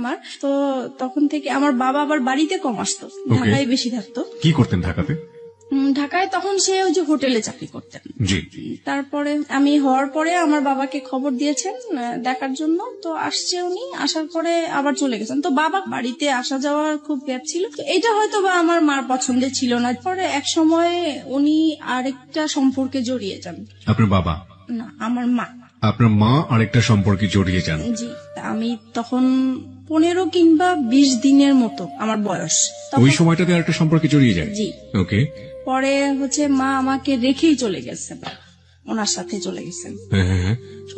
মার। তো তখন থেকে আমার বাবা আবার বাড়িতে কম আসতো, ঢাকায় বেশি থাকতো। কি করতেন ঢাকাতে? ঢাকায় তখন সে ওই যে হোটেলে চাকরি করতেন। তারপরে আমি হওয়ার পরে আমার বাবাকে খবর দিয়েছেন দেখার জন্য, তো আসছে উনি, আসার পরে আবার চলে গেছেন। তো বাবা বাড়িতে আসা যাওয়ার খুব গ্যাপ ছিল, তো এটা হয়তো বা আমার মার পছন্দের ছিল না। পরে এক সময় উনি আরেকটা সম্পর্কে জড়িয়ে যান। আপনার বাবা না, আমার মা। আপনার মা আরেকটা সম্পর্কে জড়িয়ে যান? জি। আমি তখন 15 কিংবা 20 দিনের মতো আমার বয়স। ওই সময়টাতে আরেকটা সম্পর্কে জড়িয়ে যায়? জি। ওকে। পরে মা আমাকে রেখেই চলে গেছে, ওনার সাথে চলে গেছেন।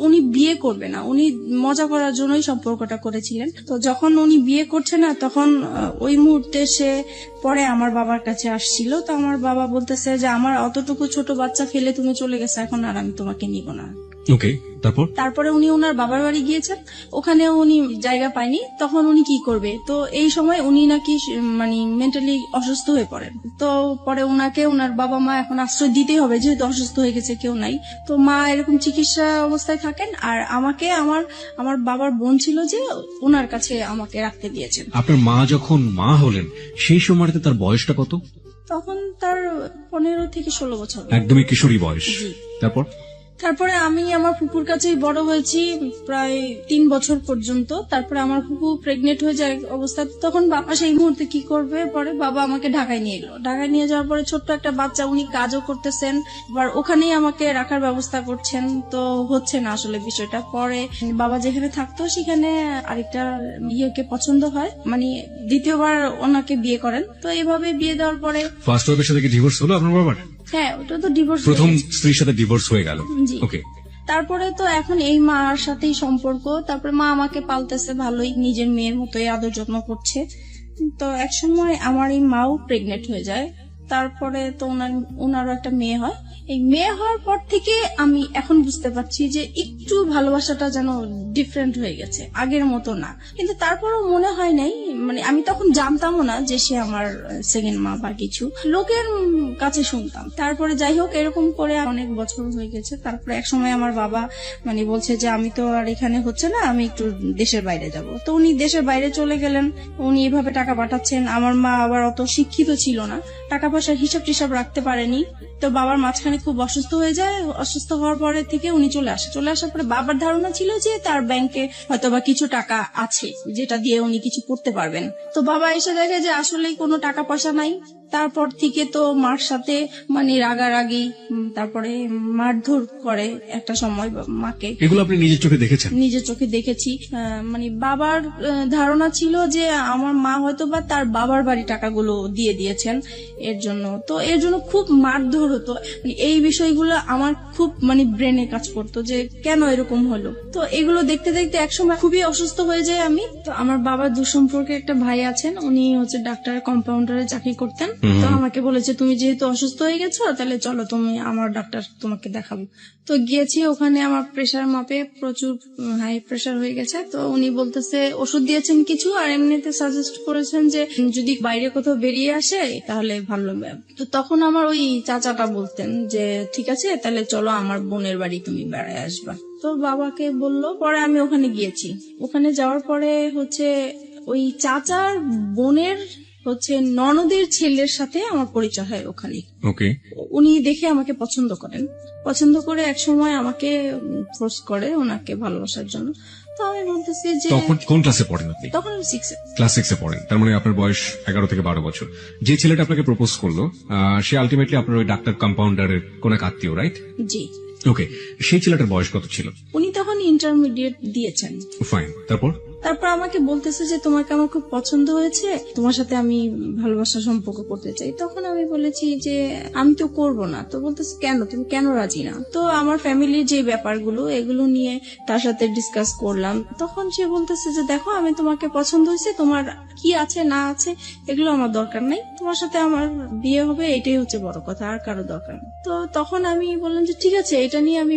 উনি বিয়ে করবে না, উনি মজা করার জন্যই সম্পর্কটা করেছিলেন। তো যখন উনি বিয়ে করছে না, তখন ওই মুহূর্তে সে পরে আমার বাবার কাছে আসছিল। তো আমার বাবা বলতেছে যে আমার অতটুকু ছোট বাচ্চা ফেলে তুমি চলে গেছে, এখন আর আমি তোমাকে নিব না। ওকে। তারপরে উনি ওনার বাবার বাড়ি গিয়েছেন, ওখানে উনি জায়গা পায়নি। তখন উনি কি করবে, তো এই সময় উনি নাকি মানে মেন্টালি অসুস্থ হয়ে পড়েন। তো পরে ওনাকে ওনার বাবা মা এখন আশ্রয় দিতেই হবে, যেহেতু অসুস্থ হয়ে গেছে, কেউ নাই। তো মা এরকম চিকিৎসা অবস্থায় থাকেন, আর আমাকে আমার বাবার বোন ছিল যে ওনার কাছে আমাকে রাখতে দিয়েছেন। আপনার মা যখন মা হলেন সেই সময়তে তার বয়সটা কত? তখন তার 15 থেকে 16 বছর, একদমই কিশোরী বয়স। তারপরে আমি আমার ফুপুর কাছেই বড় হয়েছি প্রায় 3 বছর পর্যন্ত। তারপরে আমার ফুপু প্রেগনেন্ট হয়ে যায় অবস্থা। তখন বাবা সেই মুহূর্তে কি করবে, পরে বাবা আমাকে ঢাকায় নিয়ে এলো। ঢাকায় নিয়ে যাওয়ার পরে ছোট্ট একটা বাচ্চা, উনি কাজও করতেছেন, আবার ওখানেই আমাকে রাখার ব্যবস্থা করছেন। তো হচ্ছে না আসলে বিষয়টা। পরে বাবা যেখানে থাকতো সেখানে আরেকটা ইয়েকে পছন্দ হয়, মানে দ্বিতীয়বার ওনাকে বিয়ে করেন। তো এইভাবে বিয়ে দেওয়ার পরে ফার্স্ট ওয়াইফের সাথে কি ডিভোর্স হলো আপনার বাবার? হ্যাঁ, ওটা তো ডিভোর্স, প্রথম স্ত্রীর সাথে ডিভোর্স হয়ে গেল। ওকে। তারপরে তো এখন এই মার সাথেই সম্পর্ক। তারপরে মা আমাকে পালতেছে ভালোই, নিজের মেয়ের মতোই আদর যত্ন করছে। তো এক সময় আমার এই মাও প্রেগনেন্ট হয়ে যায়। তারপরে তো ওনারও একটা মেয়ে হয়। এই মেয়ে হওয়ার পর থেকে আমি এখন বুঝতে পারছি যে একটু ভালোবাসাটা যেন ডিফারেন্ট হয়ে গেছে, আগের মতো না। কিন্তু তারপরও মনে হয় নাই, মানে আমি তখন জানতামও না যে সে আমার সেকেন্ড মা বা কিছু, লোকের কাছে শুনতাম। তারপরে যাই হোক, এরকম করে অনেক বছর হয়ে গেছে। তারপরে এক সময় আমার বাবা মানে বলছে যে আমি তো আর এখানে হচ্ছে না, আমি একটু দেশের বাইরে যাব। তো উনি দেশের বাইরে চলে গেলেন, উনি এভাবে টাকা পাঠাচ্ছেন। আমার মা আবার অত শিক্ষিত ছিল না, টাকা পয়সার হিসাব টিসাব রাখতে পারেনি। তো বাবার মাঝখানে খুব অসুস্থ হয়ে যায়। অসুস্থ হওয়ার পরে থেকে উনি চলে আসার পরে বাবার ধারণা ছিল যে তার ব্যাংকে হয়তোবা কিছু টাকা আছে যেটা দিয়ে উনি কিছু করতে পারবেন। তো বাবা এসে দেখে যে আসলেই কোনো টাকা পয়সা নাই। তারপর থেকে তো মার সাথে মানে রাগারাগি, তারপরে মারধর করে একটা সময় মাকে। এগুলো আপনি নিজের চোখে দেখেছেন? নিজের চোখে দেখেছি। মানে বাবার ধারণা ছিল যে আমার মা হয়তো বা তার বাবার বাড়ি টাকাগুলো দিয়ে দিয়েছেন এর জন্য। তো এর জন্য খুব মারধর হতো। এই বিষয়গুলো আমার খুব মানে ব্রেনে কাজ করতো যে কেন এরকম হলো। তো এগুলো দেখতে দেখতে একসময় খুবই অসুস্থ হয়ে যায় আমি। তো আমার বাবার দুঃসম্পর্কে একটা ভাই আছেন, উনি হচ্ছে ডাক্তার কম্পাউন্ডারে চাকরি করতেন। তো আমাকে বলেছে তুমি যেহেতু অসুস্থ হয়ে গেছো, তাহলে চলো তুমি আমার ডাক্তার তোমাকে দেখাবো। তো গিয়েছি, ওখানে আমার প্রেশার মাপে প্রচুর হাই প্রেশার হয়ে গেছে। তো উনি বলতেছে ওষুধ দিয়েছেন কিছু, আর এমনিতে সাজেস্ট করেছেন যে যদি বাইরে কোথাও বেরিয়ে আসে তাহলে ভালো হবে। তো তখন আমার ওই চাচাটা বলতেন যে ঠিক আছে তাহলে চলো আমার বোনের বাড়ি তুমি বেড়ায় আসবা। তো বাবাকে বললো, পরে আমি ওখানে গিয়েছি। ওখানে যাওয়ার পরে ওই চাচার বোনের ননদের ছেলের সাথে আমার পরিচয় হয় ওখানে। উনি দেখে আমাকে পছন্দ করেন, পছন্দ করে এক সময় আমাকে ফোর্স করে ওনাকে ভালোবাসার জন্য। তো আমি বলতেছি যে তখন কোন ক্লাসে পড়েন আপনি? তখন ক্লাস 6 এ পড়েন। তার মানে আপনার বয়স 11 থেকে 12 বছর। যে ছেলেটা আপনাকে প্রপোজ করলো সে আলটিমেটলি আপনার ওই ডাক্তার কম্পাউন্ডারের কোন এক আত্মীয়, রাইট? জি। ওকে। সেই ছেলেটার বয়স কত ছিল? উনি তখন ইন্টারমিডিয়েট দিয়েছেন। ফাইন। তারপর আমাকে বলতেছে যে তোমাকে আমার খুব পছন্দ হয়েছে, তোমার সাথে আমি ভালোবাসা সম্পর্ক করতে চাই। তখন আমি বলেছি যে আমি তো করবো না। তো বলতেছে কেন, তুমি কেন রাজি না? তো আমার ফ্যামিলির যে ব্যাপারগুলো এগুলো নিয়ে তার সাথে ডিসকাস করলাম। তখন সে বলতেছে যে দেখো আমি তোমাকে পছন্দ হয়েছে, তোমার কি আছে না আছে এগুলো আমার দরকার নাই, তোমার সাথে আমার বিয়ে হবে এটাই হচ্ছে বড় কথা, আর কারো দরকার নেই। তো তখন আমি বললাম যে ঠিক আছে, এটা নিয়ে আমি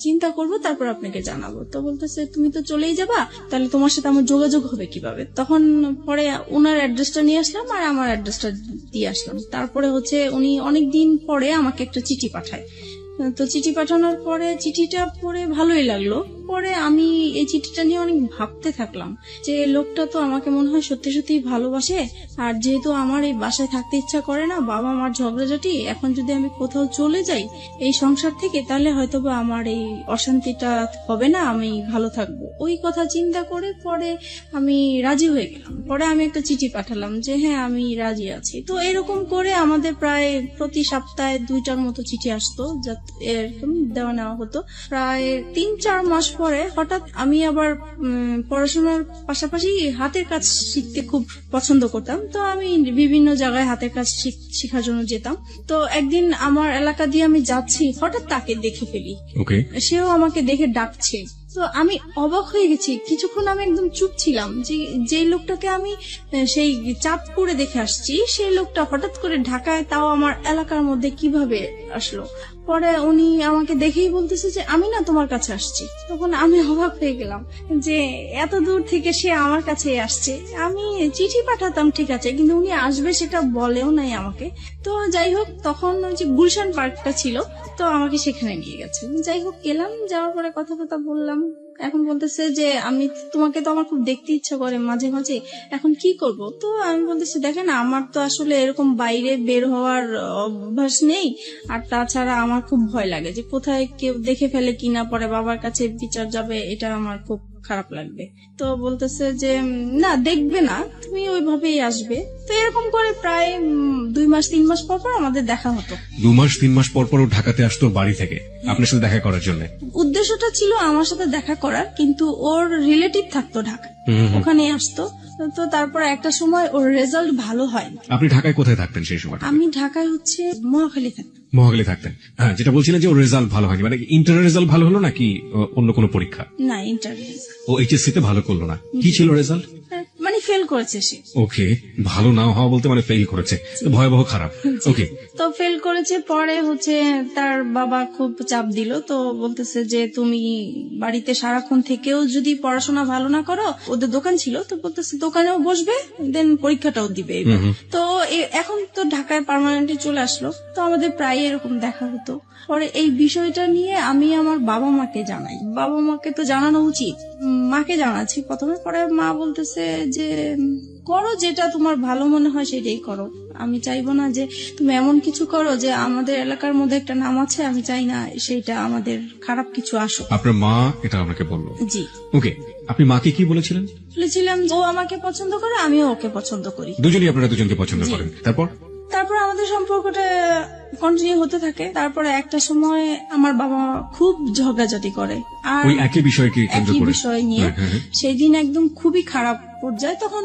চিন্তা করবো, তারপর আপনাকে জানাবো। তো বলতেছে তুমি তো চলেই যাবা, তাহলে তোমার সাথে আমার যোগাযোগ হবে কিভাবে? তখন পরে ওনার অ্যাড্রেসটা নিয়ে আসলাম আর আমার অ্যাড্রেসটা দিয়ে আসলাম। তারপরে উনি অনেকদিন পরে আমাকে একটা চিঠি পাঠায়। তো চিঠি পাঠানোর পরে চিঠিটা পড়ে ভালোই লাগলো। পরে আমি এই চিঠিটা নিয়ে অনেক ভাবতে থাকলাম যে লোকটা তো আমাকে মনে হয় সত্যি সত্যি ভালোবাসে। আর যেহেতু আমার এই বাসায় থাকতে ইচ্ছা করে না, বাবা মার ঝগড়াঝাটি, এখন যদি আমি কোথাও চলে যাই এই সংসার থেকে, তাহলে হয়তোবা আমার এই অশান্তিটা হবে না, আমি ভালো থাকবো। ওই কথা চিন্তা করে পরে আমি রাজি হয়ে গেলাম। পরে আমি একটা চিঠি পাঠালাম যে হ্যাঁ আমি রাজি আছি। তো এরকম করে আমাদের প্রায় প্রতি সপ্তাহে 2টার মতো চিঠি আসতো, এরকম দেওয়া নেওয়া হতো। প্রায় 3-4 মাস পরে হঠাৎ আমি আবার পড়াশোনার পাশাপাশি হাতের কাজ শিখতে খুব পছন্দ করতাম। তো আমি বিভিন্ন জায়গায় হাতের কাজ শেখার জন্য যেতাম। তো একদিন আমার এলাকা দিয়ে আমি যাচ্ছি, হঠাৎ তাকে দেখে ফেলি। ওকে, সেও আমাকে দেখে ডাকছে। তো আমি অবাক হয়ে গেছি। কিছুক্ষণ আমি একদম চুপ ছিলাম যে লোকটাকে আমি সেই চাঁদপুরে দেখে আসছি, সেই লোকটা হঠাৎ করে ঢাকায়, তাও আমার এলাকার মধ্যে কিভাবে আসলো। পরে উনি আমাকে দেখেই বলতেছে যে আমি না তোমার কাছে আসছি। তখন আমি অবাক হয়ে গেলাম যে এত দূর থেকে সে আমার কাছে আসছে। আমি চিঠি পাঠাতাম ঠিক আছে, কিন্তু উনি আসবে সেটা বলেও নাই আমাকে। তো যাই হোক, তখন ওই যে গুলশান পার্কটা ছিল, তো আমাকে সেখানে নিয়ে গেছে। যাই হোক গেলাম, যাওয়ার পরে কথা বললাম। এখন বলতেছে যে আমি তোমাকে তো আমার খুব দেখতে ইচ্ছা করে মাঝে মাঝে, এখন কি করব। তো আমি বলতেছি দেখেন আমার তো আসলে এরকম বাইরে বের হওয়ার অভ্যাস নেই, আর তাছাড়া আমার খুব ভয় লাগে যে কোথায় কেউ দেখে ফেলে কিনা, পরে বাবার কাছে বিচার যাবে, এটা আমার খুব খারাপ লাগবে। তো বলতেছে যে না দেখবে না, তুমি ওইভাবেই আসবে। তো এরকম করে প্রায় 2-3 মাস পর পর আমাদের দেখা হতো। 2-3 মাস পর পর ও ঢাকাতে আসতো বাড়ি থেকে আপনার সাথে দেখা করার জন্য? উদ্দেশ্যটা ছিল আমার সাথে দেখা করার, কিন্তু ওর রিলেটিভ থাকতো ঢাকায়, ওখানে আসতো। তো তারপর একটা সময় ওর রেজাল্ট ভালো হয়। আপনি ঢাকায় কোথায় থাকতেন সেই সময়? আমি ঢাকায় মহাখালী থাকতাম। মহাখালী থাকতেন। হ্যাঁ, যেটা বলছিলেন যে ওর রেজাল্ট ভালো হয়নি, মানে ইন্টারের রেজাল্ট ভালো হলো নাকি অন্য কোনো পরীক্ষা? না, ইন্টার। ও এইচএসসি তে ভালো করলো না, কি ছিল রেজাল্ট? মানে ফেল করেছে সে। ওকে, ভালো না হওয়া বলতে মানে ফেল করেছে, ভয়াবহ খারাপ। ওকে, তো ফেল করেছে। পরে তার বাবা খুব চাপ দিল। তো বলতেছে যে তুমি বাড়িতে সারাক্ষণ থেকেও যদি পড়াশোনা ভালো না করো, ওদের দোকান ছিল, তো বলতেছে দোকানেও বসবে, দেন পরীক্ষাটাও দিবে। তো এখন তো ঢাকায় পার্মানেন্টলি চলে আসলো, তো আমাদের প্রায় এরকম দেখা হতো। পরে এই বিষয়টা নিয়ে আমি আমার বাবা মাকে জানাই। বাবা মাকে তো জানানো উচিত, মাকে জানাচ্ছি প্রথমে। পরে মা বলতেছে যে করো, যেটা তোমার ভালো মনে হয় সেটাই করো। আমি চাইবো না যে তুমি এমন কিছু করো যে আমাদের এলাকার মধ্যে একটা নাম আছে, আমি চাই না সেইটা আমাদের খারাপ কিছু আসুক। আপনার মা এটা আমাকে বললো? জি। ওকে, আপনি মাকে কি বলেছিলেন? বলেছিলাম ও আমাকে পছন্দ করে, আমিও ওকে পছন্দ করি। দুজনই আপনারা দুজনকে পছন্দ করেন। তারপর আমাদের সম্পর্কটা কন্টিনিউ হতে থাকে। তারপরে একটা সময় আমার বাবা খুব ঝগড়াঝাটি করে, আর ওই একই বিষয়কে কেন্দ্র একই করে বিষয় নিয়ে। সেই দিন একদম খুবই খারাপ পর্যায়ে। তখন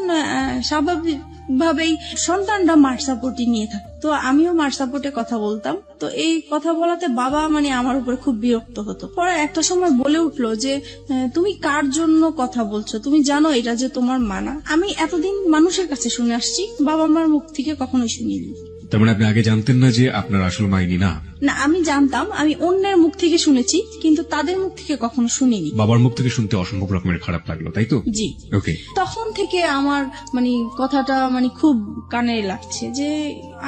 স্বাভাবিক ভাবেই সন্তানরা মার সাপোর্টই নিয়ে থাকে, তো আমিও মার সাপোর্টে কথা বলতাম। তো এই কথা বলাতে বাবা মানে আমার উপরে খুব বিরক্ত হতো। পরে একটা সময় বলে উঠলো যে তুমি কার জন্য কথা বলছো, তুমি জানো এটা যে তোমার মানা। আমি এতদিন মানুষের কাছে শুনে আসছি, বাবা মার মুখ থেকে কখনোই শুনিনি। তার মানে আপনি আগে জানতেন না যে আপনার আসল মাইনি না? না, আমি জানতাম, আমি অন্যের মুখ থেকে শুনেছি, কিন্তু তাদের মুখ থেকে কখনো শুনিনি। বাবার মুখ থেকে শুনতে অসম্ভব রকমের খারাপ লাগলো, তাই তো? জি। ওকে, তখন থেকে আমার মানে কথাটা মানে খুব কানে লাগছে যে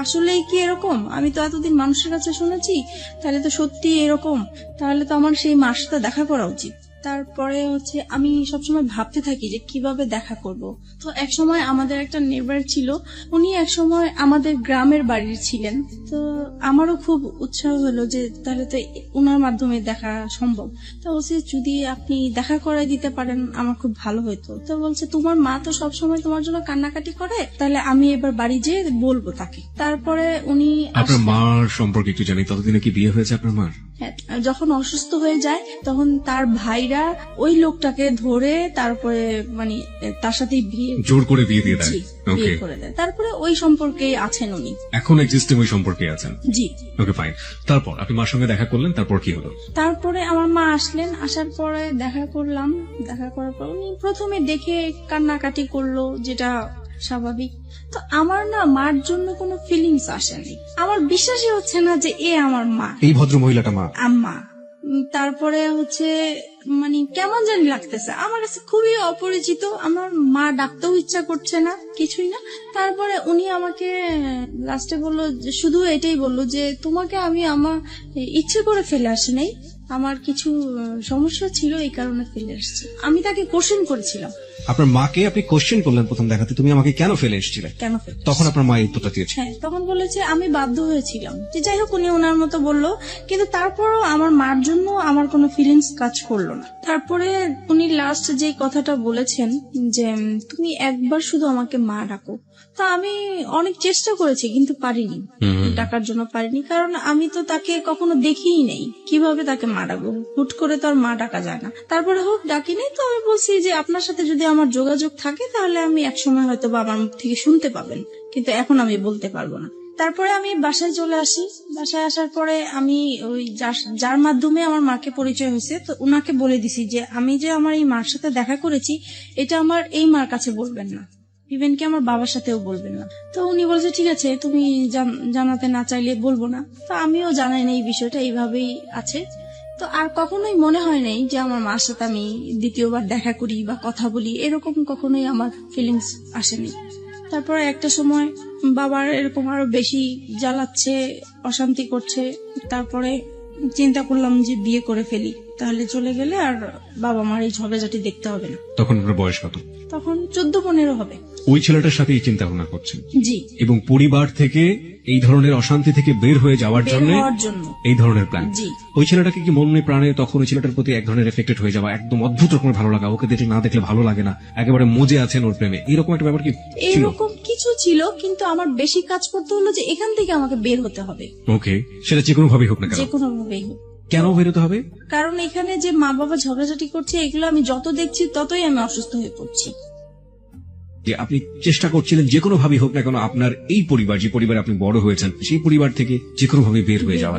আসলে কি এরকম। আমি তো এতদিন মানুষের কাছে শুনেছি, তাহলে তো সত্যি এরকম, তাহলে তো আমার সেই মার সাথে দেখা করা উচিত। তারপরে আমি সবসময় ভাবতে থাকি যে কিভাবে দেখা করব। তো এক সময় আমাদের একটা নেবার ছিল, উনি এক সময় আমাদের গ্রামের বাড়ির ছিলেন। তো আমারও খুব উৎসাহ হলো যে তাহলে তো ওনার মাধ্যমে দেখা সম্ভব। তো বলছে যদি আপনি দেখা করাই দিতে পারেন আমার খুব ভালো হতো। তো বলছে তোমার মা তো সবসময় তোমার জন্য কান্নাকাটি করে, তাহলে আমি এবার বাড়ি যেয়ে বলবো তাকে। তারপরে উনি আপনার মার সম্পর্কে একটু জানি, ততদিনে কি বিয়ে হয়েছে আপনার মার? যখন অসুস্থ হয়ে যায় তখন তার ভাইরা ওই লোকটাকে ধরে তারপরে মানে তার সাথে জোর করে বিয়ে দিয়ে দেয়। বিয়ে করে দেয়। তারপরে ওই সম্পর্কে আছেন উনি, এখন এক্সিস্টিং ওই সম্পর্কে আছেন? জি। ওকে, ফাইন। তারপর আপনি মার সঙ্গে দেখা করলেন, তারপর কি হলো? তারপরে আমার মা আসলেন, আসার পরে দেখা করলাম। দেখা করার পর উনি প্রথমে দেখে কান্নাকাটি করলো, যেটা স্বাভাবিক। তো আমার না মার জন্য কোনো ফিলিংস আসেনি। আমার বিশ্বাসই হচ্ছে না যে এ আমার মা, এই ভদ্র মহিলাটা মা, আম্মা। তারপরে মানে কেমন জানি লাগতেছে আমার কাছে, খুবই অপরিচিত। আমার মা ডাকতেও ইচ্ছা করছে না, কিছুই না। তারপরে উনি আমাকে লাস্টে বললো, শুধু এটাই বললো যে তোমাকে আমি আমার ইচ্ছে করে ফেলে আসি নাই, আমার কিছু সমস্যা ছিল, এই কারণে ফেলে এসেছি। আমি তাকে কোশ্চেন করেছিলাম, আপনার মাকে আপনি কোশ্চেন করলেন প্রথম দেখাতে, তুমি আমাকে কেন ফেলে এসেছিলে? কেন ফেলে? তখন আপনার মা এই উত্তরটা দিয়েছে। হ্যাঁ, তখন বলেছে আমি বাধ্য হয়েছিলাম। যে যাই হোক, উনি ওনার মতো বললো, কিন্তু তারপরও আমার মার জন্য আমার কোনো ফিলিংস কাজ করলো না। তারপরে উনি লাস্ট যে কথাটা বলেছেন যে তুমি একবার শুধু আমাকে মা ডাকো। তা আমি অনেক চেষ্টা করেছি কিন্তু পারিনি, ডাকার জন্য পারিনি, কারণ আমি তো তাকে কখনো দেখিই নেই। কিভাবে তাকে মা ডাকবো? হুট করে তো আর মা ডাকা যায় না। তারপরে হোক ডাকিনি, তো আমি বলছি যে আপনার সাথে যদি আমার যোগাযোগ থাকে তাহলে আমি একসময় হয়তো বা আমার মুখ থেকে শুনতে পাবেন, কিন্তু এখন আমি বলতে পারবো না। তারপরে আমি বাসায় চলে আসি। বাসায় আসার পরে আমি ওই যার মাধ্যমে আমার মাকে পরিচয় হয়েছে, তো উনাকে বলে দিছি যে আমি যে আমার এই মার সাথে দেখা করেছি এটা আমার এই মার কাছে বলবেন না, ইভেন কি আমার বাবার সাথেও বলবেন না। তো উনি বলছে ঠিক আছে, তুমি জানাতে না চাইলে বলবো না। তো আমিও জানাই না এই বিষয়টা, এইভাবেই আছে। তো আর কখনোই মনে হয় নাই যে আমার মার সাথে আমি দ্বিতীয়বার দেখা করি বা কথা বলি, এরকম কখনোই আমার ফিলিংস আসেনি। তারপরে একটা সময় বাবার এরকম আরো বেশি জ্বালাচ্ছে, অশান্তি করছে। তারপরে চিন্তা করলাম যে বিয়ে করে ফেলি, তাহলে চলে গেলে আর বাবা মার এই ঝগড়াঝাটি দেখতে হবে না। তখন আপনার বয়স কত? তখন 14-15 হবে। ওই ছেলেটার সাথে এই চিন্তা ভাবনা করছেন জি, এবং পরিবার থেকে এই ধরনের অশান্তি থেকে বের হয়ে যাওয়ার বের জন্য হওয়ার জন্য। এই ধরনের প্ল্যান। জি। ওই ছেলেটাকে কি মনে প্রাণে তখন ওই ছেলেটার প্রতি এক ধরনের এফেক্টেড হয়ে যাওয়া, একদম অদ্ভুত রকমের ভালো লাগা, ওকে দেখলে না দেখলে ভালো লাগে না, একেবারে মজে আছেন ওর প্রেমে, এরকম একটা ব্যাপার কি ছিল? এরকম কিছু ছিল, কিন্তু আমার বেশি কাজ করতে হলো যে এখান থেকে আমাকে বের হতে হবে, ওকে, সেটা যে কোনো ভাবেই হোক না কেন। যে কোনো ভাবেই হোক। কেন বেরোতে হবে? কারণ এখানে যে মা বাবা ঝগড়াঝাটি করছে, এগুলো আমি যত দেখছি ততই আমি অসুস্থ হয়ে পড়ছি। যে আপনি চেষ্টা করছিলেন যে কোনো ভাবেই হোক না কেন আপনার এই পরিবার, যে পরিবারে আপনি বড় হয়েছেন, সেই পরিবার থেকে যে কোনো ভাবে বের হয়ে যাওয়া।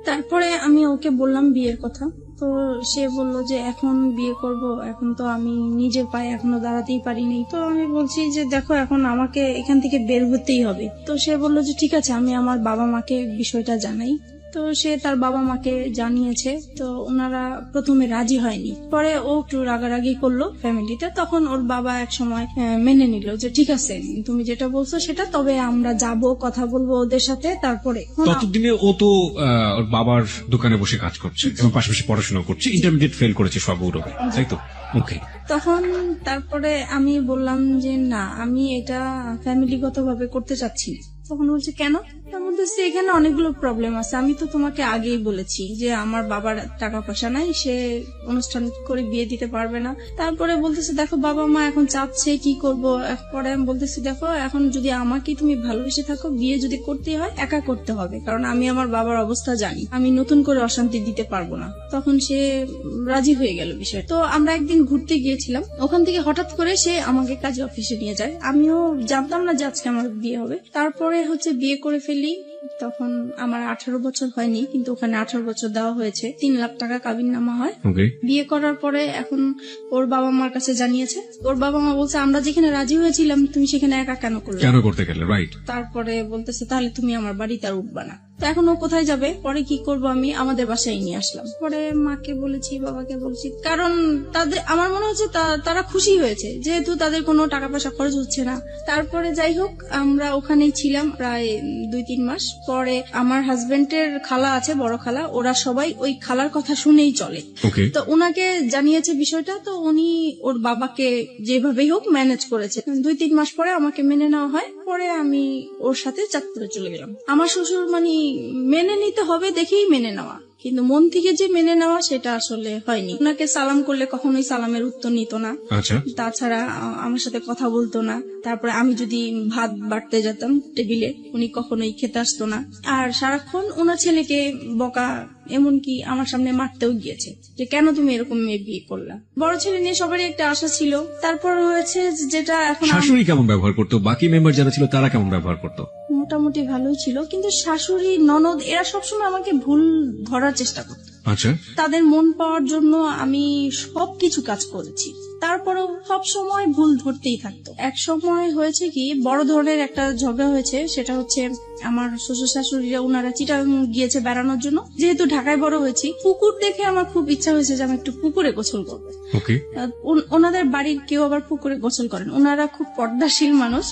তারপরে আমি ওকে বললাম বিয়ের কথা। তো সে বলল যে এখন বিয়ে করব, এখন তো আমি নিজের পায়ে এখনো দাঁড়াতেই পারিনি। তো আমি বলছি যে দেখো, এখন আমাকে এখান থেকে বের হতেই হবে। তো সে বলল যে ঠিক আছে, আমি আমার বাবা মাকে বিষয়টা জানাই। তো সে তার বাবা মাকে জানিয়েছে। তো ওনারা প্রথমে রাজি হয়নি, পরে ও একটু রাগারাগি করলো ফ্যামিলিতে। তখন ওর বাবা এক সময় মেনে নিল যে ঠিক আছে, তুমি যেটা বলছো সেটা, তবে আমরা যাব, কথা বলবো ওদের সাথে। তারপরে ততদিনে ও তো ওর বাবার দোকানে বসে কাজ করছে এবং পাশাপাশি পড়াশোনা করছে, ইন্টারমিডিয়েট ফেল করেছে সব গৌরবে, তাই তো? ওকে। তখন তারপরে আমি বললাম যে না, আমি এটা ফ্যামিলিগত ভাবে করতে চাচ্ছি না। তখন বলছে কেন? তার মধ্যে এখানে অনেকগুলো প্রবলেম আছে, আমি তো তোমাকে আগেই বলেছি যে আমার বাবার টাকা পয়সা নাই, সে অনুষ্ঠান করে বিয়ে দিতে পারবে না। তারপরে বলতেছে দেখো, বাবা মা এখন চাচ্ছে, কি করব। পরে আমি বলতেছি দেখো, এখন যদি আমাকে তুমি ভালোবেসে থাকো, বিয়ে যদি করতে হয় একা করতে হবে, কারণ আমি আমার বাবার অবস্থা জানি, আমি নতুন করে অশান্তি দিতে পারবো না। তখন সে রাজি হয়ে গেল বিষয়। তো আমরা একদিন ঘুরতে গিয়েছিলাম, ওখান থেকে হঠাৎ করে সে আমাকে কাজে অফিসে নিয়ে যায়। আমিও জানতাম না যে আজকে আমার বিয়ে হবে। তারপরে বিয়ে করে ফেলি। তখন আমার 18 বছর হয়নি, কিন্তু ওখানে 18 বছর দেওয়া হয়েছে। 3 লাখ টাকা কাবিননামা হয়। বিয়ে করার পরে এখন ওর বাবা মার কাছে জানিয়েছে। ওর বাবা মা বলছে আমরা যেখানে রাজি হয়েছিলাম তুমি সেখানে একা কেন করতে গেলে, রাইট? তারপরে বলতেছে তাহলে তুমি আমার বাড়িতে আর উঠবা না। তো এখন ও কোথায় যাবে? পরে কি করব, আমি আমাদের বাসায় নিয়ে আসলাম। পরে মাকে বলেছি, বাবাকে বলছি, কারণ তাদের, আমার মনে হচ্ছে তারা খুশি হয়েছে, যেহেতু তাদের কোনো টাকা পয়সা খরচ হচ্ছে না। তারপরে যাই হোক, আমরা ওখানেই ছিলাম প্রায় 2-3 মাস। পরে আমার হাজবেন্ডের খালা আছে, বড় খালা, ওরা সবাই ওই খালার কথা শুনেই চলে। তো উনাকে জানিয়েছে বিষয়টা। তো উনি ওর বাবাকে যেভাবেই হোক ম্যানেজ করেছে। 2-3 মাস পরে আমাকে মেনে নেওয়া হয়। পরে আমি ওর সাথে চাঁদপুরে চলে গেলাম। আমার শ্বশুর মেনে নিতে হবে দেখেই মেনে নেওয়া, কিন্তু মন থেকে যে মেনে নেওয়া সেটা আসলে হয়নি। ওনাকে সালাম করলে কখনোই সালামের উত্তর নিত না। তাছাড়া আমার সাথে কথা বলতো না। তারপরে আমি যদি ভাত বাড়তে যেতাম টেবিলে, উনি কখনোই খেতে আসতো না। আর সারাক্ষণ ওনার ছেলেকে বকা, এমনকি আমার সামনে মারতেও গিয়েছে যে কেন তুমি এরকম মেয়ে বিয়ে করলা। বড় ছেলে নিয়ে সবারই একটা আশা ছিল। তারপর হয়েছে যেটা এখন, শাশুড়ি কেমন ব্যবহার করতো, বাকি মেম্বার যারা ছিল তারা কেমন ব্যবহার করতো? মোটামুটি ভালোই ছিল, কিন্তু শাশুড়ি, ননদ এরা সবসময় আমাকে ভুল ধরার চেষ্টা করতো। তাদের মন পাওয়ার জন্য আমি সবকিছু কাজ করেছি, তারপরেও সব সময় ভুল ধরতেই থাকতো। এক সময় হয়েছে কি, বড় ধরনের একটা ঝগড়া হয়েছে। সেটা হচ্ছে আমার শ্বশুর শাশুড়িরা ওনারা চিটাগাং গিয়েছে বেড়ানোর জন্য। যেহেতু ঢাকায় বড় হয়েছি, পুকুর দেখে আমার খুব ইচ্ছা হয়েছে যে আমি একটু পুকুরে গোসল করবো। ওকে। ওনাদের বাড়ির কেউ আবার পুকুরে গোসল করেন, ওনারা খুব পর্দাশীল মানুষ।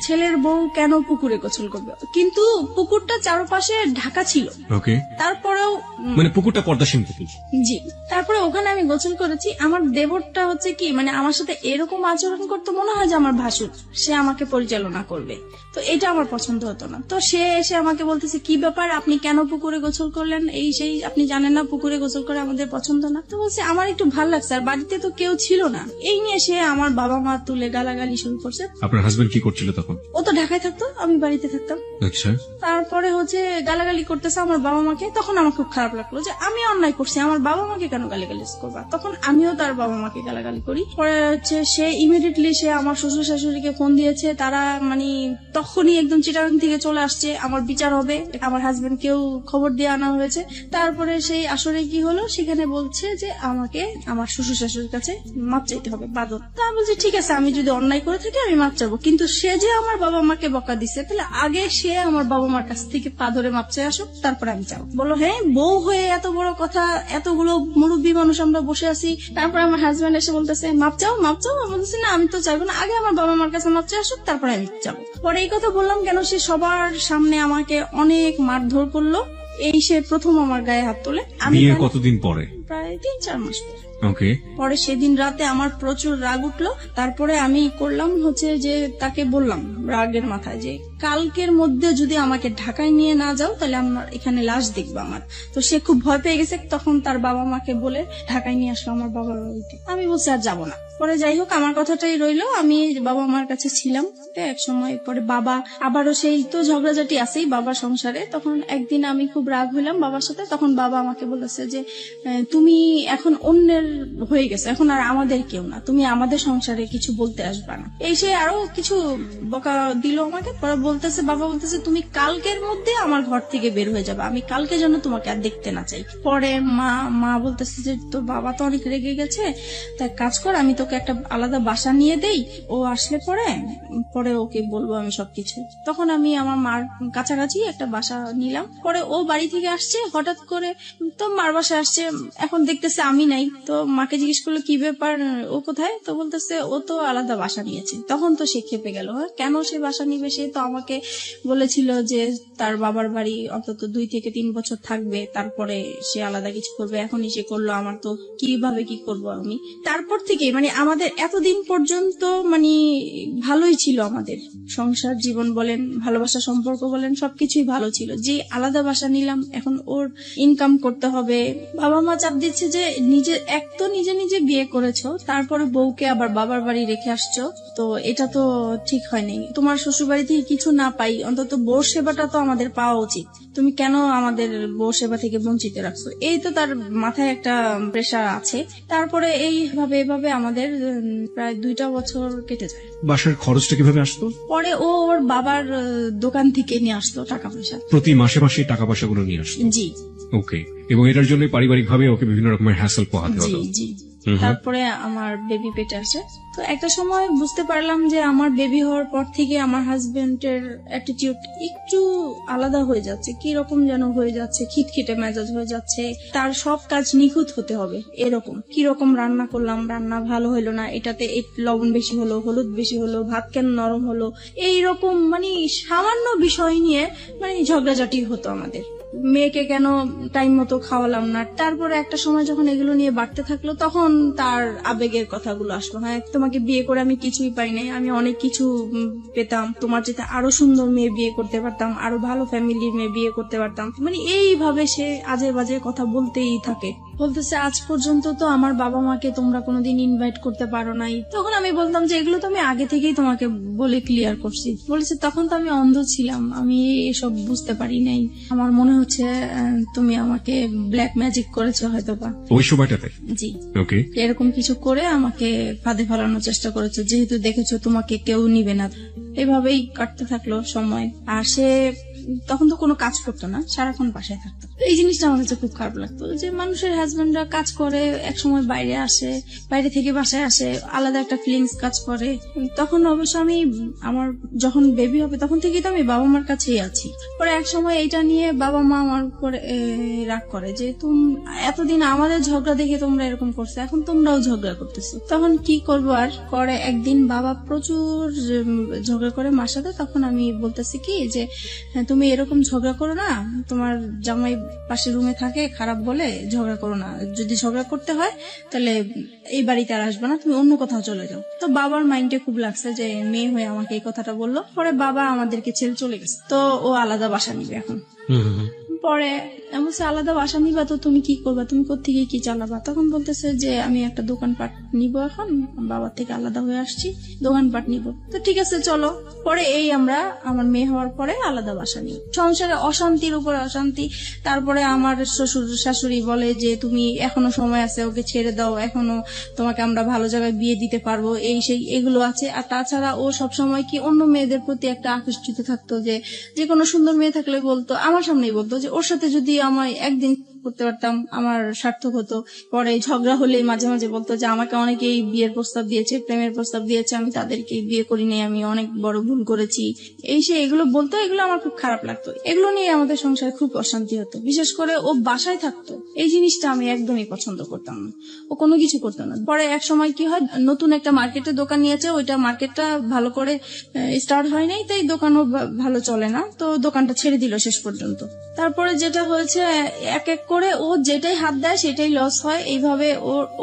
ছেলের বউ কেন পুকুরে গোসল করবে? কিন্তু পুকুরটা চারপাশে ঢাকা ছিল। ওকে। তারপরেও মানে পুকুরটা পর্দাসীন পুকুর। জি, তারপরে ওখানে আমি গোসল করেছি। আমার দেবরটা হচ্ছে কি, মানে আমার সাথে এরকম আচরণ করতে মনে হয় যে আমার ভাসুর, সে আমাকে পরিচালনা করবে। তো এটা আমার পছন্দ হতো না। তো সে এসে আমাকে বলতেছে, কি ব্যাপার, আপনি কেন পুকুরে গোসল করলেন, এই সেই, আপনি জানেন না পুকুরে গোসল করে আমাদের পছন্দ না? তো বলছে আমার একটু ভাল লাগছে, আর বাড়িতে তো কেউ ছিল না। এই নিয়ে সে আমার বাবা মা তুলে গালাগালি শুরু করছে। আপনার হাজবেন্ড কি করছিল তখন? ও তো ঢাকায় থাকতো, আমি বাড়িতে থাকতাম। আচ্ছা। তারপরে হচ্ছে গালাগালি করতেছে আমার বাবা মাকে। তখন আমার খুব খারাপ লাগলো যে আমি অন্যায় করছি, আমার বাবা মাকে কেন গালিগালি করবা? তখন আমিও তার বাবা মাকে গালাগালি করি। পরে হচ্ছে সে ইমিডিয়েটলি সে আমার শ্বশুর শাশুড়িকে ফোন দিয়েছে। তারা মানে তখনই একদম চিটাগাং থেকে চলে আসছে, আমার বিচার হবে, আমার হাজবেন্ড কেউ খবর দিয়ে আনা হয়েছে। তারপরে সেই আসরে কি হলো, সেখানে বলছে যে আমাকে আমার শ্বশুর শাশুড়ির কাছে মাপ চাইতে হবে, বাদর। তা আমি বলছি ঠিক আছে, আমি যদি অন্যায় করে থাকি আমি মাপ চাইবো, কিন্তু সে যে আমার বাবা মাকে বকা দিচ্ছে, তাহলে আগে সে আমার বাবা মার কাছ থেকে পা ধরে মাপ চাই আসুক, তারপরে আমি যাবো। বলো হ্যাঁ, বউ হয়ে এত বড় কথা, এতগুলো মুরব্বী মানুষ আমরা বসে আছি, তারপরে আমার হাজবেন্ড এসে বলতেছে মাপ চাও মাপ চাও। আমি বলতেছি না, আমি তো চাইবো না, আগে আমার বাবা মার কাছে মাপ চাই আসুক, তারপরে আমি যাবো। পরে এই কথা বললাম কেন, সে সবার সামনে আমাকে অনেক মারধর করলো। এই সে প্রথম আমার গায়ে হাত তোলে। আমি বিয়ে কতদিন পরে? প্রায় 3-4 মাস পরে। ওকে। পরে সেদিন রাতে আমার প্রচুর রাগ উঠলো। তারপরে আমি করলাম হচ্ছে যে তাকে বললাম রাগের মাথায় যে কালকের মধ্যে যদি আমাকে ঢাকায় নিয়ে না যাও, তাহলে আমার এখানে লাশ দেখবো আমার। তো সে খুব ভয় পেয়ে গেছে। তখন তার বাবা মাকে বলে ঢাকায় নিয়ে আসলো আমার বাবার বাড়িতে। আমি বলছি আর যাবো না। পরে যাই হোক, আমার কথাটাই রইলো, আমি বাবা মার কাছে ছিলাম। এক সময় পরে বাবা আবারও সেই তো ঝগড়াঝাটি আছেই বাবার সংসারে। তখন একদিন আমি খুব রাগ হইলাম বাবার সাথে। তখন বাবা আমাকে বলেছে যে তুমি এখন অন্যের হয়ে গেছে, এখন আর আমাদের কেউ না, তুমি আমাদের সংসারে কিছু বলতে আসবা না। এই সে আরো কিছু বকা দিল আমাকে। পরে বলতেছে, বাবা বলতেছে তুমি কালকের মধ্যে আমার ঘর থেকে বের হয়ে যাবে, আমি কালকে যেন তোমাকে আর দেখতে না চাই। পরে মা বলতেছে যে তোর বাবা তো অনেক রেগে গেছে, তাই কাজ কর, আমি তোকে একটা আলাদা বাসা নিয়ে দেই, ও আসলে পরে ওকে বলবো আমি সবকিছু। তখন আমি আমার মার কাছাকাছি একটা বাসা নিলাম। পরে ও বাড়ি থেকে আসছে হঠাৎ করে, তো মার বাসায় আসছে। এখন দেখতেছে আমি নাই, তো মাকে জিজ্ঞেস করলো কি ব্যাপার, ও কোথায়? তো বলতেছে ও তো আলাদা বাসা নিয়েছে। তখন তো সে খেপে গেল, হ্যাঁ কেন সে বাসা নিবে? সে তো আমাকে বলেছিল যে তার বাবার বাড়ি অন্তত 2 থেকে 3 বছর থাকবে, তারপরে সে আলাদা কিছু করবে। এখনই সে করলো, আমার তো কিভাবে কি করব আমি? তারপর থেকে মানে আমাদের এতদিন পর্যন্ত মানে ভালোই ছিল, আমাদের সংসার জীবন বলেন, ভালোবাসা সম্পর্ক বলেন, সবকিছুই ভালো ছিল। যে আলাদা বাসা নিলাম, এখন ওর ইনকাম করতে হবে, বাবা মা চাপ দিচ্ছে যে নিজে নিজে বিয়ে করেছো, তারপরে বউকে আবার বাবার বাড়ি রেখে আসছো, তো এটা তো ঠিক হয়নি। তোমার শ্বশুর বাড়ি থেকে কিছু না পাই, অন্তত বউ সেবাটা তো আমাদের পাওয়া উচিত, তুমি কেন আমাদের বউ সেবা থেকে বঞ্চিত রাখছো? এই তো তার মাথায় একটা প্রেশার আছে। তারপরে এভাবে আমাদের প্রায় 2টা বছর কেটে যায়। বাসার খরচটা কিভাবে আসতো? পরে ও ওর বাবার দোকান থেকে নিয়ে আসতো টাকা পয়সা, প্রতি মাসে মাসে টাকা পয়সাগুলো নিয়ে আসতো? জি। ওকে। এবং এটার জন্য পারিবারিক ভাবে ওকে বিভিন্ন রকমের হ্যাসেল পোহাতে জি হতো? জি। তারপরে আমার বেবি পেটে আসে। তো একটা সময় বুঝতে পারলাম যে আমার বেবি হওয়ার পর থেকে আমার হাজবেন্ডের অ্যাটিটিউড একটু আলাদা হয়ে যাচ্ছে, কি রকম যেন হয়ে যাচ্ছে, খিটখিটে মেজাজ হয়ে যাচ্ছে। তার সব কাজ নিখুঁত হতে হবে এরকম। কি রকম রান্না করলাম, রান্না ভালো হলো না, এটাতে লবণ বেশি হলো, হলুদ বেশি হলো, ভাত কেন নরম হলো, এইরকম মানে সামান্য বিষয় নিয়ে মানে ঝগড়াঝাটি হতো আমাদের। মেয়েকে কেন টাইম মতো খাওয়ালাম না। তারপরে একটা সময় যখন এগুলো নিয়ে বাড়তে থাকলো, তখন তার আবেগের কথাগুলো আসলো, হ্যাঁ তোমাকে বিয়ে করে আমি কিছুই পাই নাই, আমি অনেক কিছু পেতাম, তোমার যেটা আরো সুন্দর মেয়ে বিয়ে করতে পারতাম, আরো ভালো ফ্যামিলির মেয়ে বিয়ে করতে পারতাম। মানে এইভাবে সে আজে বাজে কথা বলতেই থাকে। বলতেছে আজ পর্যন্ত তো আমার বাবা মাকে তোমরা কোনোদিন ইনভাইট করতে পারো নাই। তখন আমি বলতাম যে এগুলো তো আমি আগে থেকেই তোমাকে বলে ক্লিয়ার করছি। বলেছে তখন তো আমি অন্ধ ছিলাম, আমি এসব বুঝতে পারি নাই, আমার মনে হচ্ছে তুমি আমাকে ব্ল্যাক ম্যাজিক করেছো হয়তোবা ওই সময়টাতে। জি। ওকে। এরকম কিছু করে আমাকে ফাঁদে ফেলানোর চেষ্টা করেছো, যেহেতু দেখেছো তোমাকে কেউ নিবে না। এভাবেই কাটতে থাকলো সময়। আর সে তখন তো কোনো কাজ করতো না, সারাক্ষণ বাসায় থাকতো। এই জিনিসটা আমার কাছে খুব খারাপ লাগতো যে মানুষের হাজবেন্ডরা কাজ করে, এক সময় বাইরে আসে, বাইরে থেকে বাসায় আসে, আলাদা একটা ফিলিংস কাজ করে। তখন অবশ্য আমি আমার যখন বেবি হবে তখন থেকেই তো আমি বাবা মার কাছেই আছি। পরে এক সময় এইটা নিয়ে বাবা মা আমার উপরে রাগ করে যে তুমি এতদিন আমাদের ঝগড়া দেখে তোমরা এরকম করছো, এখন তোমরাও ঝগড়া করতেছো। তখন কি করবো আর, পরে একদিন বাবা প্রচুর ঝগড়া করে মার সাথে। তখন আমি বলতেছি কি যে তুমি এরকম ঝগড়া করো না, তোমার জামাই পাশের রুমে থাকে, খারাপ বলে ঝগড়া করো না, যদি ঝগড়া করতে হয় তাহলে এই বাড়িতে আর আসবে না, তুমি অন্য কোথাও চলে যাও। তো বাবার মাইন্ডে খুব লাগছে যে মেয়ে হয়ে আমাকে এই কথাটা বললো। পরে বাবা আমাদেরকে ছেড়ে চলে গেছে, তো ও আলাদা বাসা নিবে এখন। পরে বলছে আলাদা বাসা নিবা তো তুমি কি করবা, তুমি কোত্থেকে কি চালাবা? তখন বলতেছে যে আমি একটা দোকানপাট নিব, এখন বাবার থেকে আলাদা হয়ে আসছি, দোকানপাট নিব। তো ঠিক আছে চলো। পরে এই আমরা আমার মেয়ে হওয়ার পরে আলাদা বাসা নিই। সংসারে অশান্তির উপরে অশান্তি। তারপরে আমার শ্বশুর শাশুড়ি বলে যে তুমি এখনো সময় আছে, ওকে ছেড়ে দাও, এখনো তোমাকে আমরা ভালো জায়গায় বিয়ে দিতে পারবো, এই সেই এগুলো আছে। আর তাছাড়া ও সবসময় কি অন্য মেয়েদের প্রতি একটা আকর্ষিত থাকতো, যে কোনো সুন্দর মেয়ে থাকলে বলতো, আমার সামনেই বলতো যে ওর সাথে যদি আমায় একদিন করতে পারতাম আমার সার্থক হতো। পরে ঝগড়া হলে মাঝে মাঝে বলতো যে আমাকে অনেকেই বিয়ের প্রস্তাব দিয়েছে, প্রেমের প্রস্তাব দিয়েছে, আমি তাদেরকে বিয়ে করিনি, আমি অনেক বড় ভুল করেছি, এই সে এগুলো বলতো। এগুলো আমার খুব খারাপ লাগতো, এগুলো নিয়ে আমাদের সংসারে খুব অশান্তি হতো। বিশেষ করে ও বাসায় থাকতো, এই জিনিসটা আমি একদমই পছন্দ করতাম না, ও কোনো কিছু করতো না। পরে এক সময় কি হয়, নতুন একটা মার্কেটে দোকান নিয়েছে, ওইটা মার্কেটটা ভালো করে স্টার্ট হয় নাই, তাই দোকানও ভালো চলে না, তো দোকানটা ছেড়ে দিল শেষ পর্যন্ত। তারপরে যেটা হয়েছে, এক এক করে ও যেটাই হাত দেয় সেটাই লস হয়। এইভাবে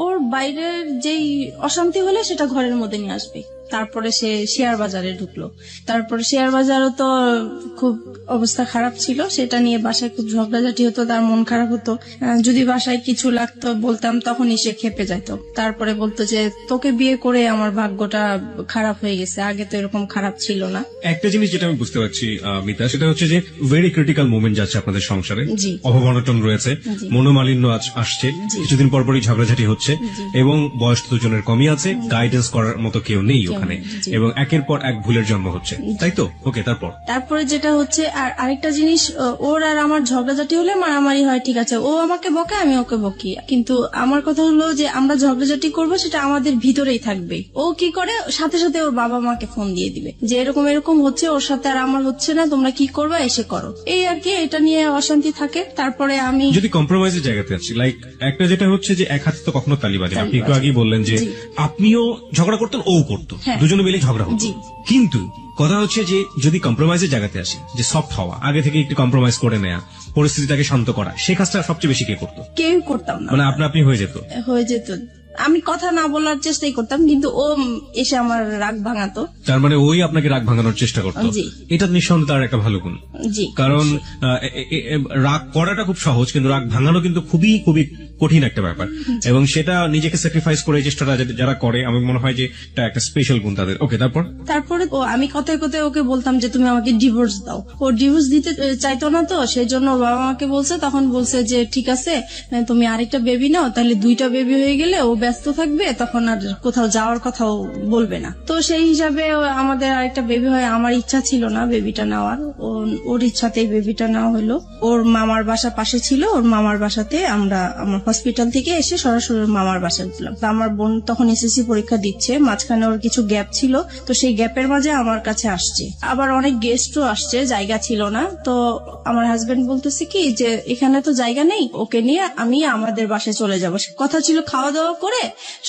ওর বাইরের যেই অশান্তি হলে সেটা ঘরের মধ্যে নিয়ে আসবে। তারপরে সে শেয়ার বাজারে ঢুকলো। তারপরে শেয়ার বাজারও তো খুব অবস্থা খারাপ ছিল, সেটা নিয়ে বাসায় খুব ঝগড়াঝাটি হতো, তার মন খারাপ হতো। যদি বাসায় কিছু লাগতো বলতাম, তখনই সে খেপে যেত। তারপরে বলতো যে তোকে বিয়ে করে আমার ভাগ্যটা খারাপ হয়ে গেছে, আগে তো এরকম খারাপ ছিল না। একটা জিনিস যেটা আমি বুঝতে পারছি মিতা, সেটা হচ্ছে যে ভেরি ক্রিটিক্যাল মোমেন্ট যাচ্ছে আপনাদের সংসারে, জি। অভাব-অনটন রয়েছে, মনোমালিন্য আসছে, কিছুদিন পর পরই ঝগড়াঝাটি হচ্ছে, এবং বয়স তো দুজনের কমই আছে, গাইডেন্স করার মতো কেউ নেই ওখানে, এবং একের পর এক ভুলের জন্ম হচ্ছে, তাই তো? ওকে, তারপরে যেটা হচ্ছে, আর আরেকটা জিনিস, ওর আর আমার ঝগড়াঝাটি হলে মারামারি হয়, ঠিক আছে, ও আমাকে বকে, আমি ওকে বকি, কিন্তু আমার কথা হলো যে আমরা ঝগড়াঝাটি করবো সেটা আমাদের ভিতরেই থাকবে। ও কি করে, সাথে সাথে ওর বাবা মাকে ফোন দিয়ে দিবে যে এরকম এরকম হচ্ছে, ওর সাথে আর আমার হচ্ছে না, তোমরা কি করবা, এসে করো, এই আর কি। এটা নিয়ে অশান্তি থাকে। তারপরে আমি যদি কম্প্রোমাইজের জায়গাতে আছি, লাইক একটা যেটা হচ্ছে যে এক হাতে তো কখনো তালি বাজে না। আপনি একটু আগেই বললেন যে আপনিও ঝগড়া করতেন, ও করতো, দুজনে মিলে ঝগড়া হতো, কিন্তু কথা হচ্ছে যে যদি কম্প্রোমাইজের জায়গাতে আসি, যে সফট হওয়া, আগে থেকে একটু কম্প্রোমাইজ করে নেয়া, পরিস্থিতিটাকে শান্ত করা, সেই কাজটা সবচেয়ে বেশি কে করতো? কেউ করতাম না, মানে আপনি হয়ে যেত। আমি কথা না বলার চেষ্টাই করতাম, কিন্তু ও এসে আমার রাগ ভাঙাতো। তার মানে ওই আপনাকে রাগ ভাঙানোর চেষ্টা করতো। এটা নিঃসন্দেহে তার একটা ভালো গুণ। কারণ রাগ করাটা খুব সহজ, কিন্তু রাগ ভাঙানো কিন্তু খুবই খুবই কঠিন একটা ব্যাপার, এবং সেটা নিজেকে স্যাক্রিফাইস করে চেষ্টাটা যারা করে, আমি মনে হয় যে এটা একটা স্পেশাল গুণ তাদের। ওকে, তারপরে আমি কথায় কথায় ওকে বলতাম যে তুমি আমাকে ডিভোর্স দাও। ও ডিভোর্স দিতে চাইতো না, তো সেই জন্য ওর বাবা আমাকে বলছে, তখন বলছে যে ঠিক আছে তুমি আরেকটা বেবি নাও, তাহলে 2টা বেবি হয়ে গেলে ও ব্যস্ত থাকবে, তখন আর কোথাও যাওয়ার কথাও বলবে না। তো সেই হিসাবে আমাদের আরেকটা বেবি হয়। আমার ইচ্ছা ছিল না বেবিটা নেওয়ার, ওর ইচ্ছাতেই বেবিটা নেওয়া হলো। ওর মামার বাসা পাশে ছিল, ওর মামার বাসাতে আমরা আমার হসপিটাল থেকে এসে সরাসরি মামার বাসায় গেলাম। আমার বোন তখন এসএসসি পরীক্ষা দিচ্ছে, মাঝখানে ওর কিছু গ্যাপ ছিল, তো সেই গ্যাপের মাঝে আমার কাছে আসছে। আবার অনেক গেস্টও আসছে, জায়গা ছিল না। তো আমার হাজবেন্ড বলতেছে কি যে এখানে তো জায়গা নেই, ওকে নিয়ে আমি আমাদের বাসায় চলে যাব। কথা ছিল খাওয়া দাওয়া করে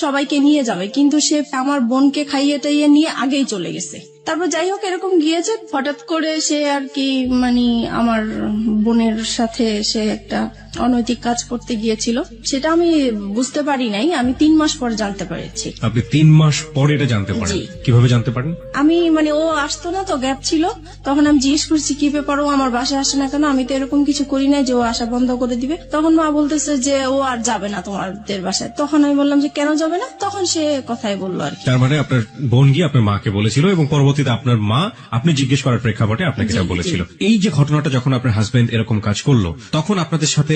সবাইকে নিয়ে যাবে, কিন্তু সে আমার বোনকে খাইয়ে টাইয়ে নিয়ে আগেই চলে গেছে। তারপর যাই হোক এরকম গিয়েছে, হঠাৎ করে সে আর কি মানে আমার বোনের সাথে সে একটা অনৈতিক কাজ করতে গিয়েছিল, সেটা আমি বুঝতে পারি নাই, আমি 3 মাস পর জানতে পেরেছি। আপনি 3 মাস পরে এটা জানতে পারেন? কিভাবে জানতে পারেন? আমি ও আসতো না তো, গ্যাপ ছিল, তখন আমি জিজ্ঞেস করছি কি ব্যাপার, ও আমার বাসায় আসে না কেন, আমি তো এরকম কিছু করি না যে ও আসা বন্ধ করে দিবে। তখন মা বলতেছে যে ও আর যাবে না তোমাদের বাসায়। তখন আমি বললাম যে কেন যাবে না, তখন সে কথাই বললো আর কি। তার মানে আপনার বোন গিয়ে আপনার মাকে বলেছিল, এবং পরবর্তী পরবর্তীতে আপনার মা আপনি জিজ্ঞেস করার প্রেক্ষাপটে আপনাকে এটা বলেছিল। এই যে ঘটনাটা যখন আপনার হাজবেন্ড এরকম কাজ করলো, তখন আপনাদের সাথে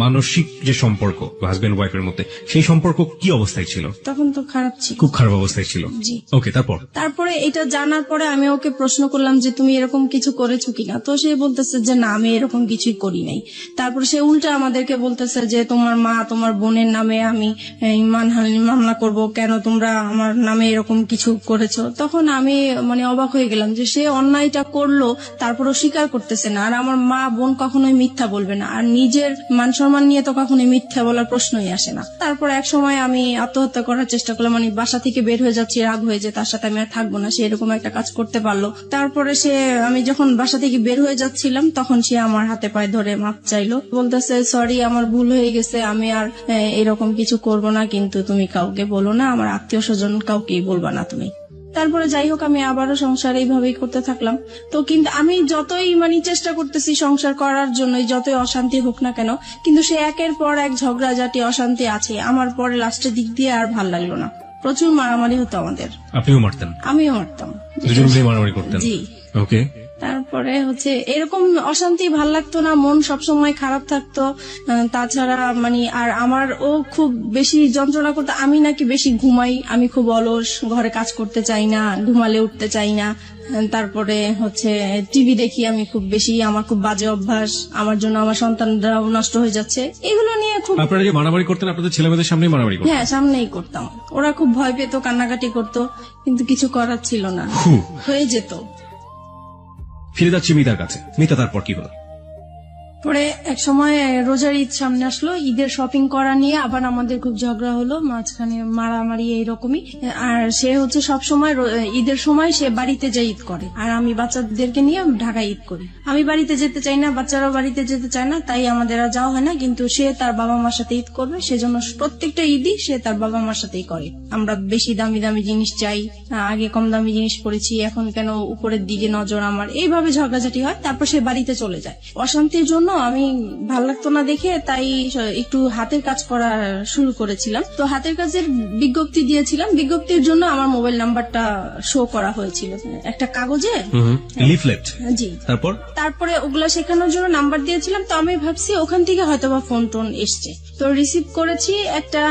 মানসিক যে সম্পর্ক হাজবেন্ড ওয়াইফের মধ্যে, সেই সম্পর্ক কি অবস্থায় ছিল? তখন তো খারাপ ছিল, খুব খারাপ অবস্থায় ছিল। জি। ওকে, তারপরে এটা জানার পরে আমি ওকে প্রশ্ন করলাম যে তুমি এরকম কিছু করেছো কিনা, তো সে বলতেছে যে না, আমি এরকম কিছুই করি নাই। তারপরে সে উল্টা আমাদেরকে বলতেছে যে তোমার মা তোমার বোনের নামে আমি মানহানি মামলা করব, কেন তোমরা আমার নামে এরকম কিছু করেছো। তখন আমি মানে অবাক হয়ে গেলাম যে সে অন্যায়টা করলো, তারপরও স্বীকার করতেছে না। আর আমার মা বোন কখনোই মিথ্যা বলবে না, আর নিজের মান সম্মান নিয়ে তো কখনোই মিথ্যা বলার প্রশ্নই আসে না। তারপর এক সময় আমি আত্মহত্যা করার চেষ্টা করলাম, মানে বাসা থেকে বের হয়ে যাচ্ছি, রাগ হয়ে যে তার সাথে আমি আর থাকবো না, সে এরকম একটা কাজ করতে পারলো। তারপরে আমি যখন বাসা থেকে বের হয়ে যাচ্ছিলাম, তখন সে আমার হাতে পায়ে ধরে মাপ চাইলো, বলতেছে সরি, আমার ভুল হয়ে গেছে, আমি আর এরকম কিছু করব না, কিন্তু তুমি কাউকে বলো না, আমার আত্মীয় স্বজন কাউকেই বলবা না তুমি। তারপরে যাই হোক, আমি আবারও সংসার এইভাবেই করতে থাকলাম। তো কিন্তু আমি যতই মানে চেষ্টা করতেছি সংসার করার জন্য, যতই অশান্তি হোক না কেন, কিন্তু সে একের পর এক ঝগড়াঝাটি অশান্তি আছে। আমার পরে লাস্টের দিক দিয়ে আর ভাল লাগলো না, প্রচুর মারামারি হতো আমাদের। আপনিও মারতেন? আমিও মারতাম, দুজন মিলে মারামারি করতেন? জি। ওকে। তারপরে এরকম অশান্তি ভাল লাগতো না, মন সবসময় খারাপ থাকতো। তাছাড়া মানে আর আমার ও খুব বেশি যন্ত্রণা করতো, আমি নাকি বেশি ঘুমাই, আমি খুব অলস, ঘরে কাজ করতে চাই না, ঘুমালে উঠতে চাই না। তারপরে টিভি দেখি আমি খুব বেশি, আমার খুব বাজে অভ্যাস, আমার জন্য আমার সন্তানরাও নষ্ট হয়ে যাচ্ছে, এগুলো নিয়ে খুব। আপনারা যে মারামারি করতেন আপনাদের ছেলেমেয়েদের সামনেই মারামারি করতেন? হ্যাঁ, সামনেই করতাম। ওরা খুব ভয় পেত, কান্নাকাটি করতো, কিন্তু কিছু করার ছিল না, হয়ে যেত। ফিরে যাচ্ছি মিতার কাছে। মিতা, তারপর কি হলো? পরে এক সময় রোজার ঈদ সামনে আসলো, ঈদের শপিং করা নিয়ে আবার আমাদের খুব ঝগড়া হলো, মাঝখানে মারামারি এইরকমই। আর সে সব সময় ঈদের সময় সে বাড়িতে যায় ঈদ করে, আর আমি বাচ্চাদেরকে নিয়ে ঢাকায় ঈদ করি। আমি বাড়িতে যেতে চাই না, বাচ্চারাও বাড়িতে যেতে চায় না, তাই আমাদের আর যাওয়া হয় না। কিন্তু সে তার বাবা মার সাথে ঈদ করবে, সেজন্য প্রত্যেকটা ঈদই সে তার বাবা মার সাথেই করে। আমরা বেশি দামি দামি জিনিস চাই, আগে কম দামি জিনিস পরেছি, এখন কেন উপরের দিকে নজর আমার, এইভাবে ঝগড়াঝাটি হয়। তারপর সে বাড়িতে চলে যায়। অশান্তির জন্য আমি ভাল লাগতো না দেখে তাই একটু হাতের কাজ করা শুরু করেছিলাম। তো হাতের কাজের বিজ্ঞপ্তি দিয়েছিলাম, বিজ্ঞপ্তির জন্য আমার মোবাইল নাম্বারটা শো করা হয়েছিল একটা কাগজে, লিফলেট। জি। তারপরে ওগুলা শেখানোর জন্য নাম্বার দিয়েছিলাম। তো আমি ভাবছি ওখান থেকে হয়তোবা ফোন টোন এসছে, তো রিসিভ করেছি। একটা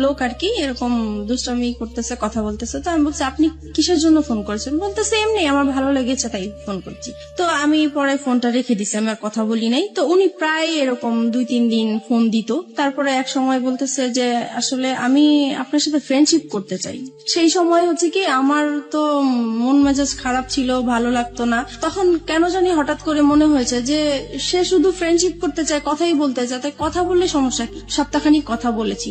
লোক আর কি এরকম দুষ্টামি করতেছে, কথা বলতেছে। তো আমি বলছি আপনি কিসের জন্য ফোন করেছেন? বলতেছে এমনি আমার ভালো লেগেছে তাই ফোন করছি। তো আমি পরে ফোনটা রেখে দিছি, আমি আর কথা বলি নাই। তো উনি প্রায় এরকম 2-3 দিন ফোন দিত। তারপরে এক সময় বলতেছে যে আসলে আমি আপনার সাথে ফ্রেন্ডশিপ করতে চাই। সেই সময় কি আমার তো মন মেজাজ খারাপ ছিল, ভালো লাগতো না। তখন কেন জানি হঠাৎ করে মনে হয়েছে যে সে শুধু ফ্রেন্ডশিপ করতে চায়, কথাই বলতে চায়, তাই কথা বললে সমস্যা কি। সপ্তাহখানিক কথা বলেছি।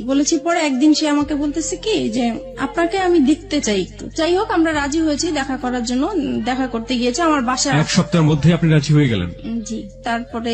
পরে একদিন সে আমাকে বলতেছে কি যে আপনাকে আমি দেখতে চাই একটু। যাই হোক, আমরা রাজি হয়েছি দেখা করার জন্য। দেখা করতে গিয়েছে আমার বাসায়। এক সপ্তাহের মধ্যে আপনি রাজি হয়ে গেলেন? জি। তারপরে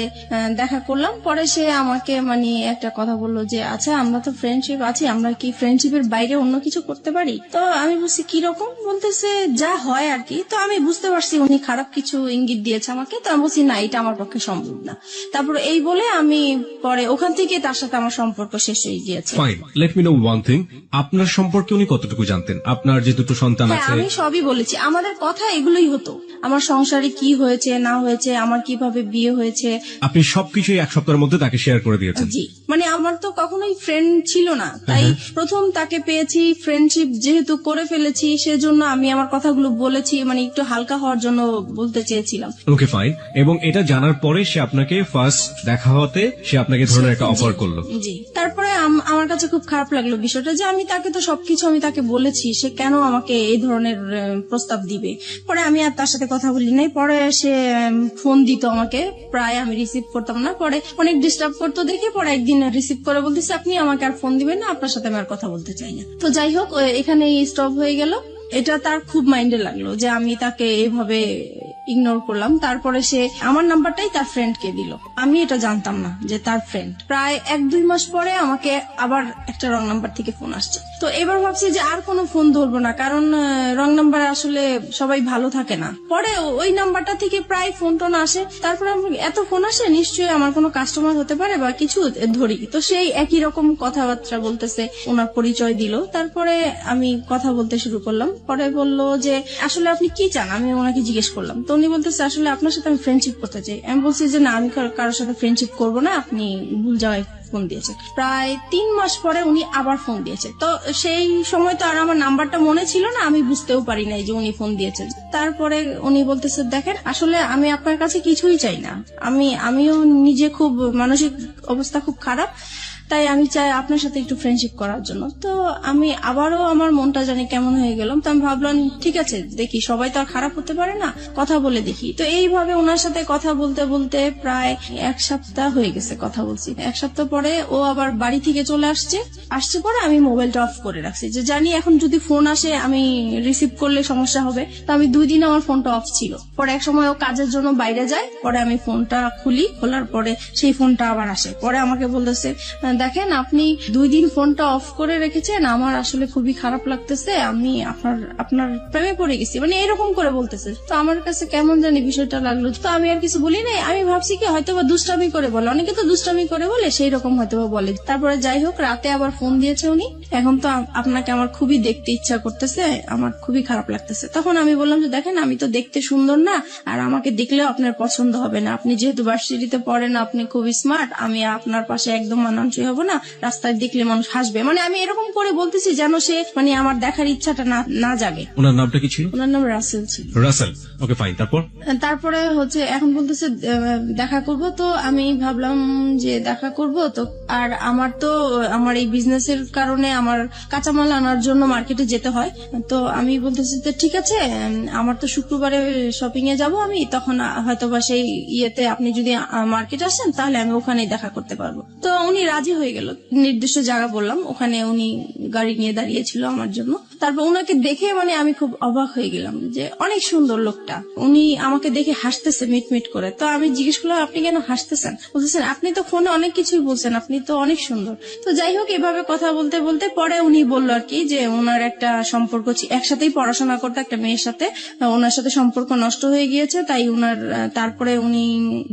দেখা করলাম। পরে সে আমাকে মানে একটা কথা বললো যে আচ্ছা আমরা তো ফ্রেন্ডশিপ আছি, আমরা কি ফ্রেন্ডশিপের বাইরে অন্য কিছু করতে পারি? তো আমি বলছি কিরকম? বলতেছে যা হয় আর কি। তো আমি বুঝতে পারছি উনি খারাপ কিছু ইঙ্গিত দিয়েছে আমাকে। তো আমি বলছি না, এটা আমার পক্ষে সম্ভব না। তারপর এই বলে আমি পরে ওখান থেকে তার সাথে আমার সম্পর্ক শেষ হয়ে গিয়েছে। Fine, let me no one thing, আপনার সম্পর্কে উনি কতটুকু জানতেন? আপনার যে দুটো সন্তান হ্যাঁ, আছে। আমি সবই বলেছি। আমাদের কথা এগুলোই হতো, আমার সংসারে কি হয়েছে না হয়েছে, আমার কিভাবে বিয়ে হয়েছে। আপনি সবকিছুই এক সপ্তাহের মধ্যে তাকে শেয়ার করে দিয়েছেন? জি। মানে আমার তো কখনোই ফ্রেন্ড ছিল না, তাই প্রথম তাকে পেয়েছি, ফ্রেন্ডশিপ যেহেতু করে ফেলেছি, সেজন্য আমি আমার কথাগুলো বলেছি, মানে একটু হালকা হওয়ার জন্য বলতে চেয়েছিলাম। Okay fine. এবং এটা জানার পরে সে আপনাকে ফার্স্ট দেখা হতে সে আপনাকে ধরনের একটা অফার করলো? জি। তারপরে আমার কাছে খুব খারাপ লাগলো বিষয়টা, যে আমি তাকে তো সবকিছু আমি তাকে বলেছি, সে কেন আমাকে এই ধরনের প্রস্তাব দিবে। পরে আমি আর তার সাথে কথা বলি নাই। পরে সে ফোন দিত আমাকে, প্রায় আমি রিসিভ করতাম না। পরে অনেক ডিস্টার্ব করতো দেখে পরে একদিন রিসিভ করে বলতেছে আপনি আমাকে আর ফোন দিবেন না, আপনার সাথে আমি আর কথা বলতে চাই না। তো যাই হোক, এখানেই স্টপ হয়ে গেল। এটা তার খুব মাইন্ডে লাগলো যে আমি তাকে এইভাবে ইগনোর করলাম। তারপরে সে আমার নাম্বারটাই তার ফ্রেন্ডকে দিল, আমি এটা জানতাম না যে তার ফ্রেন্ড। প্রায় 1-2 মাস পরে আমাকে আবার একটা রং নাম্বার থেকে ফোন আসছে। তো এবার ভাবছি যে আর কোনো ফোন ধরবো না, কারণ রং নাম্বারে আসলে সবাই ভালো থাকে না। পরে ওই নাম্বারটা থেকে প্রায় ফোন টোন আসে, তারপরে এত ফোন আসে নিশ্চয়ই আমার কোনো কাস্টমার হতে পারে বা কিছু, ধরি। তো সেই একই রকম কথাবার্তা বলতেছে, ওনার পরিচয় দিল। তারপরে আমি কথা বলতে শুরু করলাম। পরে বলল যে আসলে আপনি কি চান, আমি ওনাকে জিজ্ঞেস করলাম। তো উনি বলতেছে আসলে আপনার সাথে আমি ফ্রেন্ডশিপ করতে চাই। আমি বলছি যে না, আমি কারোর সাথে ফ্রেন্ডশিপ করবো না, আপনি ভুল জায়গায় ফোন দিয়েছে। প্রায় 3 মাস পরে উনি আবার ফোন দিয়েছে। তো সেই সময় তো আর আমার নাম্বারটা মনে ছিল না, আমি বুঝতেও পারি নাই যে উনি ফোন দিয়েছেন। তারপরে উনি বলতেছে দেখেন আসলে আমি আপনার কাছে কিছুই চাই না, আমিও নিজে খুব মানসিক অবস্থা খুব খারাপ, তাই আমি চাই আপনার সাথে একটু ফ্রেন্ডশিপ করার জন্য। তো আমি আবারও আমার মনটা জানি কেমন হয়ে গেলাম। তো আমি ভাবলাম ঠিক আছে, দেখি, সবাই তো আর খারাপ হতে পারে না, কথা বলে দেখি। তো এইভাবে ওনার সাথে কথা বলতে বলতে প্রায় 1 সপ্তাহ হয়ে গেছে কথা বলছি। 1 সপ্তাহ পরে ও আবার বাড়ি থেকে চলে আসছে পরে আমি মোবাইলটা অফ করে রাখছি, যে জানি এখন যদি ফোন আসে আমি রিসিভ করলে সমস্যা হবে। তো আমি 2 দিন আমার ফোনটা অফ ছিল। পরে এক সময় ও কাজের জন্য বাইরে যায়, পরে আমি ফোনটা খুলি, খোলার পরে সেই ফোনটা আবার আসে। পরে আমাকে বলতেছে দেখেন আপনি 2 দিন ফোনটা অফ করে রেখেছেন, আমার আসলে খুবই খারাপ লাগতেছে, আমি আপনার প্রেমে পড়ে গেছি, মানে এরকম করে বলতেছে। তো আমার কাছে কেমন জানি বিষয়টা লাগলো। তো আমি আর কিছু বলি নাই, আমি ভাবছি কি হয়তো বা দুষ্টামি করে বলে, অনেকে তো দুষ্টামি করে বলে, সেই রকম হয়তো বা বলে। তারপরে যাই হোক, রাতে আবার ফোন দিয়েছে উনি, এখন তো আপনাকে আমার খুবই দেখতে ইচ্ছা করতেছে, আমার খুবই খারাপ লাগতেছে। তখন আমি বললাম যে দেখেন আমি তো দেখতে সুন্দর না, আর আমাকে দেখলেও আপনার পছন্দ হবে না, আপনি যেহেতু ভার্সিটিতে পড়েন, আপনি খুবই স্মার্ট, আমি আপনার পাশে একদম মানানসই হব না, রাস্তায় দেখলে মানুষ হাসবে, মানে আমি এরকম করে বলতেছি যেন সে মানে আমার দেখার ইচ্ছাটা না জাগে। ওনার নামটা কি ছিল? ওনার নাম রাসেল ছিল। Russell, okay fine. তারপরে হচ্ছে এখন বলতেছে দেখা করব। তো আমি ভাবলাম যে দেখা করব তো, আর আমার এই বিজনেসের কারণে আমার কাঁচামাল আনার জন্য মার্কেটে যেতে হয়। তো আমি বলতেছি যে ঠিক আছে, আমার তো শুক্রবারে শপিং এ যাব আমি, তখন হয়তোবা সেই ইয়েতে আপনি যদি মার্কেট আসেন তাহলে আমি ওখানেই দেখা করতে পারবো। তো উনি রাজি হয়ে গেল। নির্দিষ্ট জায়গা বললাম, ওখানে উনি গাড়ি নিয়ে দাঁড়িয়েছিল আমার জন্য। তারপর ওনাকে দেখে মানে আমি খুব অবাক হয়ে গেলাম যে অনেক সুন্দর লোকটা। উনি আমাকে দেখে হাসতেছে মিটমিট করে। তো আমি জিজ্ঞেস করলাম আপনি কেন হাসতেছেন? বলতেছেন আপনি তো ফোনে অনেক কিছুই বলছেন, আপনি তো অনেক সুন্দর। তো যাই হোক, এভাবে কথা বলতে বলতে পরে উনি বললো আর কি যে ওনার একটা সম্পর্ক, একসাথেই পড়াশোনা করতে একটা মেয়ের সাথে, ওনার সাথে সম্পর্ক নষ্ট হয়ে গিয়েছে, তাই উনার তারপরে উনি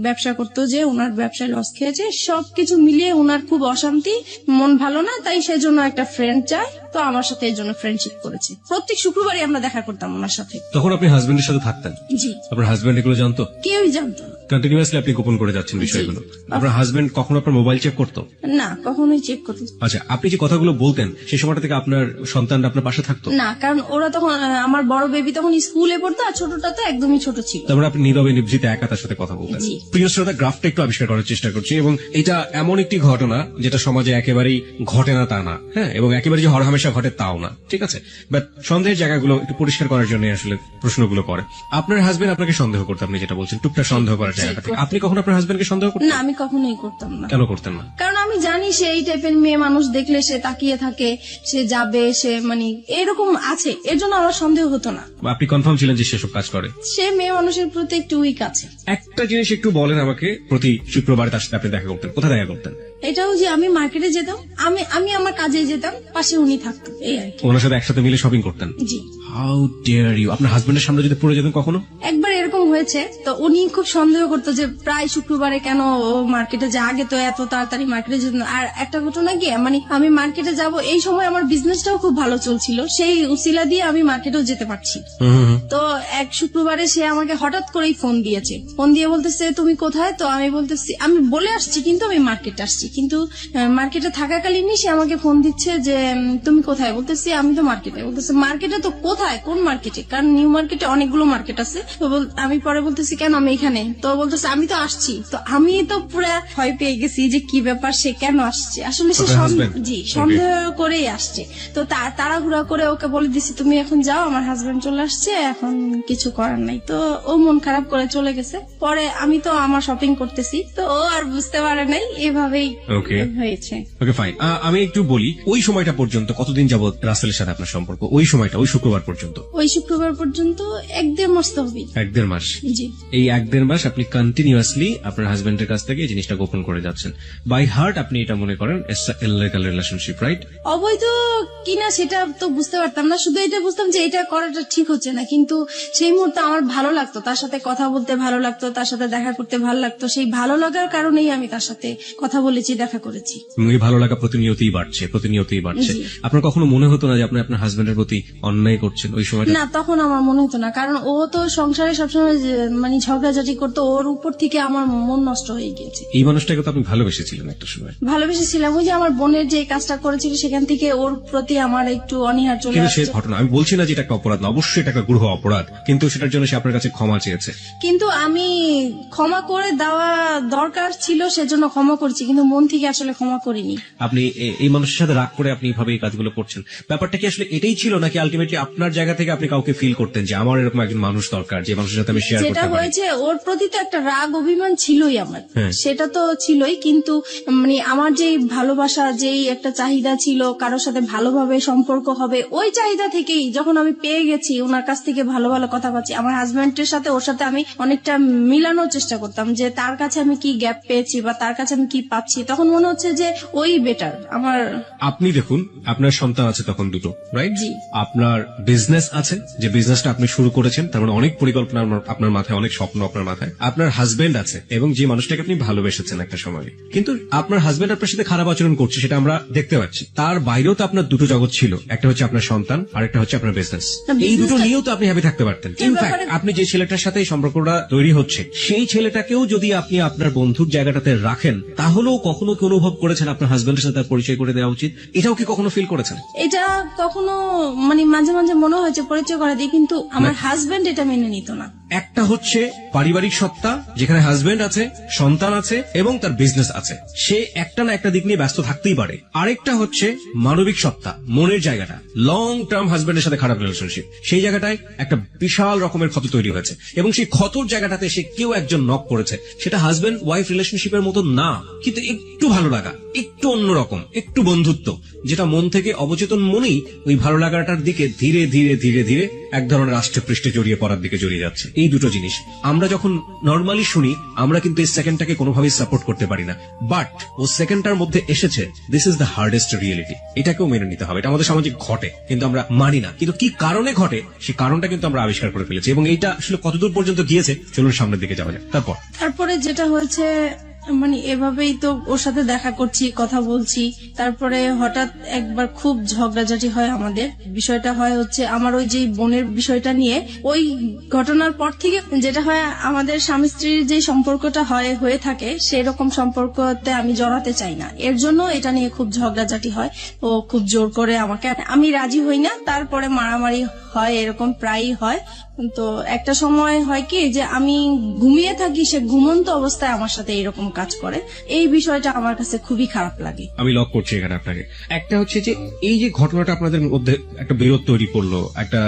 ব্যবসা করতো, যে ওনার ব্যবসায় লস খেয়েছে, সবকিছু মিলিয়ে উনার খুব অশান্তি, মন ভালো না, তাই সেজন্য একটা ফ্রেন্ড চায়। তো আমার সাথে এই জন্য ফ্রেন্ডশিপ করেছে। প্রত্যেক শুক্রবারই আমরা দেখা করতাম ওনার সাথে। তখন আপনি হাজবেন্ডের সাথে থাকতেন? জি। আপনার হাজবেন্ড এগুলো জানতো? কেউই জানতো না। কন্টিনিউয়াসলি আপনি গোপন করে যাচ্ছেন বিষয়গুলো। আপনার হাজবেন্ড কখনো আপনার মোবাইল চেক করতো? না, কখনোই চেক করতো। আচ্ছা, আপনি যে কথাগুলো বলতেন সেই সময়টা থেকে আপনার সন্তানরা আপনার পাশে থাকতো? না, কারণ ওরা তখন, আমার বড় বেবি তখন স্কুলে পড়তো, আর ছোটটা তো একদমই ছোট ছিল। তারপরে আপনি নীরবে নিভৃতে একা তার সাথে কথা বলতেন। জি। প্রিয় শ্রোতা, গ্রাফটা একটু আবিষ্কার করার চেষ্টা করছি, এবং এটা এমন একটি ঘটনা যেটা সমাজে একেবারেই ঘটে না তা না, হ্যাঁ, এবং একেবারে যে হরহামেশা ঘটে তাও না, ঠিক আছে, বাট সন্দেহের জায়গাগুলো একটু পরিষ্কার করার জন্য আসলে প্রশ্নগুলো করে। আপনার হাজবেন্ড আপনাকে সন্দেহ করতে, আপনি যেটা বলছেন টুকটাক সন্দেহ করার জায়গাটা থেকে, আপনি কখনো আপনার হাজবেন্ডকে সন্দেহ করতেন? না, আমি কখনোই করতাম না। কেন করতেন না? কারণ আমি জানি সে এই টাইপের মেয়ে, মানুষ দেখলে সে তাকিয়ে থাকে, সে যাবে, সে মানে এরকম আছে, এর জন্য আমার সন্দেহ হতো না। আপনি কনফার্ম ছিলেন যে সেসব কাজ করে? সে মেয়ে মানুষের প্রতি একটু উইক আছে। একটা জিনিস একটু বলেন আমাকে, প্রতি শুক্রবার তার সাথে আপনি দেখা করতেন, কোথায় দেখা করতেন? এটাও যে আমি মার্কেটে যেতাম, আমি আমার কাজে যেতাম, পাশে উনি থাকতো, এই আর কি। ওনার সাথে একসাথে মিলে শপিং করতেন? জি। How dare you! আপনার হাজবেন্ডের সামনে যদি পড়ে যেতেন কখনো? একবার এরকম হয়েছে, তো উনি খুব সন্দেহ করতো যে প্রায় শুক্রবারে কেন ও মার্কেটে যায়, আগে তো এত তাড়াতাড়ি মার্কেটে যেত না। আর একটা ঘটনা কি, মানে আমি মার্কেটে যাব এই সময় আমার বিজনেসটাও খুব ভালো চলছিল, সেই উসিলা দিয়ে আমি মার্কেটেও যেতে পারছি। তো এক শুক্রবারে সে আমাকে হঠাৎ করেই ফোন দিয়েছে, ফোন দিয়ে বলতেছে তুমি কোথায়? তো আমি বলতেছি আমি বলে আসছি, কিন্তু আমি মার্কেটে আসছি, কিন্তু মার্কেটে থাকাকালীনই সে আমাকে ফোন দিচ্ছে যে তুমি কোথায়? বলতেছি আমি তো মার্কেটে। বলতেছে মার্কেটে তো কোথায়, কোন মার্কেটে? কারণ নিউ মার্কেটে অনেকগুলো মার্কেট আছে। তো আমি পরে বলতেছি কেন, আমি এখানে। তো বলতেছে আমি তো আসছি। তো আমি তো পুরা ভয় পেয়ে গেছি যে কি ব্যাপার, সে কেন আসছে, আসলে সে সন্দেহ করেই আসছে। তো তাড়াহুড়া করে ওকে বলে দিছি তুমি এখন যাও, আমার হাজবেন্ড চলে আসছে, এখন কিছু করার নাই। তো ও মন খারাপ করে চলে গেছে। পরে আমি তো আমার শপিং করতেছি, তো ও আর বুঝতে পারে নাই, এভাবেই হয়েছে। Okay fine. আমি একটু বলি, ওই সময়টা পর্যন্ত কতদিন যাবত রাসেলের সাথে আপনার সম্পর্ক? ওই সময়টা, ওই শুক্রবার পর্যন্ত? ওই শুক্রবার পর্যন্ত 1-1.5 মাস তো হবে। 1-1.5 মাস। মাস, জি এই 1-1.5 মাস আপনি কন্টিনিউয়াসলি আপনার হাজবেন্ডের কাছ থেকে এই জিনিসটা গোপন করে যাচ্ছেন। বাই হার্ট আপনি এটা মনে করেন ইললিগাল রিলেশনশিপ, রাইট? অবৈধ কিনা সেটা তো বুঝতে পারতাম না, শুধু এটা বুঝতাম যে এটা করাটা ঠিক হচ্ছে না। কিন্তু সেই মুহূর্তে আমার ভালো লাগতো, তার সাথে কথা বলতে ভালো লাগতো, তার সাথে দেখা করতে ভালো লাগতো। সেই ভালো লাগার কারণেই আমি তার সাথে কথা বলেছি, দেখা করেছি। এই ভালো লাগা প্রতিনিয়তই বাড়ছে। জি। আপনার কখনো মনে হতো না যে আপনি আপনার হাজবেন্ডের প্রতি অন্যায় করছেন ওই সময়টা? না, তখন আমার মনে হতো না, কারণ ও তো সংসারে সবসময় মানে ঝগড়াঝাটি করতো, ওর উপর থেকে আমার মন নষ্ট হয়ে গিয়েছে। এই মানুষটাকে তো আপনি ভালোবেসেছিলেন একটা সময়। ভালোবেসেছিলাম, ওই যে আমার বোনের যে কাজটা করেছিল সেখান থেকে ওর প্রতি আমার একটু অনীহা চলে কিন্তু সে আসছে। ঘটনা, আমি বলছি না যে এটা একটা অপরাধ না, অবশ্যই এটা একটা গূঢ় অপরাধ, কিন্তু সেটার জন্য সে আপনার কাছে ক্ষমা চেয়েছে। কিন্তু আমি ক্ষমা করে দেওয়া দরকার ছিল, সেজন্য ক্ষমা করছি, কিন্তু মন থেকে আসলে ক্ষমা করিনি। আপনি এই মানুষের সাথে রাগ করে আপনি এইভাবে এই কাজগুলো করছেন, ব্যাপারটা কি আসলে এটাই ছিল, নাকি আলটিমেটলি আপনার জায়গা থেকে আপনি কাউকে ফিল করতেন যে আমার এরকম একজন মানুষ দরকার যে মানুষের সাথে আমি শেয়ার যেটা করতে পারি? হয়েছে, ওর প্রতি তো একটা রাগ অভিমান ছিলই আমার, হ্যাঁ। সেটা তো ছিলই, কিন্তু মানে আমার যেই ভালোবাসা, যেই একটা চাহিদা ছিল কারোর সাথে ভালোভাবে সম্পর্ক হবে, ওই চাহিদা থেকেই যখন আমি পেয়ে গেছি, ওনার কাছ থেকে ভালো ভালো কথা পাচ্ছি, আমার হাজবেন্ডের সাথে ওর সাথে আমি অনেকটা মিলানোর চেষ্টা করতাম যে তার কাছে আমি কি গ্যাপ পেয়েছি বা তার কাছে আমি কি পাচ্ছি, তখন মনে হচ্ছে যে ওই বেটার আমার। আপনি দেখুন, আপনার সন্তান আছে তখন দুটো, রাইট? জি। আপনার বিজনেস আছে, যে বিজনেসটা আপনি শুরু করেছেন, তার মানে অনেক পরিকল্পনা আপনার মাথায়, অনেক স্বপ্ন আপনার মাথায়। আপনার হাজবেন্ড আছে, এবং যে মানুষটাকে আপনি ভালোবেসেছেন একটা সময়, কিন্তু আপনার হাজবেন্ড আপনার সাথে খারাপ আচরণ করছে, সেটা আমরা দেখতে পাচ্ছি। তার বাইরেও তো আপনার দুটো জগৎ ছিল, একটা হচ্ছে আপনার সন্তান আর একটা হচ্ছে আপনার বিজনেস। এই দুটো নিয়েও তো আপনি হ্যাপি থাকতে পারতেন। ইনফ্যাক্ট আপনি যে ছেলেটার সাথে এই সম্পর্কটা তৈরি হচ্ছে, সেই ছেলেটাকেও যদি আপনি আপনার বন্ধুর জায়গাটাতে রাখেন, তাহলেও কখনো কি অনুভব করেছেন আপনার হাজবেন্ডের সাথে তার পরিচয় করে দেওয়া উচিত? এটাও কি কখনো ফিল করেছেন? এটা কখনো মানে মাঝে মাঝে মনে হয়েছে পরিচয় করা দিই, কিন্তু আমার হাজবেন্ড এটা মেনে নিত না। একটা হচ্ছে পারিবারিক সত্তা, যেখানে হাজবেন্ড আছে, সন্তান আছে এবং তার বিজনেস আছে, সে একটা না একটা দিক নিয়ে ব্যস্ত থাকতেই পারে। আরেকটা হচ্ছে মানবিক সত্তা, মনের জায়গাটা, লং টার্ম হাজবেন্ডের সাথে খারাপ রিলেশনশিপ, সেই জায়গাটায় একটা বিশাল রকমের ক্ষত তৈরি হয়েছে, এবং সেই ক্ষতর জায়গাটাতে সে কেউ একজন নক করেছে। সেটা হাজবেন্ড ওয়াইফ রিলেশনশিপের মতো না, কিন্তু একটু ভালো লাগা, একটু অন্যরকম, একটু বন্ধুত্ব, যেটা মন থেকে অবচেতন মনেই ওই ভালো লাগাটার দিকে ধীরে ধীরে ধীরে ধীরে এক ধরনের আষ্টে পৃষ্ঠে জড়িয়ে পড়ার দিকে জড়িয়ে যাচ্ছে। এই দুটো জিনিস আমরা যখন নর্মালি শুনি, আমরা কিন্তু এই সেকেন্ডটাকে কোনোভাবেই সাপোর্ট করতে পারি না, বাট ও সেকেন্ডটার মধ্যে এসেছে, this is the hardest reality. এটাকেও মেনে নিতে হবে, এটা আমাদের সামাজিক ঘটে, কিন্তু আমরা মানি না। কিন্তু কি কারণে ঘটে, সেই কারণটা কিন্তু আমরা আবিষ্কার করে ফেলেছি, এবং এইটা আসলে কতদূর পর্যন্ত গিয়েছে, চলুন সামনের দিকে যাওয়া যায়। তারপরে যেটা হয়েছে, মানে এভাবেই তো ওর সাথে দেখা করছি, কথা বলছি, তারপরে হঠাৎ একবার খুব ঝগড়াঝাটি হয় আমাদের। বিষয়টা হয় হচ্ছে আমার ওই যে বোনের বিষয়টা নিয়ে, ওই ঘটনার পর থেকে যেটা হয়, আমাদের স্বামী স্ত্রীর যে সম্পর্কটা হয়ে থাকে, সেরকম সম্পর্কতে আমি জড়াতে চাই না, এর জন্য এটা নিয়ে খুব ঝগড়াঝাটি হয়। ও খুব জোর করে আমাকে, আমি রাজি হই না, তারপরে মারামারি হয়, এরকম প্রায়ই হয়। তো একটা সময় হয় কি, যে আমি ঘুমিয়ে থাকি, সে ঘুমন্ত অবস্থায় আমার সাথে এরকম কাজ করে। এই বিষয়টা আমার কাছে খুবই খারাপ লাগে। আমি লক করছি এখানে আপনাকে। একটা হচ্ছে যে এই যে ঘটনাটা আপনাদের মধ্যে একটা বিরোধ তৈরি করলো, একটা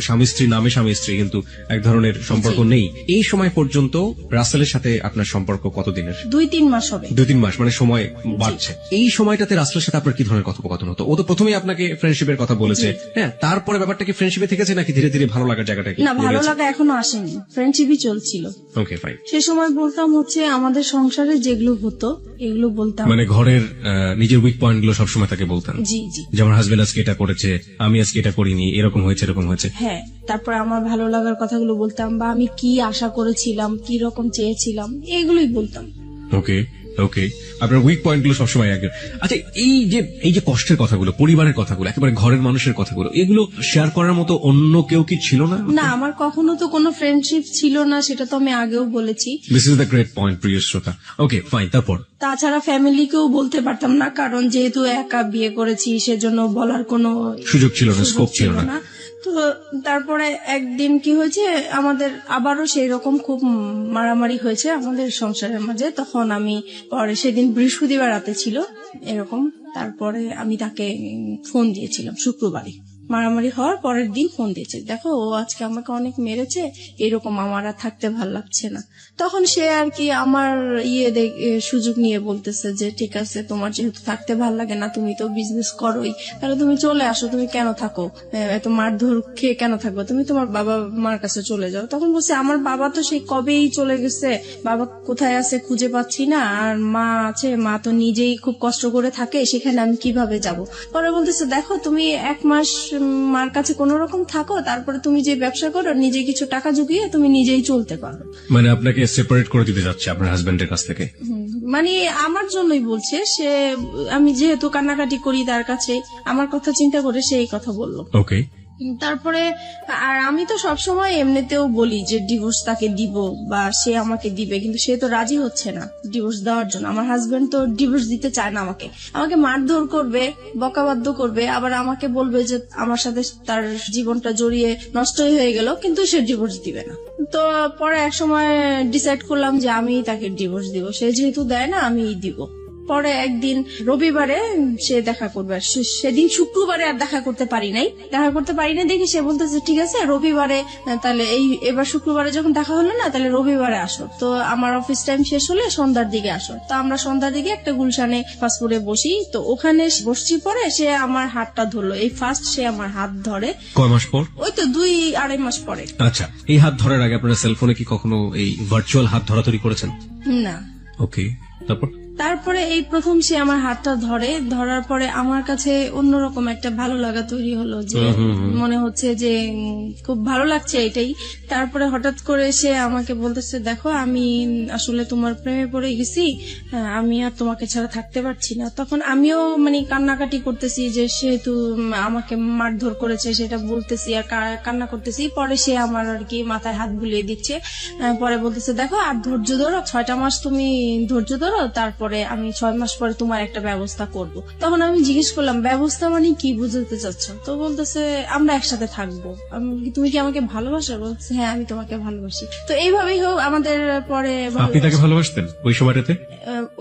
স্বামী স্ত্রী নামে স্বামী স্ত্রী, কিন্তু এক ধরনের সম্পর্ক নেই, এই সময় পর্যন্ত রাসেলের সাথে আপনার সম্পর্ক কতদিনের? 2-3 মাস হবে। 2-3 মাস, মানে সময় বাড়ছে। এই সময়টাতে রাসেলের সাথে আপনার কি ধরনের কথোপকথন হতো? ও তো প্রথমেই আপনাকে ফ্রেন্ডশিপের কথা বলেছে, হ্যাঁ, তারপরে ব্যাপারটা কি ফ্রেন্ডশিপে থেকেছে, নাকি ধীরে ধীরে ভালো লাগার জায়গাটা? না, ভালো লাগা এখনো আসেনি, ফ্রেন্ডশিপই চলছিল। ওকে, ফাইন। সে সময় বলতাম হচ্ছে আমাদের সংসারে যেগুলো হতো এগুলো বলতাম, মানে ঘরের নিজের উইক পয়েন্ট গুলো সবসময় তাকে বলতেন? জি জি। যেমন হাজবেন্ড আজকে এটা করেছে, আমি আজকে এটা করিনি, এরকম হয়েছে, এরকম হয়েছে। হ্যাঁ, তারপরে আমার ভালো লাগার কথাগুলো বলতাম, বা আমি কি আশা করেছিলাম, কি রকম চেয়েছিলাম, এগুলোই বলতাম। ওকে ওকে, আপনার উইক পয়েন্ট গুলো সবসময় একজন। আচ্ছা, এই যে কষ্টের কথাগুলো, পরিবারের কথাগুলো, একেবারে ঘরের মানুষের কথাগুলো, এগুলো শেয়ার করার মতো অন্য কেউ কি ছিল না? না, আমার কখনো তো কোনো ফ্রেন্ডশিপ ছিল না, সেটা তো আমি আগেও বলেছি। This is the great point, প্রিয় শ্রোতা। ওকে, ফাইন। তারপর তাছাড়া ফ্যামিলিকেও বলতে পারতাম না, কারণ যেহেতু একা বিয়ে করেছি, সেজন্য বলার কোনো সুযোগ ছিল না, স্কোপ ছিল না। তো তারপরে একদিন কি হয়েছে, আমাদের আবারও সেই রকম খুব মারামারি হয়েছে আমাদের সংসারের মাঝে। তখন আমি পরে, সেদিন বৃহস্পতিবার রাতে ছিল এরকম, তারপরে আমি তাকে ফোন দিয়েছিলাম শুক্রবারে। মারামারি হওয়ার পরের দিন ফোন দিয়েছে, দেখো ও আজকে আমাকে অনেক মেরেছে, এরকম আমার আর থাকতে ভাল লাগছে না। তখন সে আর কি আমার সুযোগ নিয়ে বলতেছে যে ঠিক আছে, তোমার যেহেতু থাকতে ভাল লাগে না, তুমি তো বিজনেস করোই, তাহলে তুমি চলে আসো, তুমি কেন থাকো, এত মারধর খেয়ে কেন থাকবো, তুমি তোমার বাবা মার কাছে চলে যাও। তখন বলছে আমার বাবা তো সেই কবেই চলে গেছে, বাবা কোথায় আছে খুঁজে পাচ্ছি না, আর মা আছে, মা তো নিজেই খুব কষ্ট করে থাকে, সেখানে আমি কিভাবে যাব। পরে বলতেছে দেখো তুমি 1 মাস মার কাছে কোন রকম থাকো, তারপরে তুমি যে ব্যবসা করো, নিজে কিছু টাকা জুগিয়ে তুমি নিজেই চলতে পারো। মানে আপনাকে সেপারেট করে দিতে যাচ্ছে আপনার হাজবেন্ডের কাছ থেকে? মানে আমার জন্যই বলছে সে, আমি যেহেতু কান্নাকাটি করি তার কাছে, আমার কথা চিন্তা করে সে এই কথা বললো। ওকে। তারপরে আর আমি তো সবসময় এমনিতেও বলি যে ডিভোর্স তাকে দিব বা সে আমাকে দিবে, কিন্তু সে তো রাজি হচ্ছে না ডিভোর্স দেওয়ার জন্য। আমার হাজবেন্ড তো ডিভোর্স দিতে চায় না, আমাকে মারধর করবে, বকাবাদ্য করবে, আবার আমাকে বলবে যে আমার সাথে তার জীবনটা জড়িয়ে নষ্টই হয়ে গেল, কিন্তু সে ডিভোর্স দিবে না। তো পরে এক সময় ডিসাইড করলাম যে আমি তাকে ডিভোর্স দিব, সে যেহেতু দেয় না আমি দিব। পরে একদিন রবিবারে সে দেখা করবে, সেদিন শুক্রবারে আর দেখা করতে পারি নাই দেখি সে বলতেছে ঠিক আছে রবিবারে, তাহলে এবার শুক্রবারে যখন দেখা হলো না, তাহলে রবিবারে আসো। তো আমার অফিস টাইম শেষ হলে সন্ধ্যার দিকে আসো। তো আমরা সন্ধ্যার দিকে একটা গুলশানে ফাস্টফুডে বসি, তো ওখানে বসছি। পরে সে আমার হাতটা ধরলো, এই ফার্স্ট সে আমার হাত ধরে। কয় মাস পর? ওই তো 2-2.5 মাস পরে। আচ্ছা, এই হাত ধরার আগে আপনারা সেলফোনে কি কখনো এই ভার্চুয়াল হাত ধরাধরি করেছেন? না। ওকে, তারপরে এই প্রথম সে আমার হাতটা ধরার পরে আমার কাছে অন্যরকম একটা ভালো লাগা তৈরি হলো, যে মনে হচ্ছে যে খুব ভালো লাগছে এটাই। তারপরে হঠাৎ করে সে আমাকে বলতেছে দেখো আমি আসলে তোমার প্রেমে পড়ে গেছি, আমি আর তোমাকে ছাড়া থাকতে পারছি না। তখন আমিও মানে কান্নাকাটি করতেছি, যে সেহেতু আমাকে মারধর করেছে সেটা বলতেছি আর কান্না করতেছি। পরে সে আমার আর কি মাথায় হাত বুলিয়ে দিচ্ছে, পরে বলতেছে দেখো আর ধৈর্য ধরো, 6টা মাস তুমি ধৈর্য ধরো, তারপরে আমি 6 মাস পরে তোমার একটা ব্যবস্থা করব। তখন আমি জিজ্ঞেস করলাম ব্যবস্থা মানে কি বুঝতে চাচ্ছ? তো বলতেছে আমরা একসাথে থাকবো। তুমি কি আমাকে ভালোবাসো? বলছে হ্যাঁ আমি তোমাকে ভালোবাসি। তো এইভাবেই হোক আমাদের পরে। আপনি তাকে ভালোবাসতেন ওই সময়টাতে?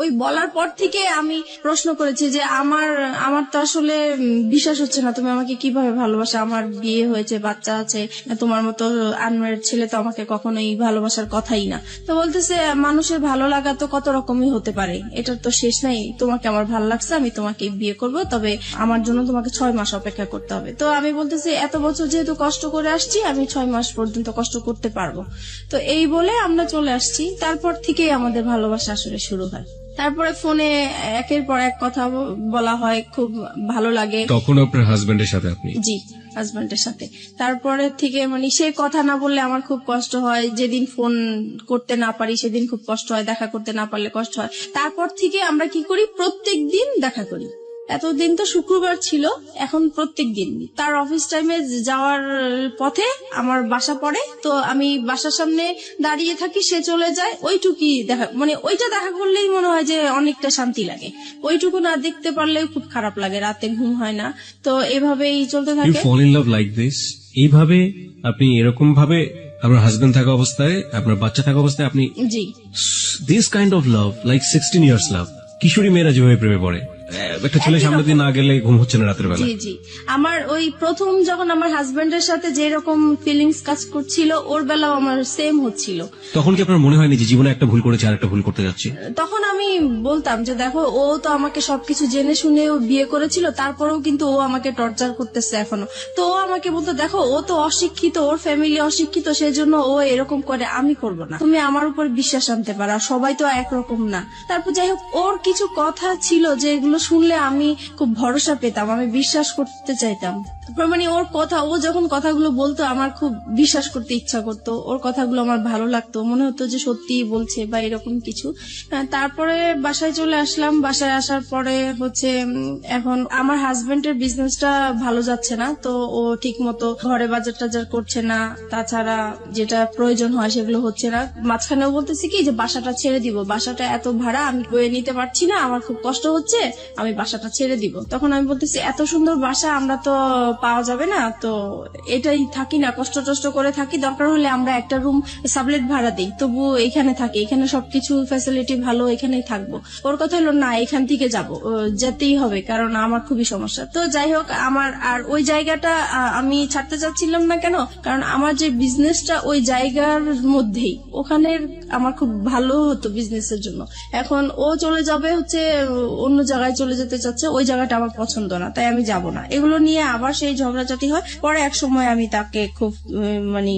ওই বলার পর থেকে আমি প্রশ্ন করেছি যে আমার তো আসলে বিশ্বাস হচ্ছে না, তুমি আমাকে কিভাবে ভালোবাসো, আমার বিয়ে হয়েছে, বাচ্চা আছে, তোমার মতো আনম্যারিড ছেলে তো আমাকে কখনোই ভালোবাসার কথাই না। তো বলতেছে মানুষের ভালো লাগা তো কত রকমই হতে পারে, এটার তো শেষ নাই, তোমাকে আমার ভালো লাগছে, আমি তোমাকে বিয়ে করব, তবে আমার জন্য তোমাকে 6 মাস অপেক্ষা করতে হবে। তো আমি বলতেছি এত বছর যেহেতু কষ্ট করে আসছি, আমি 6 মাস পর্যন্ত কষ্ট করতে পারবো। তো এই বলে আমরা চলে আসছি। তারপর থেকেই আমাদের ভালোবাসা আসলে শুরু হয়। তারপরে ফোনে একের পর এক কথা বলা হয়, খুব ভালো লাগে। তখন আপনার হাজবেন্ডের সাথে আপনি? জি, হাজবেন্ডের সাথে। তারপরে থেকে মানে সে কথা না বললে আমার খুব কষ্ট হয়, যেদিন ফোন করতে না পারি সেদিন খুব কষ্ট হয়, দেখা করতে না পারলে কষ্ট হয়। তারপর থেকে আমরা কি করি, প্রত্যেক দিন দেখা করি। এতদিন তো শুক্রবার ছিল, এখন প্রত্যেক দিন। তার অফিস টাইমে যাওয়ার পথে আমার বাসা পড়ে, তো আমি বাসার সামনে দাঁড়িয়ে থাকি, সে চলে যায়, ওইটুকুই দেখা, মানে ওইটা দেখা করলেই মনে হয় যে অনেকটা শান্তি লাগে। ওইটুকু না দেখতে পারলেও খুব খারাপ লাগে, রাতে ঘুম হয় না। তো এভাবেই চলতে থাকে। You fall in love like this? এইভাবে আপনি এরকম ভাবে আপনার হাজবেন্ড থাকা অবস্থায়, আপনার বাচ্চা থাকা অবস্থায় আপনি? জি। This kind of love, like 16 years love. কিশোরী মেয়েরা যেভাবে প্রেমে পড়ে, একটা ছেলে সামনে দিয়ে না গেলে ঘুম হচ্ছে না রাতের বেলা। জি জি, আমার ওই প্রথম যখন আমার হাজবেন্ডের সাথে যেরকম ফিলিংস কাজ করছিল, ওর বেলাও আমার সেম হচ্ছিল। তখন কি আপনার মনে হয়নি যে জীবনে একটা ভুল করেছে আর একটা ভুল করতে যাচ্ছে? তখন আমি বলতাম যে দেখো ও তো আমাকে সবকিছু জেনে শুনেও বিয়ে করেছিল, তারপরেও কিন্তু ও আমাকে টর্চার করতেছে এখনো। তো ও আমাকে বলতো দেখো ও তো অশিক্ষিত, ওর ফ্যামিলি অশিক্ষিত, সেজন্য ও এরকম করে, আমি করব না, তুমি আমার উপর বিশ্বাস আনতে পারো, সবাই তো একরকম না। তারপর যাই হোক, ওর কিছু কথা ছিল যেগুলো শুনলে আমি খুব ভরসা পেতাম, আমি বিশ্বাস করতে চাইতাম। মানে ওর কথা, ও যখন কথাগুলো বলতো আমার খুব বিশ্বাস করতে ইচ্ছা করতো, ওর কথাগুলো আমার ভালো লাগতো, মনে হতো যে সত্যিই বলছে বা এরকম কিছু। তারপরে বাসায় চলে আসলাম। বাসায় আসার পরে হচ্ছে এখন আমার হাজবেন্ডের বিজনেসটা ভালো যাচ্ছে না, তো ও ঠিক মতো ঘরে বাজার টাজার করছে না, তাছাড়া যেটা প্রয়োজন হয় সেগুলো হচ্ছে না। মাঝখানেও বলতেছি কি যে বাসাটা ছেড়ে দিব, বাসাটা এত ভাড়া আমি বয়ে নিতে পারছি না, আমার খুব কষ্ট হচ্ছে, আমি বাসাটা ছেড়ে দিব। তখন আমি বলতেছি এত সুন্দর বাসা আমরা তো পাওয়া যাবে না, তো এটাই থাকি না, কষ্ট টষ্ট করে থাকি, দরকার হলে আমরা একটা রুম সাবলেট ভাড়া দিই, তবু এখানে থাকি, এখানে সবকিছু ফ্যাসিলিটি ভালো, এখানেই থাকবো। ওর কথা হলো না, এখান থেকে যাব, যেতেই হবে, কারণ আমার খুবই সমস্যা। তো যাই হোক, আমার আর ওই জায়গাটা আমি ছাড়তে চাচ্ছিলাম না। কেন? কারণ আমার যে বিজনেসটা ওই জায়গার মধ্যেই, ওখানের আমার খুব ভালো হতো বিজনেসের জন্য। এখন ও চলে যাবে হচ্ছে অন্য জায়গায় চলে যেতে চাচ্ছে, ওই জায়গাটা আমার পছন্দ না, তাই আমি যাব না। এগুলো নিয়ে আবার সেই ঝগড়াঝাটি হয়। পরে এক সময় আমি তাকে খুব মানে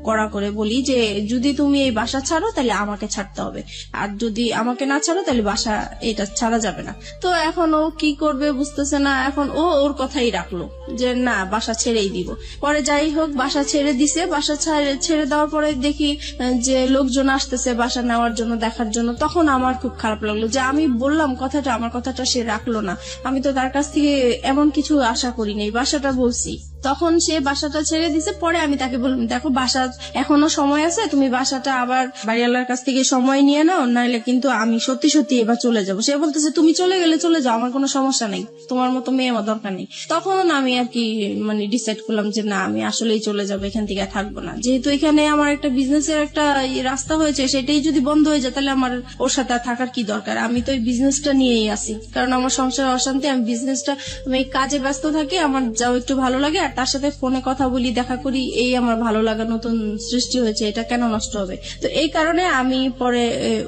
কড়া করে বলি যে যদি তুমি এই বাসা ছাড়ো তাহলে আমাকে ছাড়তে হবে, আর যদি আমাকে না ছাড়ো তাহলে বাসা এটা ছাড়া যাবে না। তো এখন ও কি করবে বুঝতেছে না। এখন ও ওর কথাই রাখলো যে না, বাসা ছেড়েই দিব। পরে যাই হোক, বাসা ছেড়ে দিছে। বাসা ছেড়ে দেওয়ার পরে দেখি যে লোকজন আসতেছে বাসা নেওয়ার জন্য, দেখার জন্য। তখন আমার খুব খারাপ লাগলো যে আমি বললাম কথাটা, আমার কথাটা সে রাখলো না। আমি তো তার কাছ থেকে এমন কিছু আশা করি নাই, বাসাটা বলছি। তখন সে বাসাটা ছেড়ে দিছে। পরে আমি তাকে বললাম দেখো, বাসা এখনো সময় আছে, তুমি বাসাটা আবার বাড়িওয়ালার কাছ থেকে সময় নিয়ে নাও, নাহলে কিন্তু আমি সত্যি সত্যি এবার চলে যাবো। সে বলতেছে তুমি চলে গেলে চলে যাও, আমার কোনো সমস্যা নেই, তোমার মতো মেয়ে আমার দরকার নেই। তখন আমি আর কি মানে ডিসাইড করলাম যে না, আমি আসলেই চলে যাবো, এখান থেকে থাকবো না। যেহেতু এখানে আমার একটা বিজনেসের একটা রাস্তা হয়েছে, সেটাই যদি বন্ধ হয়ে যায় তাহলে আমার ওর সাথে থাকার কি দরকার। আমি তো এই বিজনেসটা নিয়েই আসি, কারণ আমার সংসার অশান্তি। আমি বিজনেসটা, আমি কাজে ব্যস্ত থাকি, আমার যাও একটু ভালো লাগে, আর তার সাথে ফোনে কথা বলি, দেখা করি, এই আমার ভালো লাগা নতুন সৃষ্টি হয়েছে, এটা কেন নষ্ট হবে। তো এই কারণে আমি পরে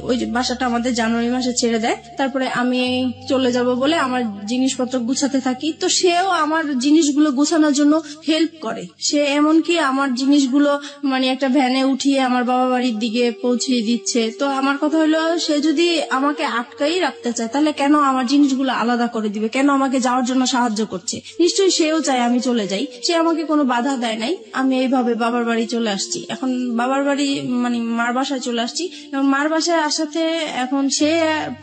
ওই বাসাটা আমাদের জানুয়ারি মাসে ছেড়ে দেয়। তারপরে আমি চলে যাব বলে আমার জিনিসপত্র গুছাতে থাকি। তো সেও আমার জিনিসগুলো গুছানোর জন্য হেল্প করে। সে এমনকি আমার জিনিসগুলো মানে একটা ভ্যানে উঠিয়ে আমার বাবা বাড়ির দিকে পৌঁছিয়ে দিচ্ছে। তো আমার কথা হলো, সে যদি আমাকে আটকাই রাখতে চায় তাহলে কেন আমার জিনিসগুলো আলাদা করে দিবে, কেন আমাকে যাওয়ার জন্য সাহায্য করছে। নিশ্চয়ই সেও চায় আমি চলে যাই, সে আমাকে কোনো বাধা দেয় নাই। আমি এইভাবে বাবার বাড়ি চলে আসছি। এখন বাবার বাড়ি মানে মার বাসায় চলে আসছি। এবং মার বাসায় আসাতে এখন সে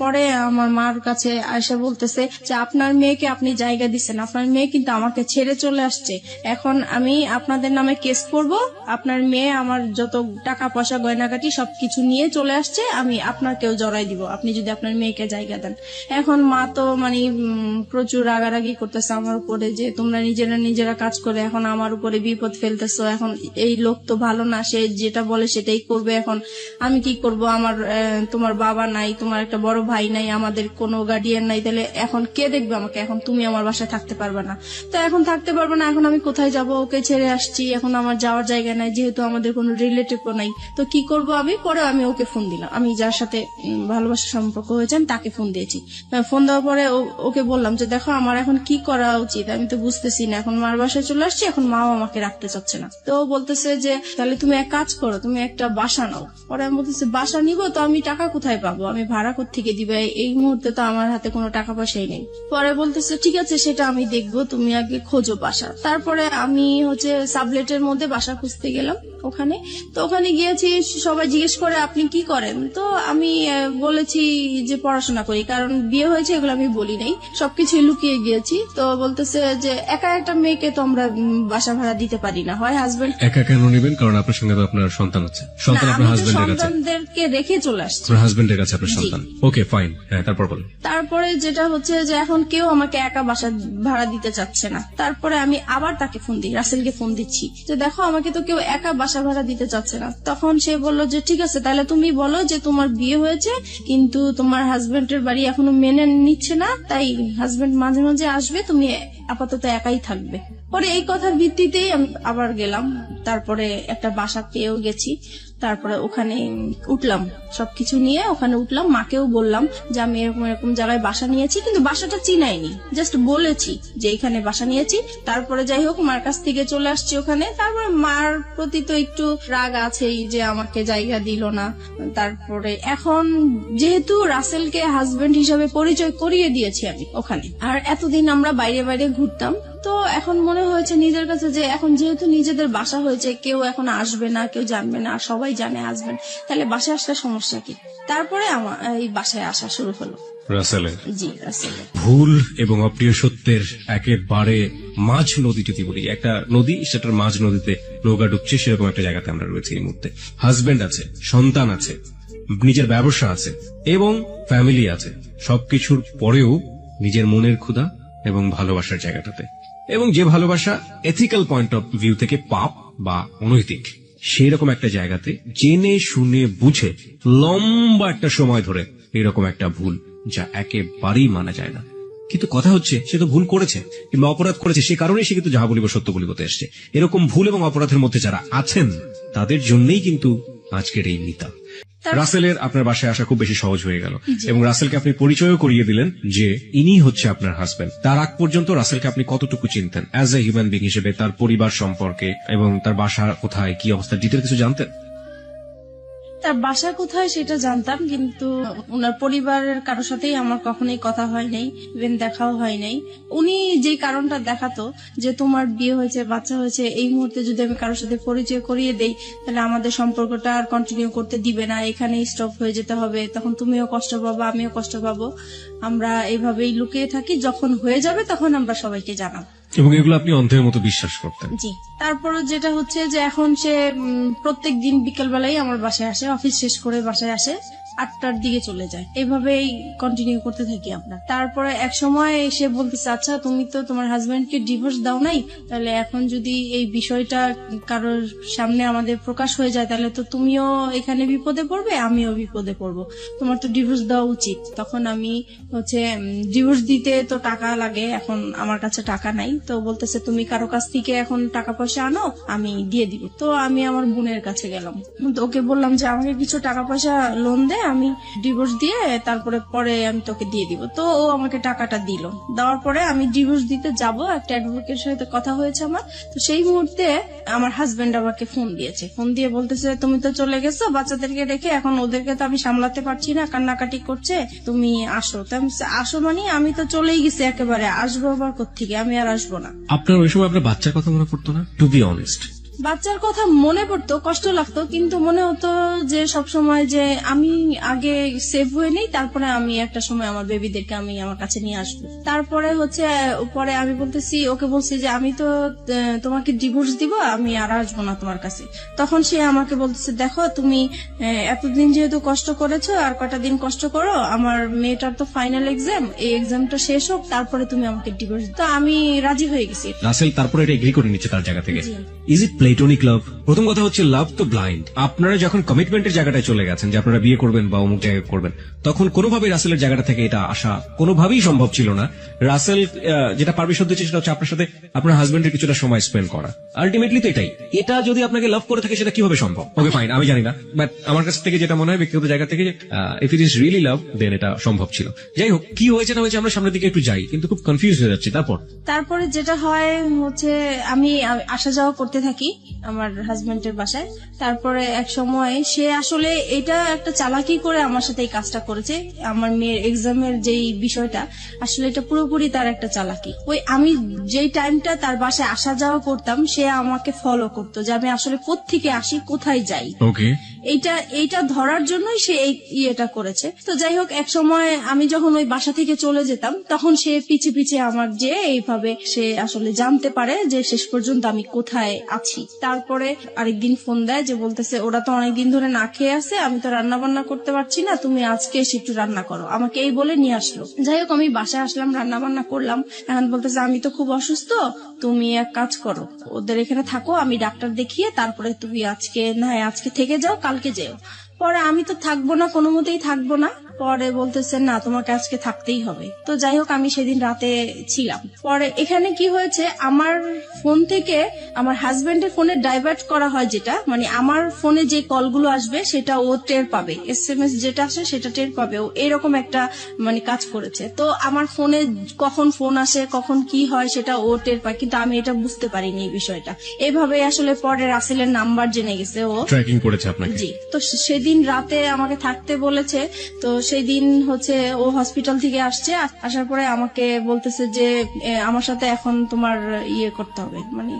পরে আমার মার কাছে এসে বলতেছে যে আপনার মেয়েকে আপনি জায়গা দিচ্ছেন, আপনার মেয়ে কিন্তু আমাকে ছেড়ে চলে আসছে, এখন আমি আপনাদের নামে কেস করব, আপনার মেয়ে আমার যত টাকা পয়সা গয়নাগাটি সবকিছু নিয়ে চলে আসছে, আমি আপনাকেও জড়াই দিব আপনি যদি আপনার মেয়েকে জায়গা দেন। এখন মা তো মানে প্রচুর রাগারাগি করতেছে আমার উপরে যে তোমরা নিজেরা কাজ করে এখন আমার উপরে বিপদ ফেলতেছো, এখন এই লোক তো ভালো না, সে যেটা বলে সেটাই করবে, এখন আমি কি করব, আমার তোমার বাবা নাই, তোমার একটা বড় ভাই নাই, আমাদের কোনো গার্ডিয়ান নাই, তাহলে এখন কে দেখবে আমাকে, এখন তুমি আমার বাসায় থাকতে পারবে না। তো এখন থাকতে পারবে না, এখন আমি কোথায় যাব, ওকে ছেড়ে আসছি, এখন আমার যাওয়ার জায়গা নাই, যেহেতু আমাদের কোনো রিলেটিভও নাই, তো কি করব আমি। পরে আমি ওকে ফোন দিলাম, আমি যার সাথে ভালোবাসার সম্পর্ক হয়েছে আমি তাকে ফোন দিয়েছি। ফোন দেওয়ার পরে ওকে বললাম যে দেখো আমার এখন কি করা উচিত, আমি তো বুঝতেছি না, এখন মার বাসায় চলে আসছি, এখন মাও আমাকে রাখতে চাচ্ছে না। তো ও বলতেছে যে তাহলে তুমি এক কাজ করো, তুমি একটা বাসা নাও। পরে আমি বলতেছি বাসা নিব তো আমি টাকা কোথায় পাবো, আমি ভাড়া কোত্থেকে দিবে, এই মুহূর্তে তো আমার হাতে কোনো টাকা পয়সাই নেই। পরে বলতেছে ঠিক আছে সেটা আমি দেখবো, তুমি আগে খোঁজো বাসা। তারপরে আমি হচ্ছে সাবলেটের মধ্যে বাসা খুঁজতে গেলাম ওখানে। তো ওখানে গিয়েছি, সবাই জিজ্ঞেস করে আপনি কি করেন, তো আমি বলেছি যে পড়াশোনা করি, কারণ বিয়ে হয়েছে এগুলো আমি বলি নাই, সবকিছু লুকিয়ে গিয়েছি। তো বলতেছে যে একা একটা মেয়েকে তো আমরা বাসা ভাড়া দিতে পারি না, হয় হাজবেন্ড। একা কেন নেবেন? কারণ আপনার সঙ্গে তো আপনার সন্তান আছে, সন্তান আপনার হাজবেন্ডের কাছে, সন্তানদেরকে রেখে চলে আসছি, আপনার হাজবেন্ডের কাছে আপনার সন্তান। ওকে ফাইন, হ্যাঁ তারপর বলুন। তারপরে যেটা হচ্ছে যে এখন কেউ আমাকে একা বাসা ভাড়া দিতে চাচ্ছে না। তারপরে আমি আবার তাকে ফোন দিই, রাসেলকে ফোন দিচ্ছি যে দেখো আমাকে তো কেউ একা বাসা ভাড়া দিতে চাচ্ছে না। তখন সে বললো যে ঠিক আছে তাহলে তুমি বলো যে তোমার বিয়ে হয়েছে কিন্তু তোমার হাজবেন্ডের বাড়ি এখনো মেনে নিচ্ছে না, তাই হাজবেন্ড মাঝে মাঝে আসবে, তুমি আপাতত একাই থাকবে। পরে এই কথার ভিত্তিতেই আমি আবার গেলাম, তারপরে একটা বাসা পেয়েও গেছি। তারপরে ওখানে উঠলাম, সবকিছু নিয়ে ওখানে উঠলাম, মাকেও বললাম যে আমি এরকম এরকম জায়গায় বাসা নিয়েছি, কিন্তু বাসাটা চিনাইনি, জাস্ট বলেছি যে এখানে বাসা নিয়েছি। তারপরে যাই হোক মার কাছ থেকে চলে আসছি ওখানে। তারপরে মার প্রতি তো একটু রাগ আছেই যে আমাকে জায়গা দিল না। তারপরে এখন যেহেতু রাসেলকে হাজবেন্ড হিসাবে পরিচয় করিয়ে দিয়েছি আমি ওখানে, আর এতদিন আমরা বাইরে বাইরে ঘুরতাম, তো এখন মনে হয়েছে নিজের কাছে যে এখন যেহেতু নিজেদের বাসা হয়েছে, কেউ এখন আসবে না, কেউ জানবে না, আর সবাই জানে হাজবেন্ড, তাহলে বাসায় আসলে সমস্যা কি। তারপরে আমার এই বাসায় আসা শুরু হলো। রাসেলের জি, রাসেলের ভুল এবং অপ্রিয় সত্যের একেবারে মাঝ নদী, যদি বলি একটা নদী, সেটার মাঝ নদীতে নৌকা ডুবছে, সেরকম একটা জায়গাতে আমরা রয়েছি এই মুহূর্তে। হাজবেন্ড আছে, সন্তান আছে, নিজের ব্যবসা আছে এবং ফ্যামিলি আছে, সবকিছুর পরেও নিজের মনের ক্ষুধা এবং ভালোবাসার জায়গাটাতে, এবং যে ভালোবাসা এথিক্যাল পয়েন্ট অফ ভিউ থেকে পাপ বা অনৈতিক, সেই রকম একটা জায়গাতে জেনে শুনে বুঝে লম্বা একটা সময় ধরে এরকম একটা ভুল, যা একেবারেই মানা যায় না। কিন্তু কথা হচ্ছে, সে তো ভুল করেছে কিংবা অপরাধ করেছে, সে কারণেই সে কিন্তু যাহা বলিব সত্য বলিবতে এসছে। এরকম ভুল এবং অপরাধের মধ্যে যারা আছেন তাদের জন্যই কিন্তু আজকের এই মিতা। রাসেলের আপনার বাসায় আসা খুব বেশি সহজ হয়ে গেল, এবং রাসেলকে আপনি পরিচয়ও করিয়ে দিলেন যে ইনি হচ্ছে আপনার হাজবেন্ড। তার আগ পর্যন্ত রাসেলকে আপনি কতটুকু চিনতেন অ্যাজ এ হিউম্যান বিং হিসেবে, তার পরিবার সম্পর্কে এবং তার বাসা কোথায়, কি অবস্থা, ডিটেল কিছু জানতেন? তার বাসা কোথায় সেটা জানতাম, কিন্তু ওনার পরিবারের কারোর সাথেই আমার কখনোই কথা হয় নাই, ইভেন দেখাও হয় নাই। উনি যে কারণটা দেখাতো যে তোমার বিয়ে হয়েছে, বাচ্চা হয়েছে, এই মুহূর্তে যদি আমি কারোর সাথে পরিচয় করিয়ে দেই তাহলে আমাদের সম্পর্কটা আর কন্টিনিউ করতে দিবে না, এখানেই স্টপ হয়ে যেতে হবে, তখন তুমিও কষ্ট পাবো আমিও কষ্ট পাবো, আমরা এইভাবেই লুকিয়ে থাকি, যখন হয়ে যাবে তখন আমরা সবাইকে জানাবো। এবং এগুলো আপনি অন্ধের মতো বিশ্বাস করতেন? জি। তারপরে যেটা হচ্ছে যে এখন সে প্রত্যেক দিন বিকেল বেলায় আমার বাসায় আসে, অফিস শেষ করে বাসায় আসে, 8টার দিকে চলে যায়, এইভাবেই কন্টিনিউ করতে থাকি আমরা। তারপরে এক সময় সে বলতেছে, আচ্ছা তুমি তো তোমার হাজবেন্ডকে ডিভোর্স দাও নাই, তাহলে এখন যদি এই বিষয়টা কারোর সামনে আমাদের প্রকাশ হয়ে যায় তাহলে তো তুমিও এখানে বিপদে পড়বে, আমিও বিপদে পড়বো, তোমার তো ডিভোর্স দেওয়া উচিত। তখন আমি হচ্ছে ডিভোর্স দিতে তো টাকা লাগে, এখন আমার কাছে টাকা নাই, তো বলতেছে তুমি কারো কাছ থেকে এখন টাকা পয়সা আনো, আমি দিয়ে দিব। তো আমি আমার বোনের কাছে গেলাম, তো ওকে বললাম যে আমাকে কিছু টাকা পয়সা লোন দে, আমি ডিভোর্স দিয়ে তারপরে পরে আমি তোকে দিয়ে দিব। তো ও আমাকে টাকাটা দিল, দেওয়ার পরে আমি ডিভোর্স দিতে যাব, একটা অ্যাডভোকেটের সাথে কথা হয়েছে আমার। তো সেই মুহূর্তে আমার হাজবেন্ড আমাকে ফোন দিয়েছে, ফোন দিয়ে বলতেছে তুমি তো চলে গেছো বাচ্চাদেরকে রেখে, এখন ওদেরকে তো আমি সামলাতে পারছি না, কান্নাকাটি করছে, তুমি আসো। তো আমি আসো মানে আমি তো চলেই গেছি একেবারে, আসবো আবার কোত্থেকে, আমি আর আসবো না। আপনার ওই সময় আপনার বাচ্চার কথা মনে পড়তো না? টু বি অনেস্ট, বাচ্চার কথা মনে পড়তো, কষ্ট লাগতো, কিন্তু মনে হতো যে সব সময় যে আমি আগে সেভ হয়ে নেই, তারপরে আমি একটা সময় আমার বেবিদেরকে আমি আমার কাছে নিয়ে আসবো। তারপরে হচ্ছে পরে আমি বলতেছি, ওকে বলছি যে আমি তো তোমাকে ডিভোর্স দিব, আমি আর আসবো না তোমার কাছে। তখন সে আমাকে বলতেছে, দেখো তুমি এতদিন যেহেতু কষ্ট করেছো, আর কটা দিন কষ্ট করো, আমার মেয়েটার তো ফাইনাল এক্সাম, এই এক্সামটা শেষ হোক, তারপরে তুমি আমাকে ডিভোর্স। তো আমি রাজি হয়ে গেছি। রাসেল তারপরে এটা এগ্রি করে নিচ্ছে তার জায়গা থেকে। ইজ ইট প্লেটোনিক লাভ? প্রথম কথা হচ্ছে লাভ তো ব্লাইন্ড। আপনারা যখন কমিটমেন্টের জায়গাটায় চলে গেছেন যে আপনারা বিয়ে করবেন বা অমুক জায়গায় করবেন, তখন কোনোভাবেই রাসেলের জায়গাটা থেকে এটা আসা কোনোভাবেই সম্ভব ছিল না। রাসেল যেটা পারমিশন দিচ্ছে সেটা হচ্ছে আপনার সাথে আপনার হাজবেন্ডের কিছুটা সময় স্পেন্ড করা। আলটিমেটলি তো এটাই। এটা যদি আপনাকে লাভ করে থাকে সেটা কিভাবে সম্ভব? ওকে ফাইন, আমি জানি না, বাট আমার কাছ থেকে যেটা মনে হয় ব্যক্তিগত জায়গা থেকে, if it is really love then এটা সম্ভব ছিল। যাই হোক, কি হয়েছে না হয়েছে আমরা সামনের দিকে একটু যাই, কিন্তু খুব কনফিউজ হয়ে যাচ্ছি। তারপরে যেটা হয় হচ্ছে আমি আসা যাওয়া করতে থাকি আমার হাজবেন্ডের বাসায়। তারপরে এক সময় সে আসলে এটা একটা চালাকি করে আমার সাথে এই কাজটা করেছে, আমার মেয়ের এক্সামের যেই বিষয়টা, আসলে এটা পুরোপুরি তার একটা চালাকি। ওই আমি যেই টাইমটা তার বাসায় আসা যাওয়া করতাম, সে আমাকে ফলো করতো যে আমি আসলে কোত্থেকে আসি, কোথায় যাই। ওকে, এইটা ধরার জন্যই সে এই ইয়েটা করেছে। তো যাই হোক, এক সময় আমি যখন ওই বাসা থেকে চলে যেতাম, তখন সে পিছে পিছে আমার যে এইভাবে সে আসলে জানতে পারে যে শেষ পর্যন্ত আমি কোথায় আছি। তারপরে আরেকদিন ফোন দেয় যে বলতেছে ওরা তো অনেকদিন ধরে না খেয়ে আছে, আমি তো রান্না বান্না করতে পারছি না, তুমি আজকে এসে একটু রান্না করো, আমাকে এই বলে নিয়ে আসলো। যাই হোক, আমি বাসায় আসলাম, রান্না বান্না করলাম। এখন বলতেছে আমি তো খুব অসুস্থ, তুমি এক কাজ করো, ওদের এখানে থাকো, আমি ডাক্তার দেখিয়ে তারপরে তুমি আজকে থেকে যাও, কালকে যেও। পরে আমি তো থাকবো না, কোনো মতেই থাকবো না। পরে বলতেছে না, তোমাকে আজকে থাকতেই হবে। তো যাই হোক, আমি সেদিন রাতে ছিলাম। পরে এখানে কি হয়েছে, আমার ফোন থেকে আমার হাজবেন্ডের ফোনে ডাইভার্ট করা হয়, যেটা মানে আমার ফোনে যে কলগুলো আসবে সেটা ও টের পাবে, SMS যেটা আসে সেটা টের পাবে, ও এরকম একটা মানে কাজ করেছে। তো আমার ফোনে কখন ফোন আসে, কখন কি হয় সেটা ও টের পায়, কিন্তু আমি এটা বুঝতে পারিনি এই বিষয়টা। এভাবে আসলে পরে রাসেলের নাম্বার জেনে গেছে, ও ট্র্যাকিং করেছে আপনাকে। জি। তো সেদিন রাতে আমাকে থাকতে বলেছে। তো সেই দিন হচ্ছে ও হসপিটাল থেকে আসছে, আসার পরে আমাকে বলতেছে যে আমার সাথে এখন তোমার ইয়ে করতে হবে, মানে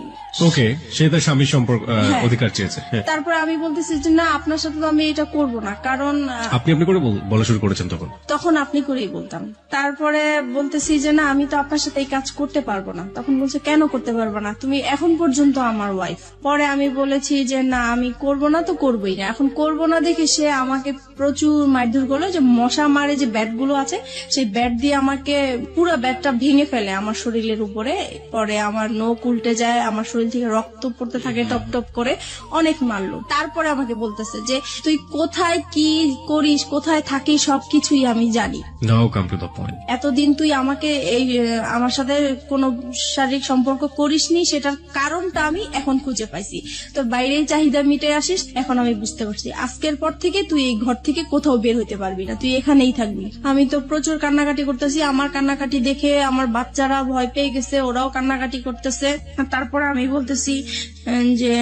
ওকে, সে তার স্বামীর সম্পর্ক অধিকার চেয়েছে। তারপরে আমি বলতেছি যে না, আপনার সাথে তো আমি এটা করব না, কারণ আপনি করে বলা শুরু করেছেন। তখন আপনি করেই বলতাম। তারপরে বলতেছি যে না, আমি তো আপনার সাথে এই কাজ করতে পারবো না। তখন বলছে কেন করতে পারবো না, তুমি এখন পর্যন্ত আমার ওয়াইফ। পরে আমি বলেছি যে না, আমি করব না তো করবোই না। এখন করব না দেখে সে আমাকে প্রচুর মারধর করলো যে মশা মারে যে ব্যাট গুলো আছে সেই ব্যাট দিয়ে আমাকে পুরো ব্যাটটা ভেঙে ফেলে আমার শরীরের উপরে। পরে আমার নখ উল্টে যায়, আমার শরীর থেকে রক্ত পড়তে থাকে টপ টপ করে, অনেক মারলো। তারপরে আমাকে বলতেছে যে তুই কোথায় কি করিস, কোথায় থাকিস, সবকিছুই আমি জানি। নাও কাম টু দ্য পয়েন্ট। এতদিন তুই আমাকে এই আমার সাথে কোনো শারীরিক সম্পর্ক করিসনি, সেটার কারণটা আমি এখন খুঁজে পাইছি। তোর বাইরেই চাহিদা মিটে আসিস, এখন আমি বুঝতে পারছি আজকের পর থেকে তুই এই ঘর থেকে কোথাও বের হতে পারবি না, তুই এখানেই থাকবি। আমি তো প্রচুর কান্নাকাটি করতেছি, আমার কান্নাকাটি দেখে আমার বাচ্চারা ভয় পেয়ে গেছে, ওরাও কান্নাকাটি করতেছে। তারপর আমি বলতেছি যে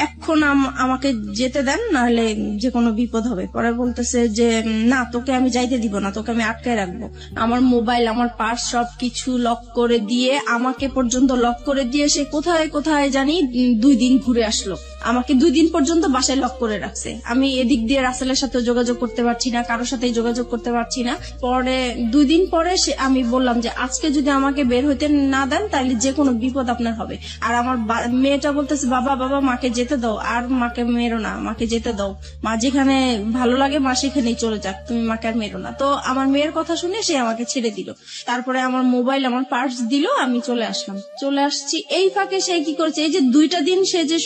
এখন আমাকে যেতে দেন, নাহলে যে কোনো বিপদ হবে। পরে বলতেছে যে না, তোকে আমি যাইতে দিব না, তোকে আমি আটকায় রাখবো। আমার মোবাইল, আমার পার্স সবকিছু লক করে দিয়ে, আমাকে পর্যন্ত লক করে দিয়ে সে কোথায় কোথায় জানি 2 দিন ঘুরে আসলো। আমাকে 2 দিন পর্যন্ত বাসায় লক করে রাখছে। আমি এদিক দিয়ে রাসেলের সাথে যোগাযোগ করতে পারছি না, কারোর সাথে যোগাযোগ করতে পারছি না। পরে 2 দিন পরে আমি বললাম যে আজকে যদি আমাকে বের হইতে না দেন তাহলে যে কোনো বিপদ আপনার হবে। আর আমার মেয়েটা বলতেছে বাবা বাবা মাকে যেতে দাও, আর মাকে মেরো না, মাকে যেতে দাও, মা যেখানে ভালো লাগে মা সেখানেই চলে যাক, তুমি মাকে আর মেরো না। তো আমার মেয়ের কথা শুনে সে আমাকে ছেড়ে দিল। তারপরে আমার মোবাইল, আমার পার্স দিল, আমি চলে আসলাম। চলে আসছি, এই ফাঁকে সে কি করেছে, এই যে 2টা দিন সে যে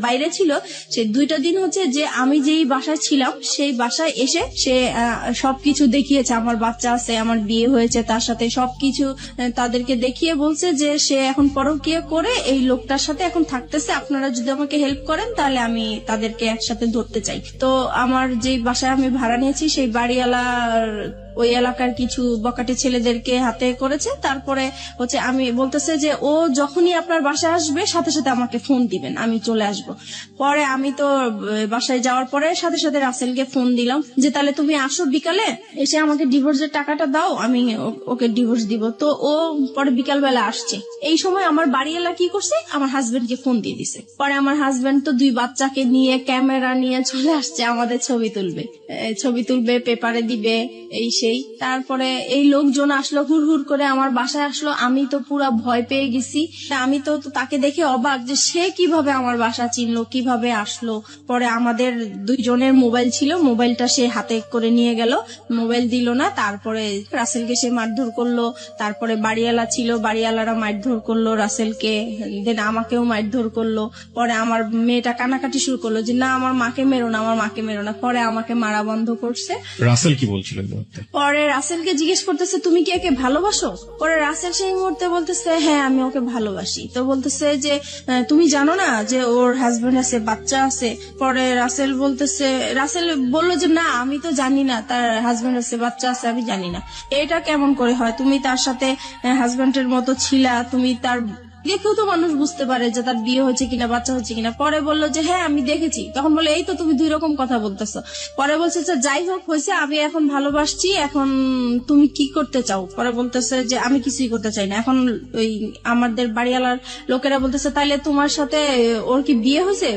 বাইরে ছিল, সেই 2টা দিন হচ্ছে যে আমি যেই বাসায় ছিলাম সেই বাসায় এসে সে সবকিছু দেখিয়েছে। আমার বাচ্চা আছে, আমার বিয়ে হয়েছে, তার সাথে সবকিছু তাদেরকে দেখিয়ে বলছে যে সে এখন পরকীয়া করে এই লোকটার সাথে এখন থাকতেছে, আপনারা যদি আমাকে হেল্প করেন তাহলে আমি তাদেরকে একসাথে ধরতে চাই। তো আমার যে বাসায় আমি ভাড়া নিয়েছি সেই বাড়িওয়ালার ওই এলাকার কিছু বকাটে ছেলেদেরকে হাতে করেছে। তারপরে হচ্ছে আমি বলতেছে যে ও যখনই আপনার বাসায় আসবে সাথে সাথে আমাকে ফোন দিবেন, আমি চলে আসব। পরে আমি তো বাসায় যাওয়ার পরে সাথে সাথে রাসেলকে ফোন দিলাম যে তাহলে তুমি আসো বিকালে, এসে আমাকে ডিভোর্সের টাকাটা দাও, আমি ওকে ডিভোর্স দিব। তো ও পরে বিকালবেলা আসছে। এই সময় আমার বাড়িওয়ালা কি করছে, আমার হাজবেন্ডকে ফোন দিয়ে দিছে। পরে আমার হাজবেন্ড তো 2 বাচ্চাকে নিয়ে ক্যামেরা নিয়ে চলে আসছে, আমাদের ছবি তুলবে, পেপারে দিবে, এই সেই। তারপরে এই লোকজন আসলো, হুড় হুড় করে আমার বাসায় আসলো। আমি তো পুরো ভয় পেয়ে গেছি। আমি তো তাকে দেখে অবাক যে সে কিভাবে আমার বাসা চিনলো, কিভাবে আসলো। পরে আমাদের 2 জনের মোবাইল ছিল, মোবাইলটা সে হাতে করে নিয়ে গেল, মোবাইল দিল না। তারপরে রাসেলকে সে মারধর করলো। তারপরে বাড়িওয়ালা ছিল, বাড়িওয়ালারা মারধর করলো রাসেলকে, দেন আমাকেও মারধর করলো। পরে আমার মেয়েটা কানাকাটি শুরু করলো যে না, আমার মাকে মেরো না, আমার মাকে মেরো না। পরে আমাকে মারা বন্ধ করছে। রাসেল কি বলছিল? পরে রাসেলকে জিজ্ঞেস করতেছে তুমি কি একে ভালোবাসো? পরে রাসেল সেই মুহূর্তে বলতেছে হ্যাঁ আমি ওকে ভালোবাসি। তো বলতেছে যে তুমি জানো না যে ওর হাজবেন্ড আছে, বাচ্চা আছে? পরে রাসেল বললো যে না আমি তো জানি না তার হাজবেন্ড আছে, বাচ্চা আছে, আমি জানি না। এটা কেমন করে হয়? তুমি তার সাথে হাজবেন্ডের মতো ছিলা, তুমি তার দেখেও তো মানুষ বুঝতে পারে যে তার বিয়ে হয়েছে কিনা, বাচ্চা হচ্ছে কিনা। পরে বললো যে হ্যাঁ আমি দেখেছি। তখন বলে এই তো তুমি 2 রকম কথা বলতেছো। পরে বলছে যে যাই হোক হয়েছে, আমি এখন ভালোবাসছি, এখন তুমি কি করতে চাও? পরে বলতেছে যে আমি কিছুই করতে চাই না। এখন ওই আমাদের বাড়িওয়ালার লোকেরা বলতেছে তাইলে তোমার সাথে ওর কি বিয়ে হয়েছে?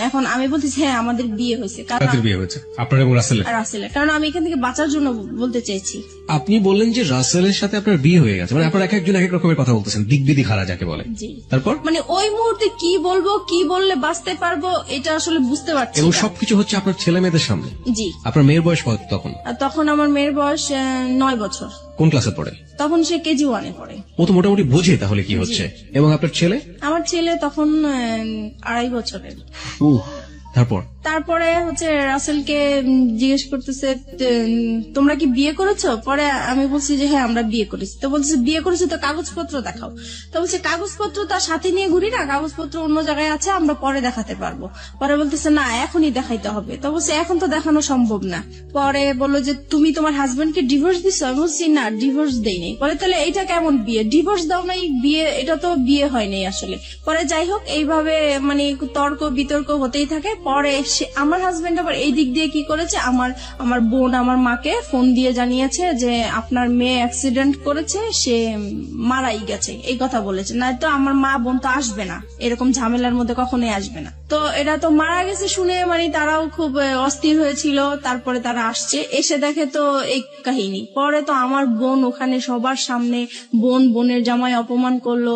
এখন আমি বলতেছি হ্যাঁ আমাদের বিয়ে হয়েছে। কাদের বিয়ে হয়েছে? আপনার এবং রাসেলের? রাসেলের, কারণ আমি এখান থেকে বাঁচার জন্য বলতে চাইছি। আপনি বললেন যে রাসেলের সাথে আপনার বিয়ে হয়ে গেছে, মানে আপনার এক একজন এক এক রকমের কথা বলতেছেন, দিক বিদিক হারা যাকে বলে। তারপর মানে ওই মুহূর্তে কি বলবো, কি বললে বাঁচতে পারবো এটা আসলে বুঝতে পারছি। এবং সবকিছু হচ্ছে আপনার ছেলে মেয়েদের সামনে। জি। আপনার মেয়ের বয়স কত তখন? তখন আমার মেয়ের বয়স 9 বছর। কোন ক্লাসে পড়ে? তখন সে কেজি 1-এ পড়ে। ও তো মোটামুটি বোঝে তাহলে কি হচ্ছে। এবং আপনার ছেলে? আমার ছেলে তখন 2.5 বছরের। তারপরে হচ্ছে রাসেলকে জিজ্ঞেস করতেছে তোমরা কি বিয়ে করেছো? পরে আমি বলছি যে হ্যাঁ আমরা বিয়ে করেছি। তো বলছে বিয়ে করেছো তো কাগজপত্র দেখাও। তো বলছে কাগজপত্র তার সাথে নিয়ে ঘুরি না, কাগজপত্র অন্য জায়গায় আছে, আমরা পরে দেখাতে পারবো। পরে বলতেছে না এখনই দেখাইতে হবে। তো বলছে এখন তো দেখানো সম্ভব না। পরে বললো যে তুমি তোমার হাজবেন্ডকে ডিভোর্স দিছো? আমি বলছি না ডিভোর্স দেইনি। পরে তাহলে এইটা কেমন বিয়ে? ডিভোর্স দাও নাই, বিয়ে এটা তো বিয়ে হয়নি আসলে। পরে যাই হোক এইভাবে মানে তর্ক বিতর্ক হতেই থাকে। পরে আমার হাজবেন্ড আবার এই দিক দিয়ে কি করেছে, আমার বোন আমার মাকে ফোন দিয়ে জানিয়েছে যে আপনার মেয়ে অ্যাক্সিডেন্ট করেছে, সে মারাই গেছে, এই কথা বলেছে। না তো আমার মা বোন তো আসবে না, এরকম ঝামেলার মধ্যে কখনোই আসবে না। তো তো এটা তো মারা গেছে শুনে মানে তারাও খুব অস্থির হয়েছিল। তারপরে তারা আসছে, এসে দেখে তো এই কাহিনী। পরে তো আমার বোন ওখানে সবার সামনে বোনের জামাই অপমান করলো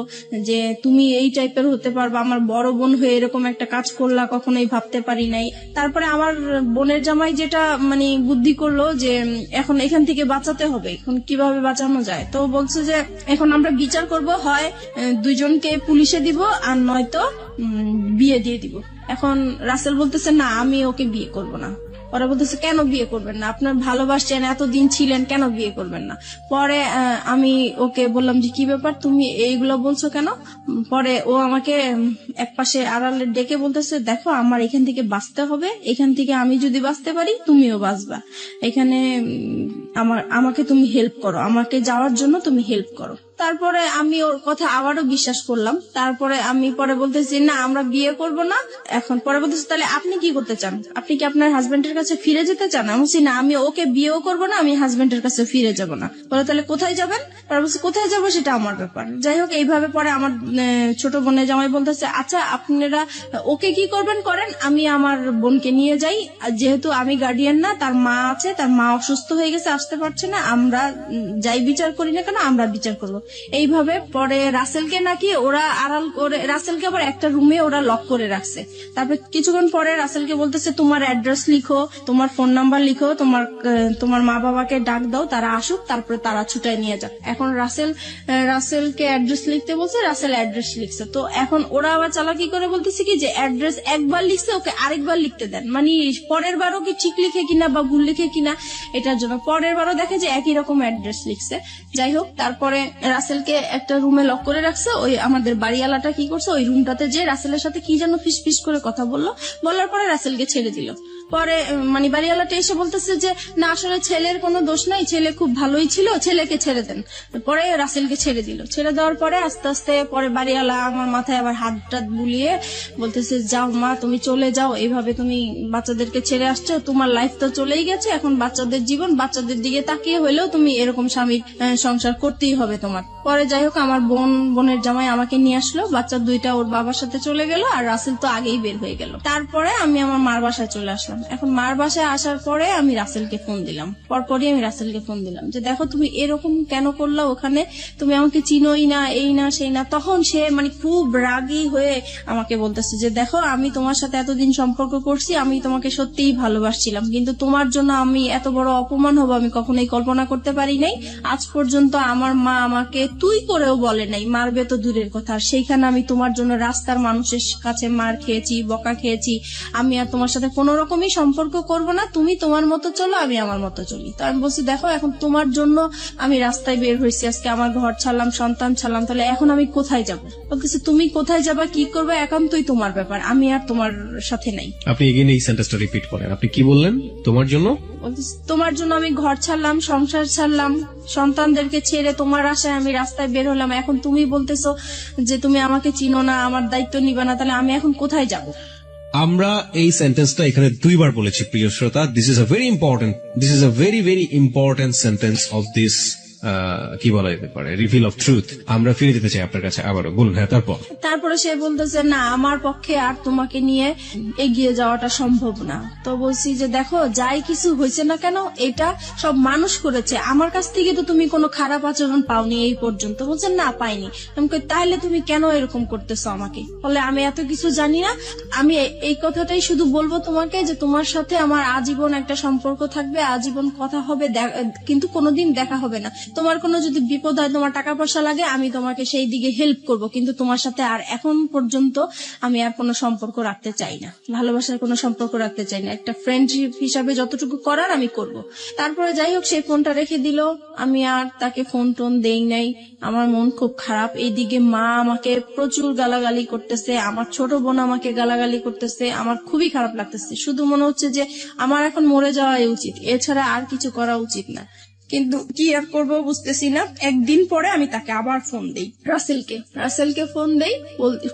যে তুমি এই টাইপের হতে পারবা, আমার বড় বোন হয়ে এরকম একটা কাজ করলা, কখনোই ভাবতে পারি নাই। তারপরে আমার বোনের জামাই যেটা মানে বুদ্ধি করলো যে এখন এখান থেকে বাঁচাতে হবে, এখন কিভাবে বাঁচানো যায়। তো বলছে যে এখন আমরা বিচার করব, হয় দুইজনকে পুলিশে দিব আর নয়তো বিয়ে দিয়ে দিব। এখন রাসেল বলতেছে না আমি ওকে বিয়ে করব না। ওরা বলতেছে কেন বিয়ে করবেন না, আপনার ভালোবাসছেন, এতদিন ছিলেন, কেন বিয়ে করবেন না। পরে আমি ওকে বললাম যে কি ব্যাপার তুমি এইগুলো বলছো কেন। পরে ও আমাকে একপাশে আড়ালে ডেকে বলতেছে দেখো আমার এখান থেকে বাঁচতে হবে, এখান থেকে আমি যদি বাঁচতে পারি তুমিও বাঁচবা, এখানে আমাকে তুমি হেল্প করো, আমাকে যাওয়ার জন্য তুমি হেল্প করো। তারপরে আমি ওর কথা আবারও বিশ্বাস করলাম। তারপরে আমি পরে বলতেছি না আমরা বিয়ে করব না। এখন পরে বলতেছি তাহলে আপনি কি করতে চান, আপনি কি আপনার হাজবেন্ডের কাছে ফিরে যেতে চান। আমি বলছি না আমি ওকে বিয়েও করব না, আমি হাজবেন্ডের কাছে ফিরে যাব না। বলে তাহলে কোথায় যাবেন। পরে বলছি কোথায় যাবো সেটা আমার ব্যাপার। যাই হোক এইভাবে পরে আমার ছোট বোনের জামাই বলতেছে আচ্ছা আপনারা ওকে কি করবেন করেন, আমি আমার বোনকে নিয়ে যাই, যেহেতু আমি গার্ডিয়ান না, তার মা আছে, তার মা অসুস্থ হয়ে গেছে আসতে পারছে না, আমরা যাই বিচার করি না কেন আমরা বিচার করবো। এইভাবে পরে রাসেলকে নাকি ওরা আড়াল করে, রাসেলকে আবার একটা রুমে ওরা লক করে রাখছে। তারপর কিছুক্ষণ পরে রাসেলকে বলতেছে তোমার অ্যাড্রেস লিখো, তোমার ফোন নাম্বার লিখো, তোমার মা বাবাকে ডাক দাও, তারা আসুক, তারপরে তারা ছুটায় নিয়ে যাক। এখন রাসেলকে অ্যাড্রেস লিখতে বলছে, রাসেল অ্যাড্রেস লিখছে। তো এখন ওরা আবার চালাকি করে বলতেছে কি যে অ্যাড্রেস একবার লিখছে ওকে আরেকবার লিখতে দেন, মানে পরের বারও কি ঠিক লিখে কিনা বা ভুল লিখে কিনা এটার জন্য। পরের বারও দেখে যে একই রকম অ্যাড্রেস লিখছে। যাই হোক তারপরে রাসেলকে একটা রুমে লক করে রাখছে। ওই আমাদের বাড়িওয়ালাটা কি করছে, ওই রুমটাতে যে রাসেলের সাথে কি যেন ফিস করে কথা বলার পরে রাসেলকে ছেড়ে দিল। পরে মানে বাড়িওয়ালাটা এসে বলতেছে যে না আসলে ছেলের কোনো দোষ নাই, ছেলে খুব ভালোই ছিল, ছেলেকে ছেড়ে দেন। পরে রাসেলকে ছেড়ে দিল। ছেড়ে দেওয়ার পরে আস্তে আস্তে পরে বাড়িওয়ালা আমার মাথায় আবার হাত টাত বুলিয়ে বলতেছে যাও মা তুমি চলে যাও, এইভাবে তুমি বাচ্চাদেরকে ছেড়ে আসছো, তোমার লাইফ তো চলেই গেছে, এখন বাচ্চাদের জীবন, বাচ্চাদের দিকে তাকিয়ে হলেও তুমি এরকম স্বামীর সংসার করতেই হবে তোমার। পরে যাই হোক আমার বোনের জামাই আমাকে নিয়ে আসলো, বাচ্চা দুইটা ওর বাবার সাথে চলে গেল, আর রাসেল তো আগেই বের হয়ে গেল। তারপরে আমি আমার মার বাসায় চলে আসলাম। এখন মার বাসায় আসার পরে আমি রাসেলকে ফোন দিলাম, পরপরই আমি রাসেলকে ফোন দিলাম যে দেখো তুমি এরকম কেন করলা, ওখানে তুমি আমাকে চিনোই না, এই না সেই না। তখন সে মানে খুব রাগী হয়ে আমাকে বলতেছে যে দেখো আমি তোমার সাথে এতদিন সম্পর্ক করছি, আমি তোমাকে সত্যিই ভালোবাসছিলাম, কিন্তু তোমার জন্য আমি এত বড় অপমান হবো আমি কখনোই কল্পনা করতে পারি নাই। আজ পর্যন্ত আমার মা আমাকে তুই করেও বলে নাই, মারবে তো দূরের কথা, সেইখানে আমি তোমার জন্য রাস্তার মানুষের কাছে মার খেয়েছি, বকা খেয়েছি। আমি আর তোমার সাথে কোনো রকমই সম্পর্ক করব না, তুমি তোমার মতো চলো, আমি আমার মতো চলি। তো আমি বলছি দেখো এখন তোমার জন্য আমি রাস্তায় বের হয়েছি, আজকে আমার ঘর ছাড়লাম, সন্তান ছাড়লাম, তাহলে এখন আমি কোথায় যাবো। বলতেছে তুমি কোথায় যাবা, কি করবে, একান্তই তোমার ব্যাপার, আমি আর তোমার সাথে নাই। আপনি এগেইন এই সেন্টেন্সটা রিপিট করেন, আপনি কি বললেন? তোমার জন্য? তোমার জন্য আমি ঘর ছাড়লাম, সংসার ছাড়লাম, সন্তানদেরকে ছেড়ে তোমার আশায় আমি রাস্তায় বের হলাম, এখন তুমি বলতেছো যে তুমি আমাকে চিনো না, আমার দায়িত্ব নিবা না, তাহলে আমি এখন কোথায় যাব। আমরা এই সেন্টেন্সটা এখানে দুইবার বলেছি প্রিয় শ্রোতা। This is a very important sentence of this কি বলা যেতে পারে, রিভিল অফ ট্রুথ। আমরা ফিরে যেতে চাই আপনার কাছে আবারও, বলুন। হ্যাঁ তারপরে সে বলতেছে না আমার পক্ষে আর তোমাকে নিয়ে এগিয়ে যাওয়াটা সম্ভব না। তো বলছি যে দেখো যাই কিছু হয়েছে না কেন এটা সব মানুষ করেছে, আমার কাছ থেকে তো তুমি কোনো খারাপ আচরণ পাওনি এই পর্যন্ত। বলছেন না পাইনি। তাহলে তুমি কেন এরকম করতেছো আমাকে, বলে আমি এত কিছু জানি না, আমি এই কথাটাই শুধু বলবো তোমাকে যে তোমার সাথে আমার আজীবন একটা সম্পর্ক থাকবে, আজীবন কথা হবে, কিন্তু কোনোদিন দেখা হবে না। তোমার কোনো যদি বিপদ হয়, তোমার টাকা পয়সা লাগে, আমি তোমাকে সেই দিকে হেল্প করব, কিন্তু তোমার সাথে আর এখন পর্যন্ত আমি আর কোনো সম্পর্ক রাখতে চাই না, ভালোবাসার কোনো সম্পর্ক রাখতে চাই না, একটা ফ্রেন্ডশিপ হিসাবে যতটুকু করার আমি করব। তারপরে যাই হোক সেই ফোনটা রেখে দিল, আমি আর তাকে ফোন টোন দেই নাই। আমার মন খুব খারাপ। এইদিকে মা আমাকে প্রচুর গালাগালি করতেছে, আমার ছোট বোন আমাকে গালাগালি করতেছে, আমার খুবই খারাপ লাগতেছে। শুধু মনে হচ্ছে যে আমার এখন মরে যাওয়াই উচিত, এছাড়া আর কিছু করা উচিত না। কিন্তু কি আর করবো বুঝতেছি না। একদিন পরে আমি তাকে আবার ফোন দেই, রাসেলকে ফোন দেই,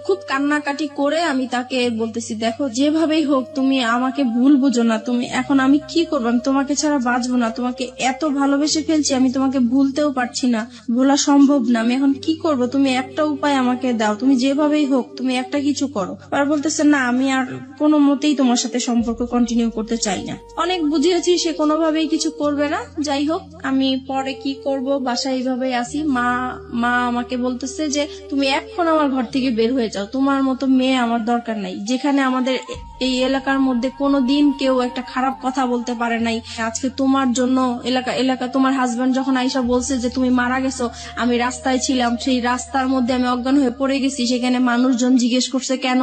খুব কান্নাকাটি করে আমি তাকে বলতেছি, দেখো যেভাবেই হোক তুমি আমাকে ভুল বুঝো না, তুমি এখন আমি কি করবো, আমি তোমাকে ছাড়া বাঁচবো না, তোমাকে এত ভালোবেসে ফেলছি, আমি তোমাকে ভুলতেও পারছি না, ভোলা সম্ভব না, আমি এখন কি করব, তুমি একটা উপায় আমাকে দাও, তুমি যেভাবেই হোক তুমি একটা কিছু করো। আর বলতেছে না আমি আর কোনো মতেই তোমার সাথে সম্পর্ক কন্টিনিউ করতে চাই না। অনেক বুঝিয়েছি, সে কোনোভাবেই কিছু করবে না। যাই হোক আমি পরে কি করব, বাসায় এইভাবেই আসি। মা আমাকে বলতেছে যে তুমি এখন আমার ঘর থেকে বের হয়ে যাও, তোমার মতো মেয়ে আমার দরকার নাই, যেখানে আমাদের এই এলাকার মধ্যে কোনোদিন কেউ একটা খারাপ কথা বলতে পারে নাই, আজকে তোমার জন্য এলাকা তোমার হাজবেন্ড যখন আইসা বলছে যে তুমি মারা গেছো, আমি রাস্তায় ছিলাম, সেই রাস্তার মধ্যে আমি অজ্ঞান হয়ে পড়ে গেছি, সেখানে মানুষজন জিজ্ঞেস করছে কেন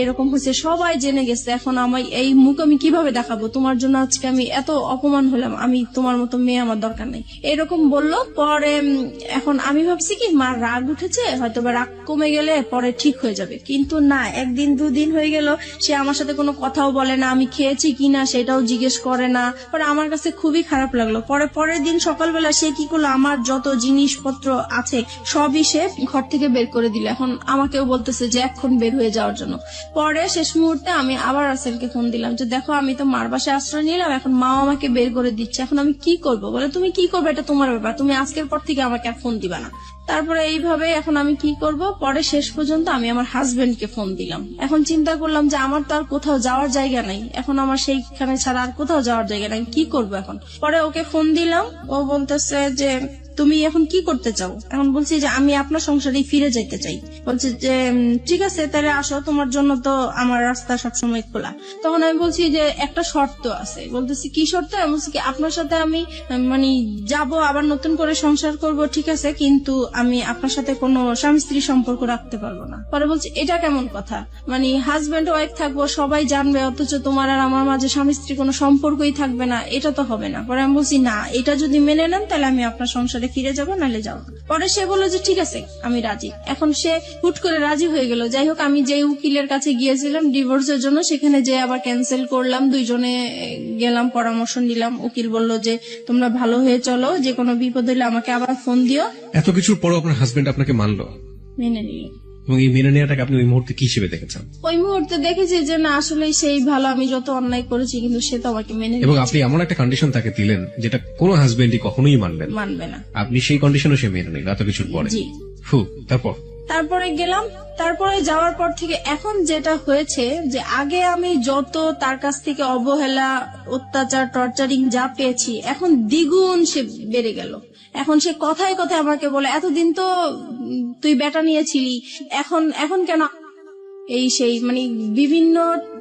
এরকম হয়েছে, সবাই জেনে গেছে, এখন আমি এই মুখ আমি কিভাবে দেখাবো, তোমার জন্য আজকে আমি এত অপমান হলাম, আমি তোমার মতো মেয়ে আমার দরকার নেই, এরকম বললো। পরে এখন আমি ভাবছি কি মার রাগ উঠেছে, হয়তো বা রাগ কমে গেলে পরে ঠিক হয়ে যাবে, কিন্তু না, একদিন দুদিন হয়ে গেল সে আমার সাথে কোনো কথাও বলে না, আমি খেয়েছি কিনা সেটাও জিজ্ঞেস করে না। পরে আমার কাছে খুবই খারাপ লাগলো। পরের দিন সকালবেলা সে কি করলো, আমার যত জিনিসপত্র আছে সবই সে ঘর থেকে বের করে দিল। এখন আমাকেও বলতেছে যে এখন বের হয়ে যাওয়ার জন্য। পরে শেষ মুহূর্তে আমি আবার রাসেলকে ফোন দিলাম যে দেখো আমি তো মার বাসায় আশ্রয় নিলাম, এখন মাও আমাকে বের করে দিচ্ছে, এখন আমি কি করব। বলে তুমি কি করবে এটা তোমার ব্যাপার, তুমি আজকের পর থেকে আমাকে আর ফোন দিবা না। তারপরে এইভাবে এখন আমি কি করব, পরে শেষ পর্যন্ত আমি আমার হাজবেন্ডকে ফোন দিলাম। এখন চিন্তা করলাম যে আমার তো আর কোথাও যাওয়ার জায়গা নাই, এখন আমার সেইখানে ছাড়া আর কোথাও যাওয়ার জায়গা নাই, কি করব এখন। পরে ওকে ফোন দিলাম, ও বলতেছে যে তুমি এখন কি করতে চাও। এখন বলছি যে আমি আপনার সংসারে ফিরে যেতে চাই। বলছে যে ঠিক আছে তাহলে আসো, তোমার জন্য তো আমার রাস্তা সবসময় খোলা। তখন আমি বলছি যে একটা শর্ত আছে। বলতেছি কি শর্ত। আমি বলছি কি আপনার সাথে আমি মানে যাব, আবার নতুন করে সংসার করব, ঠিক আছে, কিন্তু আমি আপনার সাথে কোনো স্বামী স্ত্রী সম্পর্ক রাখতে পারবো না। পরে বলছি এটা কেমন কথা, মানে হাজবেন্ড ওয়াইফ থাকবো, সবাই জানবে, অথচ তোমার আর আমার মাঝে স্বামী স্ত্রী কোনো সম্পর্কই থাকবে না, এটা তো হবে না। পরে আমি বলছি না, এটা যদি মেনে নেন তাহলে আমি আপনার সংসারে ফিরে যাবো, নাহলে যাও। পরে সে বললো যে ঠিক আছে আমি রাজি। এখন সে হুট করে রাজি হয়ে গেল। যাই হোক আমি যে উকিলের কাছে গিয়েছিলাম ডিভোর্সের জন্য, সেখানে যে আবার ক্যান্সেল করলাম, দুইজনে গেলাম, পরামর্শ নিলাম। উকিল বলল যে তোমরা ভালো হয়ে চলো, যে কোনো বিপদ হলে আমাকে আবার ফোন দিও। এত কিছুর পরও আপনার হাজবেন্ড আপনাকে মানলো, মেনে নিল। এবং এই মেনে নেওয়াটাকে আপনি ওই মুহূর্তে কি হিসেবে দেখেছেন? ওই মুহূর্তে দেখেছি যে না আসলে সেই ভালো, আমি যত অন্যায় করেছি কিন্তু সে তো আমাকে মেনে এবং আপনি এমন একটা কন্ডিশন তাকে দিলেন যেটা কোনো হাজবেন্ডই কখনোই মানবে না। আপনি সেই কন্ডিশনও সে মেনে নিল এত কিছুর পরে। জি। তারপরে গেলাম। তারপরে যাওয়ার পর থেকে এখন যেটা হয়েছে যে আগে আমি যত তার কাছ থেকে অবহেলা, অত্যাচার, টর্চারিং যা পেয়েছি, এখন দ্বিগুণ সে বেড়ে গেল। এখন সে কথায় কথায় আমাকে বলে এতদিন তো তুই বেটা নিয়েছিলি, এখন কেন এই সেই, মানে বিভিন্ন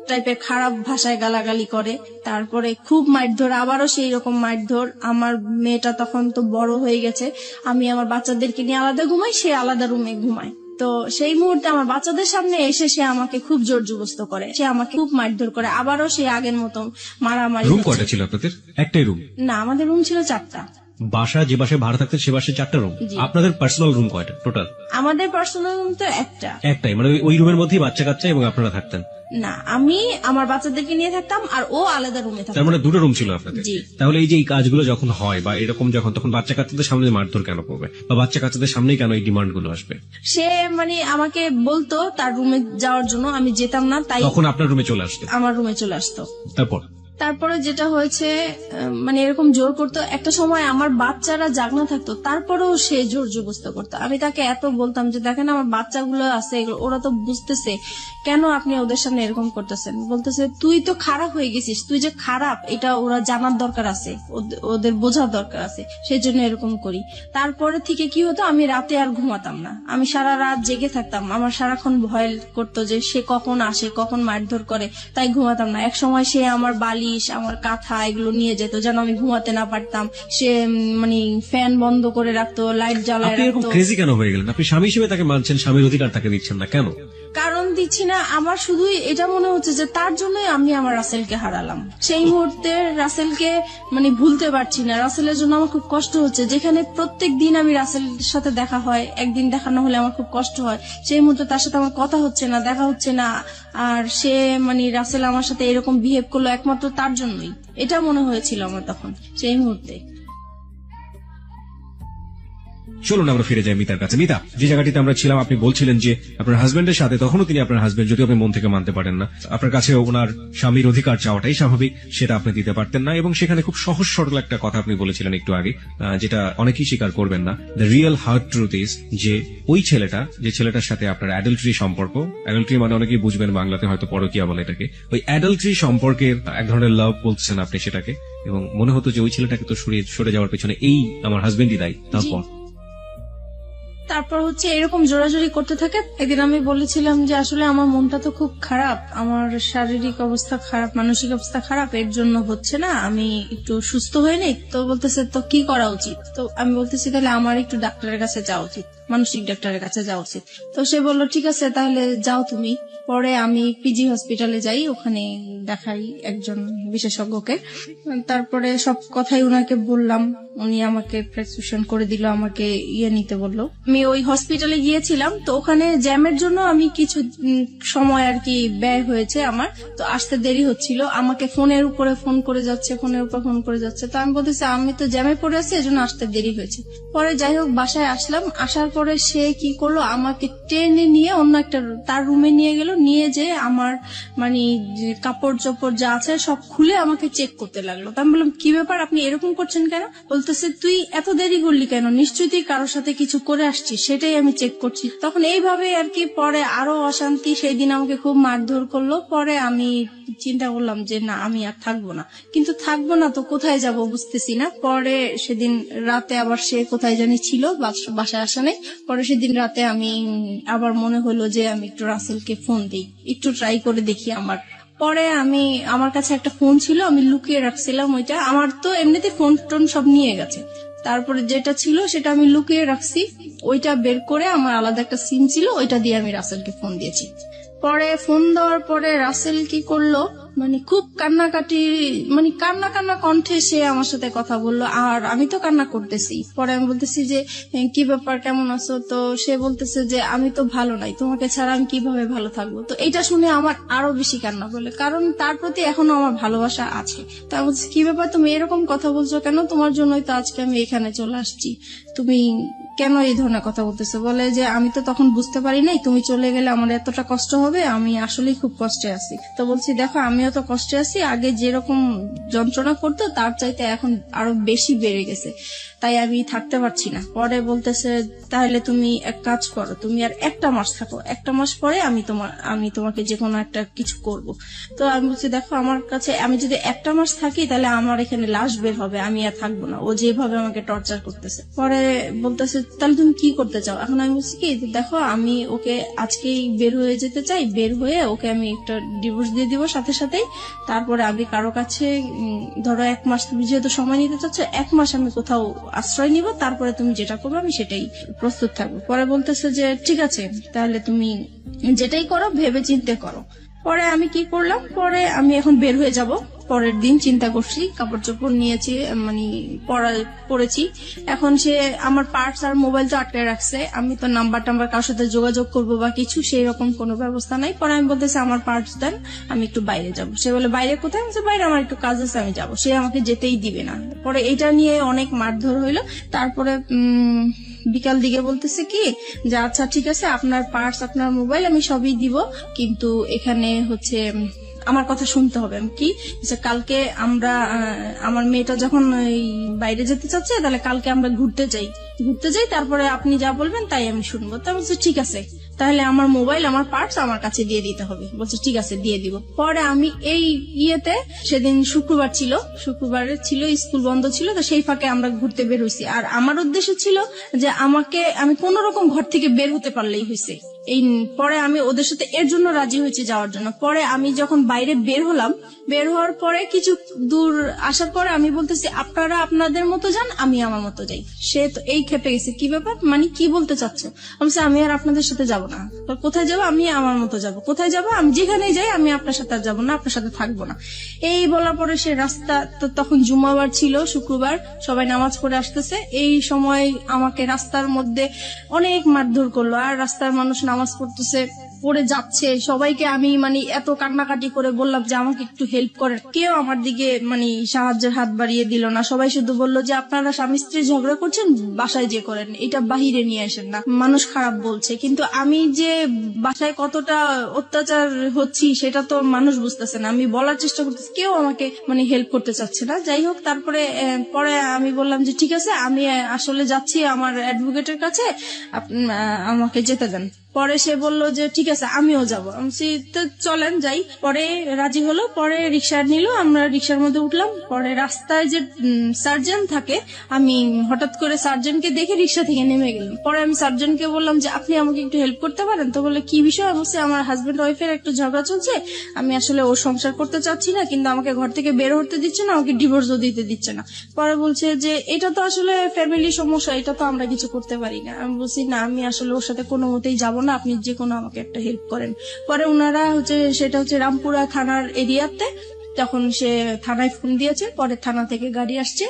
টাইপের খারাপ ভাষায় গালাগালি করে। তারপরে খুব মারধর, আবারও সেই রকম মারধর। আমার মেয়েটা তখন তো বড় হয়ে গেছে, আমি আমার বাচ্চাদেরকে নিয়ে আলাদা ঘুমাই, সে আলাদা রুমে ঘুমায়। তো সেই মুহূর্তে আমার বাচ্চাদের সামনে এসে সে আমাকে খুব জোর জবরদস্ত করে, সে আমাকে খুব মারধর করে। আবারও সেই আগের মতো মারামারি। রুম কয়টা ছিল আপনাদের? একটাই রুম? না, আমাদের রুম ছিল 4টা। বাসা যে বাসায় ভাড়া থাকতেন সে বাসায় 4টা রুম। আপনাদের পার্সোনাল রুম কয়টা টোটাল? আমাদের পার্সোনাল রুম তো একটাই, মানে ওই রুমের মধ্যেই বাচ্চা কাচ্চা এবং আপনারা থাকতেন? না, আমি আমার বাচ্চাদেরকে নিয়ে থাকতাম আর ও আলাদা রুমে থাকতো। তার মানে 2টা রুম ছিল আপনাদের? তাহলে এই যে এই কাজগুলো যখন হয় বা এরকম যখন, তখন বাচ্চা কাচ্চাদের সামনে মারধর কেন করবে, বা বাচ্চা কাচ্চাদের সামনেই কেন এই ডিমান্ড গুলো আসবে? সে মানে আমাকে বলতো তার রুমে যাওয়ার জন্য, আমি যেতাম না, তাই তখন আপনার রুমে চলে আসতো? আমার রুমে চলে আসতো। তারপরে যেটা হয়েছে মানে এরকম জোর করতো। একটা সময় আমার বাচ্চারা জাগনা থাকতো, তারপরেও সে জোর জবরদস্ত করতো। আমি তাকে এত বলতাম যে দেখেন আমার বাচ্চাগুলো আছে, ওরা তো বুঝতেছে, কেন আপনি ওদের সামনে এরকম করতেছেন। বলতেছে তুই তো খারাপ হয়ে গেছিস, তুই যে খারাপ এটা ওরা জানার দরকার আছে, ওদের বোঝার দরকার আছে, সেই জন্য এরকম করি। তারপরে থেকে কি হতো, আমি রাতে আর ঘুমাতাম না, আমি সারা রাত জেগে থাকতাম। আমার সারাক্ষণ ভয় করতো যে সে কখন আসে, কখন মারধর করে, তাই ঘুমাতাম না। এক সময় সে আমার বালিশ, আমার কাঁথা এগুলো নিয়ে যেত যেন আমি ঘুমাতে না পারতাম। সে মানে ফ্যান বন্ধ করে রাখতো, লাইট জ্বালায় রাখতো। আপনি ক্রেজি কেন হয়ে গেলেন? আপনি স্বামী হিসেবে তাকে মানছেন, স্বামীর অধিকার তাকে দিচ্ছেন না কেন? কারণ দিচ্ছি না, আমার শুধুই এটা মনে হচ্ছে যে তার জন্যই আমি আমার রাসেলকে হারালাম। সেই মুহূর্তে রাসেলকে মানে ভুলতে পারছি না, রাসেলের জন্য আমার খুব কষ্ট হচ্ছে। যেখানে প্রত্যেক দিন আমি রাসেলের সাথে দেখা হয়, একদিন দেখা না হলে আমার খুব কষ্ট হয়। সেই মুহূর্তে তার সাথে আমার কথা হচ্ছে না, দেখা হচ্ছে না, আর সে মানে রাসেল আমার সাথে এরকম বিহেভ করলো একমাত্র তার জন্যই, এটা মনে হয়েছিল আমার তখন সেই মুহূর্তে। চলুন আমরা ফিরে যাই মিতার কাছে। মিতা, যে জায়গাটিতে আমরা ছিলাম, আপনি বলছিলেন যে আপনার হাজবেন্ডের সাথে, তখনও তিনি আপনার হাজবেন্ড, যদি আপনি মন থেকে মানতে পারেন না, আপনার কাছে ওনার স্বামীর অধিকার চাওয়াটাই স্বাভাবিক, সেটা আপনি দিতে পারতেন না, এবং সেখানে খুব সহজ সরল একটা কথা আপনি বলেছিলেন একটু আগে, যেটা অনেকেই স্বীকার করবেন না। The real hard truth is যে ওই ছেলেটা, যে ছেলেটার সাথে আপনার অ্যাডাল্টারি সম্পর্ক, অ্যাডাল্টারি মানে অনেকেই বুঝবেন বাংলাতে হয়তো পরকীয়া বলে এটাকে, ওই অ্যাডাল্টারি সম্পর্কের এক ধরনের লাভ বলছেন আপনি সেটাকে, এবং মনে হতো যে ওই ছেলেটাকে তো সরে যাওয়ার পেছনে এই আমার হাজবেন্ডই দায়ী। তারপর হচ্ছে এরকম জোরাজোরি করতে থাকে। একদিন আমি বলেছিলাম যে আসলে আমার মনটা তো খুব খারাপ, আমার শারীরিক অবস্থা খারাপ, মানসিক অবস্থা খারাপ, এর জন্য হচ্ছে না, আমি একটু সুস্থ হয়ে নেই। তো বলতেছে তো কি করা উচিত? তো আমি বলতেছি তাহলে আমার একটু ডাক্তারের কাছে যাওয়া উচিত, মানসিক ডাক্তারের কাছে যাওয়া উচিত। তো সে বললো ঠিক আছে তাহলে যাও তুমি। পরে আমি পিজি হসপিটালে যাই, ওখানে দেখাই একজন বিশেষজ্ঞকে। তারপরে সব কথাই উনাকে বললাম, উনি আমাকে প্রেসক্রিপশন করে দিল, আমাকে নিতে বললো। আমি ওই হসপিটালে গিয়েছিলাম, তো ওখানে জ্যামের জন্য আমি কিছু সময় আর কি ব্যয় হয়েছে আমার, তো আসতে দেরি হচ্ছিল। আমাকে ফোনের উপরে ফোন করে যাচ্ছে, ফোনের উপর ফোন করে যাচ্ছে। তো আমি বলতেছি আমি তো জ্যামে পড়ে আছি, এজন্য আসতে দেরি হয়েছে। পরে যাই হোক বাসায় আসলাম, আসার পরে সে কি করলো, আমাকে টেনে নিয়ে অন্য একটা তার রুমে নিয়ে গেল, নিয়ে যে আমার মানে কাপড় চোপড় যা আছে সব খুলে আমাকে চেক করতে লাগলো। তো আমি বললাম কি ব্যাপার, আপনি এরকম করছেন কেন? বলতেছে তুই এত দেরি করলি কেন, নিশ্চয়ই তুই কারোর সাথে কিছু করে আসছিস, সেটাই আমি চেক করছি। তখন এইভাবে আর কি পরে আরো অশান্তি, সেই দিন আমাকে খুব মারধর করলো। পরে আমি চিন্তা করলাম যে না আমি আর থাকবো না, কিন্তু থাকবো না তো কোথায় যাব বুঝতেছি না। পরে সেদিন রাতে আবার সে কোথায় জানি ছিল, বাসায় আসা নেই। পরে সেদিন রাতে আমি আবার মনে হলো যে আমি একটু রাসেলকে ফোন দিই, একটু ট্রাই করে দেখি পরে আমার কাছে একটা ফোন ছিল, আমি লুকিয়ে রাখছিলাম ওইটা। আমার তো এমনিতে ফোন টোন সব নিয়ে গেছে, তারপরে যেটা ছিল সেটা আমি লুকিয়ে রাখছি, ওইটা বের করে আমার আলাদা একটা সিম ছিল, ওইটা দিয়ে আমি রাসেলকে ফোন দিয়েছি। পরে ফোন দেওয়ার পরে রাসেল কি করলো, মানে খুব কান্নাকাটি, মানে কান্না কণ্ঠে সে আমার সাথে কথা বললো, আর আমি তো কান্না করতেছি। পরে আমি বলতেছি যে কি ব্যাপার, কেমন আছো? তো সে বলতেছে যে আমি তো ভালো নাই, তোমাকে ছাড়া আমি কিভাবে ভালো থাকবো? তো এটা শুনে আমার আরো বেশি কান্না বলে, কারণ তার প্রতি এখনো আমার ভালোবাসা আছে। তা আমি বলছি কি ব্যাপার, তুমি এরকম কথা বলছো কেন? তোমার জন্যই তো আজকে আমি এখানে চলে আসছি, তুমি কেন এই ধরনের কথা বলতেছো? বলে যে আমি তো তখন বুঝতে পারি নাই, তুমি চলে গেলে আমার এতটা কষ্ট হবে, আমি আসলেই খুব কষ্টে আছি। তো বলছি দেখো আমিও তো কষ্টে আছি, আগে যেরকম যন্ত্রণা করতো তার চাইতে এখন আরো বেশি বেড়ে গেছে, তাই আমি থাকতে পারছি না। পরে বলতেছে তাহলে তুমি এক কাজ করো, তুমি আর একটা মাস থাকো, একটা মাস পরে আমি তোমাকে যে কোনো একটা কিছু করব। তো আমি বলছি দেখো আমার কাছে, আমি যদি একটা মাস থাকি তাহলে আমার এখানে লাশ বের হবে, আমি আর থাকবো না, ও যেভাবে আমাকে টর্চার করতেছে। পরে বলতেছে তাহলে তুমি কি করতে চাও? এখন আমি বলছি কি দেখো আমি ওকে আজকেই বের হয়ে যেতে চাই, বের হয়ে ওকে আমি একটা ডিভোর্স দিয়ে দিব সাথে সাথেই। তারপরে আমি কারো কাছে ধরো এক মাস, তুমি যেহেতু সময় নিতে চাচ্ছ, এক মাস আমি কোথাও আশ্রয় নিব, তারপরে তুমি যেটা করবে আমি সেটাই প্রস্তুত থাকবো। পরে বলতেছে যে ঠিক আছে তাহলে তুমি যেটাই করো ভেবে চিন্তে করো। পরে আমি কি করলাম, পরে আমি এখন বের হয়ে যাব। পরের দিন চিন্তা করছি, কাপড় চোপড় নিয়েছি, মানে পড়েছি। এখন সে আমার পার্টস আর মোবাইল তো আটকে রাখছে, আমি তো নাম্বার কারোর সাথে যোগাযোগ করবো বা কিছু সেই রকম কোনো ব্যবস্থা নাই। পরে আমি বলতেছি আমার পার্টস দেন, আমি একটু বাইরে যাব। সে বলে বাইরে কোথায়? আমি বাইরে আমার একটু কাজ আছে, আমি যাবো। সে আমাকে যেতেই দিবে না। পরে এটা নিয়ে অনেক মারধর হইলো। তারপরে বিকাল দিকে বলতেছে কি যে আচ্ছা ঠিক আছে আপনার পার্টস আপনার মোবাইল আমি সবই দিব, কিন্তু এখানে হচ্ছে আমার কথা শুনতে হবে। কি কালকে আমরা আমার মেয়েটা যখন বাইরে যেতে চাচ্ছে, তাহলে কালকে আমরা ঘুরতে যাই, তারপরে আপনি যা বলবেন তাই আমি শুনবো। তা বলছে ঠিক আছে তাহলে আমার মোবাইল আমার পার্টস আমার কাছে দিয়ে দিতে হবে। বলছে ঠিক আছে দিয়ে দিব। পরে আমি এই সেদিন শুক্রবার ছিল, স্কুল বন্ধ ছিল, তো সেই ফাঁকে আমরা ঘুরতে বের হইছি। আর আমার উদ্দেশ্য ছিল যে আমি কোন রকম ঘর থেকে বের হতে পারলেই হয়েছে। পরে আমি ওদের সাথে এর জন্য রাজি হয়েছে যাওয়ার জন্য। পরে আমি যখন বাইরে বের হলাম, বের হওয়ার পরে কিছু দূর আসার পরে আমি বলতেছি আপনারা আপনাদের মতো যান, আমি আমার মতো যাই। সে তো এই ক্ষেপে গেছে, কি ব্যাপার, মানে কি বলতে চাচ্ছ? আমি আর আপনাদের সাথে যাবো না। কোথায় যাবো? আমি আমার মতো যাবো। কোথায় যাবো? আমি যেখানেই যাই আমি আপনার সাথে আর যাবো না, আপনার সাথে থাকবো না। এই বলার পরে সে রাস্তা, তো তখন জুম্মাবার ছিল, শুক্রবার, সবাই নামাজ পড়ে আসতেছে। এই সময় আমাকে রাস্তার মধ্যে অনেক মারধর করলো, আর রাস্তার মানুষ নামাজ পড়তেছে, পড়ে যাচ্ছে, সবাইকে আমি মানে এত কান্নাকাটি করে বললাম যে আমাকে একটু হেল্প করেন, কেউ আমার দিকে মানে সাহায্যের হাত বাড়িয়ে দিল না। সবাই শুধু বললো যে আপনারা স্বামী স্ত্রী ঝগড়া করছেন, বাসায় যে করেন, এটা বাহিরে নিয়ে আসেন না, মানুষ খারাপ বলছে। কিন্তু আমি যে বাসায় কতটা অত্যাচার হচ্ছি সেটা তো মানুষ বুঝতেছে না। আমি বলার চেষ্টা করতেছি, কেউ আমাকে মানে হেল্প করতে চাচ্ছে না। যাই হোক, তারপরে পরে আমি বললাম যে ঠিক আছে, আমি আসলে যাচ্ছি আমার অ্যাডভোকেটের কাছে, আমাকে যেতে দেন। পরে সে বলল যে ঠিক আছে আমিও যাবো। আমি বলছি, তো চলেন যাই। পরে রাজি হলো, পরে রিক্সা নিল, আমরা রিক্সার মধ্যে উঠলাম। পরে রাস্তায় যে সার্জন থাকে, আমি হঠাৎ করে সার্জনকে দেখে রিক্সা থেকে নেমে গেলাম। পরে আমি সার্জনকে বললাম যে আপনি আমাকে একটু হেল্প করতে পারেন? তো বললো কি বিষয়? আমি বলছি আমার হাজবেন্ড ওয়াইফের একটু ঝগড়া চলছে, আমি আসলে ওর সংসার করতে চাচ্ছি না, কিন্তু আমাকে ঘর থেকে বের হতে দিচ্ছে না, আমাকে ডিভোর্সও দিতে দিচ্ছে না। পরে বলছে যে এটা তো আসলে ফ্যামিলি সমস্যা, এটা তো আমরা কিছু করতে পারি না। আমি বলছি না, আমি আসলে ওর সাথে কোনো মতেই যাবো না, আপনি যে কোনো আমাকে একটা হেল্প করেন। পরে ওনারা সেটা হচ্ছে রামপুরা থানার এরিয়াতে, তখন সে থানায় ফোন দিয়েছে। পরে থানা থেকে গাড়ি আসছে,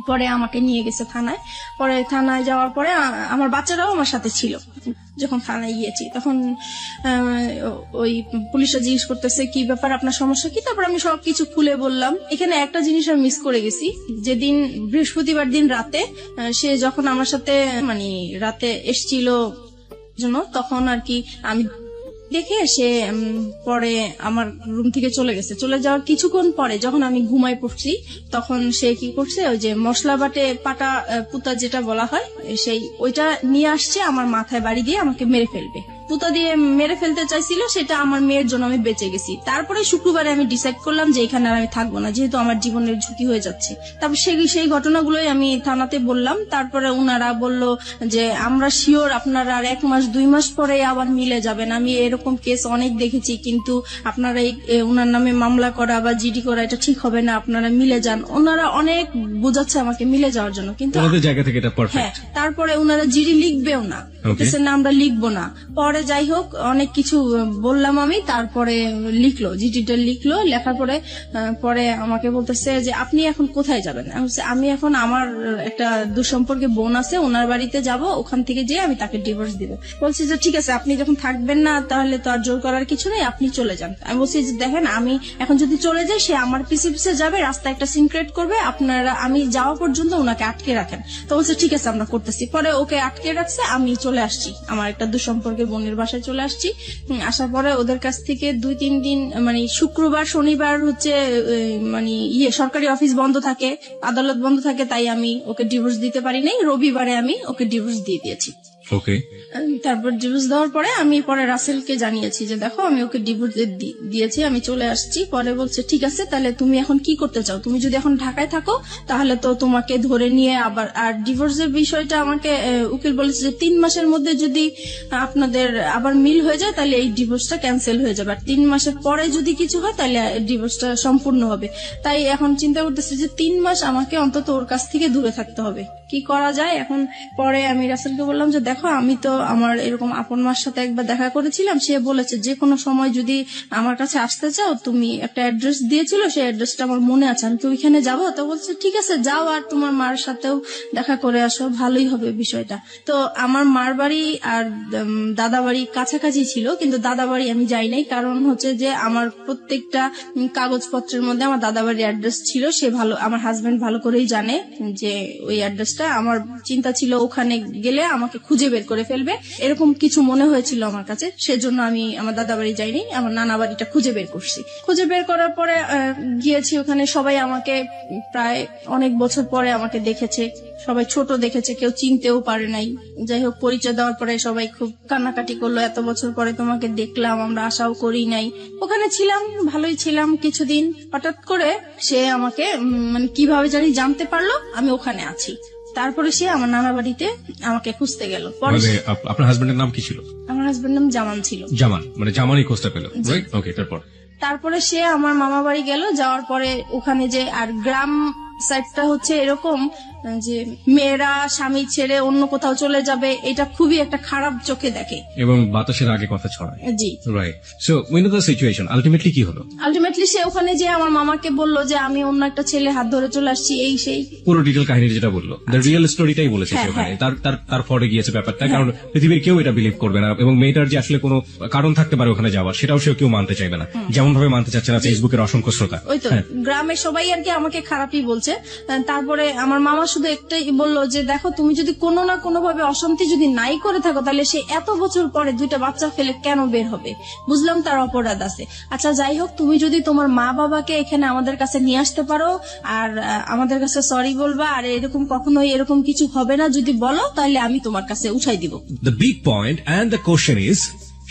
পরে আমাকে নিয়ে গেছে থানায়। পরে থানায় যাওয়ার পরে আমার বাচ্চারাও আমার সাথে ছিল। যখন থানায় গিয়েছি তখন ওই পুলিশরা জিজ্ঞেস করতেছে কি ব্যাপার, আপনার সমস্যা কি? তারপর আমি সবকিছু খুলে বললাম। এখানে একটা জিনিস আমি মিস করে গেছি, যেদিন বৃহস্পতিবার দিন রাতে সে যখন আমার সাথে মানে রাতে এসছিল জন্য, তখন আর কি আমি দেখে সে পরে আমার রুম থেকে চলে গেছে। চলে যাওয়ার কিছুক্ষণ পরে যখন আমি ঘুমাই পড়ছি, তখন সে কি করছে, ওই যে মশলা বাটে পাটা পুতা যেটা বলা হয়, সেই ওইটা নিয়ে আসছে, আমার মাথায় বাড়ি দিয়ে আমাকে মেরে ফেলবে। পুতা দিয়ে মেরে ফেলতে চাইছিল, সেটা আমার মেয়ের জন্য আমি বেঁচে গেছি। তারপরে শুক্রবারে আমি ডিসাইড করলাম যে এখানে আর আমি থাকবো না, যেহেতু আমার জীবনের ঝুঁকি হয়ে যাচ্ছে। তারপর সেই ঘটনাগুলোই আমি থানাতে বললাম। তারপরে উনারা বলল যে আমরা শিওর আপনারা আর 1 মাস 2 মাস পরে আবার মিলে যাবেন। আমি এরকম কেস অনেক দেখেছি, কিন্তু আপনারা উনার নামে মামলা করা বা জিডি করা এটা ঠিক হবে না, আপনারা মিলে যান। ওনারা অনেক বোঝাচ্ছে আমাকে মিলে যাওয়ার জন্য, কিন্তু ওনাদের জায়গা থেকে এটা হ্যাঁ, পারফেক্ট। তারপরে উনারা জিডি লিখবেও না, বলতেছে না আমরা লিখবো না। পরে যাই হোক, অনেক কিছু বললাম আমি, তারপরে লিখলো, জিডিটা লিখলো। লেখার পরে পরে আমাকে বলতেছে যে আপনি এখন কোথায় যাবেন? আমি বলছি, আমি এখন আমার একটা দুঃসম্পর্কে বোন আছে, ওনার বাড়িতে যাব, ওখান থেকে যেয়ে আমি তাকে ডিভোর্স দিব। বলছি যে ঠিক আছে, আপনি যখন থাকবেন না তাহলে তো আর জোর করার কিছু নেই, আপনি চলে যান। আমি বলছি যে দেখেন, আমি এখন যদি চলে যাই, সে আমার পিছে পিছে যাবে, রাস্তায় একটা সিন ক্রিয়েট করবে, আপনারা আমি যাওয়া পর্যন্ত ওনাকে আটকে রাখেন। তো বলছে ঠিক আছে আমরা করতেছি। পরে ওকে আটকে রাখছে, আমি চলে আসছি আমার একটা দুঃসম্পর্কে বোনের বাসায় চলে আসছি। আসার পরে ওদের কাছ থেকে 2-3 দিন মানে শুক্রবার শনিবার হচ্ছে মানে সরকারি অফিস বন্ধ থাকে, আদালত বন্ধ থাকে, তাই আমি ওকে ডিভোর্স দিতে পারি নাই। রবিবারে আমি ওকে ডিভোর্স দিয়ে দিয়েছি। ওকে, তারপর ডিভোর্স দেওয়ার পরে আমি পরে রাসেলকে জানিয়েছি যে দেখো আমি ওকে ডিভোর্স দিয়েছি, আমি চলে আসছি। পরে বলছে ঠিক আছে, তাহলে তুমি এখন কি করতে চাও? তুমি যদি এখন ঢাকায় থাকো তাহলে তো তোমাকে ধরে নিয়ে আবার, আর ডিভোর্সের বিষয়টা আমাকে উকিল বলেছে যে 3 মাসের মধ্যে যদি আপনাদের আবার মিল হয়ে যায় তাহলে এই ডিভোর্সটা ক্যান্সেল হয়ে যাবে, আর 3 মাসের পরে যদি কিছু হয় তাহলে ডিভোর্সটা সম্পূর্ণ হবে। তাই এখন চিন্তা করতেছি যে 3 মাস আমাকে অন্তত ওর কাছ থেকে দূরে থাকতে হবে, কি করা যায় এখন। পরে আমি রাসেলকে বললাম যে দেখো, আমি তো আমার এরকম আপন মার সাথে একবার দেখা করেছিলাম, সে বলেছে যে কোনো সময় যদি আমার কাছে আসতে চাও, তুমি একটা অ্যাড্রেস দিয়েছিল, সেই অ্যাড্রেসটা আমার মনে আছে, আমি কি ওইখানে যাবো? তো বলছে ঠিক আছে যাও, আর তোমার মার সাথেও দেখা করে আসো, ভালোই হবে বিষয়টা। তো আমার মার বাড়ি আর দাদা বাড়ি কাছাকাছি ছিল, কিন্তু দাদা বাড়ি আমি যাই নাই, কারণ হচ্ছে যে আমার প্রত্যেকটা কাগজপত্রের মধ্যে আমার দাদা বাড়ির অ্যাড্রেস ছিল। সে ভালো, আমার হাজবেন্ড ভালো করেই জানে যে ওই অ্যাড্রেসটা। আমার চিন্তা ছিল ওখানে গেলে আমাকে খুঁজে বের করে ফেলবে, এরকম কিছু মনে হয়েছিল আমার কাছে, সেজন্য আমি আমার দাদা বাড়ি যাইনি, আমার নানা বাড়িটা খুঁজে বের করছি। খুঁজে বের করার পরে গিয়েছি ওখানে, সবাই আমাকে প্রায় অনেক বছর পরে আমাকে দেখেছে, সবাই ছোট দেখেছে, কেউ চিনতেও পারে নাই। যাই হোক, পরিচয় দেওয়ার পরে সবাই খুব কান্নাকাটি করলো, এত বছর পরে তোমাকে দেখলাম, আমরা আশাও করি নাই। ওখানে ছিলাম, ভালোই ছিলাম কিছুদিন। হঠাৎ করে সে আমাকে মানে কিভাবে জানি জানতে পারলো আমি ওখানে আছি। তারপরে সে আমার নানা বাড়িতে আমাকে খুঁজতে গেল। পরে আপনার হাজবেন্ডের নাম কি ছিল? আমার হাজবেন্ড নাম জামান ছিল। জামান, মানে জামানই খোঁজটা পেল, রাইট? ওকে, তারপর তারপরে সে আমার মামা বাড়ি গেল, যাওয়ার পরে ওখানে যে আর গ্রাম সাইডটা হচ্ছে এরকম যে মেয়েরা স্বামী ছেড়ে অন্য কোথাও চলে যাবে, এটা খুবই একটা খারাপ চোখে দেখে। এবং বাতাসের আগে কথা ছড়ায়। জি, right. So we know the situation, ultimately কি হলো? আলটিমেটলি সে ওখানে যে আমার মামাকে বললো যে আমি অন্য একটা ছেলে হাত ধরে চলে আসছি, এই সেই পুরো ডিটেল কাহিনী যেটা বললো, দ্য রিয়েল স্টোরিটাই বলেছে হ্যাঁ, সে ওখানে। হ্যাঁ। তার তার তার ফরে গিয়েছে ব্যাপারটা, কারণ পৃথিবীর কেউ এটা বিলিভ করবে না, এবং মেয়েটার যে আসলে কোনো কারণ থাকতে পারে ওখানে যাওয়ার, সেটাও সে কেউ মানতে চাইবে না, যেমন ভাবে মানতে চাচ্ছে না ফেসবুকের অসংখ্য শ্রোতা। ওই তো হ্যাঁ। গ্রামের সবাই আর কি আমাকে খারাপই বলছে। তারপরে আমার মামা শুধু একটাই বললো যে দেখো তুমি যদি কোনো না কোনো ভাবে অশান্তি যদি নাই করে থাকো, তাহলে সে এত বছর পরে 2টা বাচ্চা ফেলে কেন বের হবে? বুঝলাম তার অপরাধ আছে। আচ্ছা যাই হোক, তুমি যদি তোমার মা বাবাকে এখানে আমাদের কাছে নিয়ে আসতে পারো আর আমাদের কাছে সরি বলবা, আর এরকম কখনোই এরকম কিছু হবে না যদি বলো, তাহলে আমি তোমার কাছে উঠাই দিব। The big point and the question is,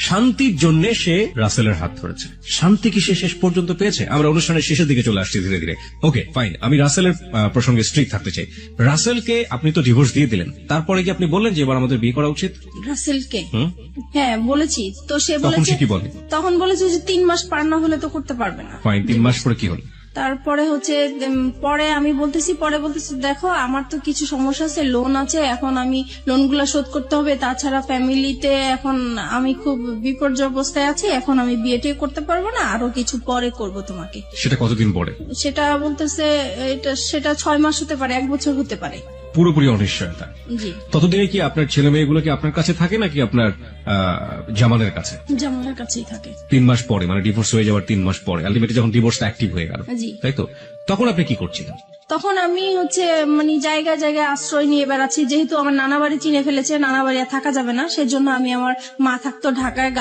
শান্তির জন্য সে রাসেলের হাত ধরেছে, শান্তি কি সে শেষ পর্যন্ত পেয়েছে? আমরা অনুষ্ঠানের শেষের দিকে চলে আসছি ধীরে ধীরে। ওকে ফাইন, আমি রাসেলের প্রসঙ্গে স্ট্রিক্ট থাকতে চাই। রাসেলকে আপনি তো ডিভোর্স দিয়ে দিলেন, তারপরে কি আপনি বললেন যে এবার আমাদের বিয়ে করা উচিত? রাসেলকে হুম? হ্যাঁ বলেছি তো, সে তখন বলেছে, সে কি বলে? তখন বলেছে যে 3 মাস পার না হলে তো করতে পারবে না। ফাইন, 3 মাস পরে কি হলো? তারপরে হচ্ছে পরে আমি বলতেছি দেখো আমার তো কিছু সমস্যা আছে, লোন আছে, এখন আমি লোনগুলো শোধ করতে হবে, তাছাড়া ফ্যামিলিতে এখন আমি খুব বিপর্যয় অবস্থায় আছি, এখন আমি বিয়েটাই করতে পারবো না, আরো কিছু পরে করব তোমাকে। সেটা কতদিন পরে? সেটা বলতেছে সেটা 6 মাস হতে পারে, 1 বছর হতে পারে। পুরোপুরি অনিশ্চয়তা। জি, ততদিনে কি আপনার ছেলে মেয়েগুলো কি আপনার কাছে থাকে নাকি আপনার জামানের কাছে? জামানের কাছেই থাকে। 3 মাস পরে, মানে ডিভোর্স হয়ে যাওয়ার 3 মাস পরে, আলটিমেটলি যখন ডিভোর্সটা অ্যাক্টিভ হয়ে গেল, জি। তাই তো? তখন আপনি কি করছিলেন? তখন আমি হচ্ছে মানে জায়গায় জায়গায় আশ্রয় নিয়ে বেড়াচ্ছি, যেহেতু আমার নানা বাড়ি চিনে ফেলেছে, নানা বাড়ি আর থাকা যাবে না, সেজন্য আমি আমার মা থাকতো ঢাকায়,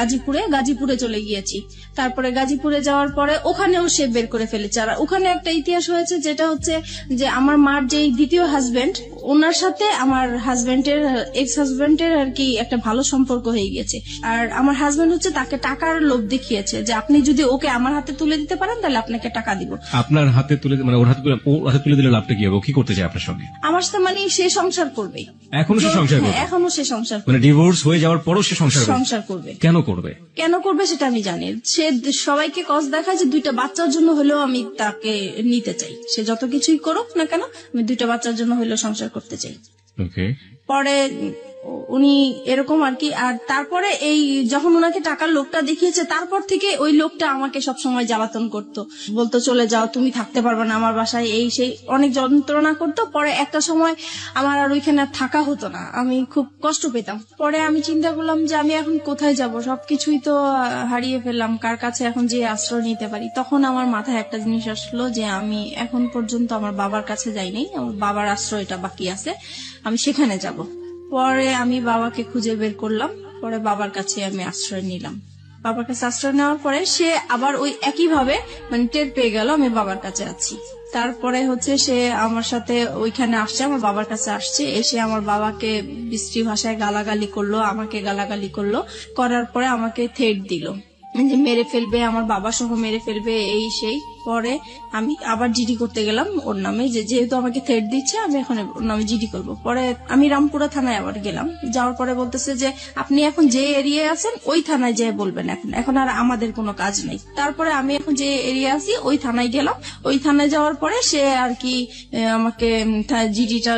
গাজীপুরে চলে গিয়েছি। তারপরে গাজীপুরে যাওয়ার পরে ওখানেও সে বের করে ফেলেছে। আর ওখানে একটা ইতিহাস হয়েছে, যেটা হচ্ছে যে আমার মার যে দ্বিতীয় হাজবেন্ড, ওনার সাথে আমার হাজবেন্ডের এক্স হাজবেন্ডের আর কি একটা ভালো সম্পর্ক হয়ে গেছে। আর আমার হাজবেন্ড হচ্ছে তাকে টাকার লোভ দেখিয়েছে যে আপনি যদি ওকে আমার হাতে তুলে দিতে পারেন তাহলে আপনাকে টাকা দিব। আপনার হাতে তুলে, মানে ওর হাতে তুলে দিলে লাভটা কি হবে? ও কি করতে চায় আপনার সঙ্গে? আমার সাথে মানে সে সংসার করবে। এখনো সে সংসার করবে? এখনো সে সংসার করবে। মানে ডিভোর্স হয়ে যাওয়ার পরও সে সংসার করবে। কেন করবে? কেন করবে সেটা আমি জানি। সে সবাইকে কস দেখায় যে 2টা বাচ্চার জন্য হলেও আমি তাকে নিতে চাই। সে যত কিছুই করুক না কেন, আমি 2টা বাচ্চার জন্য হলেও সংসার করতে চাই। ওকে। পরে উনি এরকম আর কি। আর তারপরে এই যখন ওনাকে টাকার লোকটা দেখিয়েছে, তারপর থেকে ওই লোকটা আমাকে সবসময় জ্বালাতন করতো, বলতো চলে যাও, তুমি থাকতে পারবে না আমার বাসায়, এই সেই অনেক যন্ত্রণা করতো। পরে একটা সময় আমার আর ওইখানে থাকা হতো না, আমি খুব কষ্ট পেতাম। পরে আমি চিন্তা করলাম যে আমি এখন কোথায় যাব, সবকিছুই তো হারিয়ে ফেললাম, কার কাছে এখন যে আশ্রয় নিতে পারি। তখন আমার মাথায় একটা জিনিস আসলো যে আমি এখন পর্যন্ত আমার বাবার কাছে যাইনি, আমার বাবার আশ্রয়টা বাকি আছে, আমি সেখানে যাব। পরে আমি বাবাকে খুঁজে বের করলাম, পরে বাবার কাছে আমি আশ্রয় নিলাম। বাবার কাছে আশ্রয় নেওয়ার পরে সে আবার ওই একই ভাবে মানে টের পেয়ে গেল আমি বাবার কাছে আছি। তারপরে হচ্ছে সে আমার সাথে ওইখানে আসছে, আমার বাবার কাছে আসছে, এসে আমার বাবাকে বিশ্রী ভাষায় গালাগালি করলো, আমাকে গালাগালি করলো, করার পরে আমাকে থ্রেট দিল যে মেরে ফেলবে, আমার বাবা সহ মেরে ফেলবে, এই সেই। পরে আমি আবার জিডি করতে গেলাম ওর নামে, যেহেতু আমাকে থ্রেট দিচ্ছে আমি এখন ওর নামে জিডি করব। পরে আমি রামপুরা থানায় আবার গেলাম, যাওয়ার পরে বলতেছে যে আপনি এখন যে এরিয়ায় আছেন ওই থানায় যেয়ে বলবেন, এখন আর আমাদের কোনো কাজ নেই। তারপরে আমি এখন যে এরিয়া আছি ওই থানায় গেলাম, ওই থানায় যাওয়ার পরে সে আর কি আমাকে জিডিটা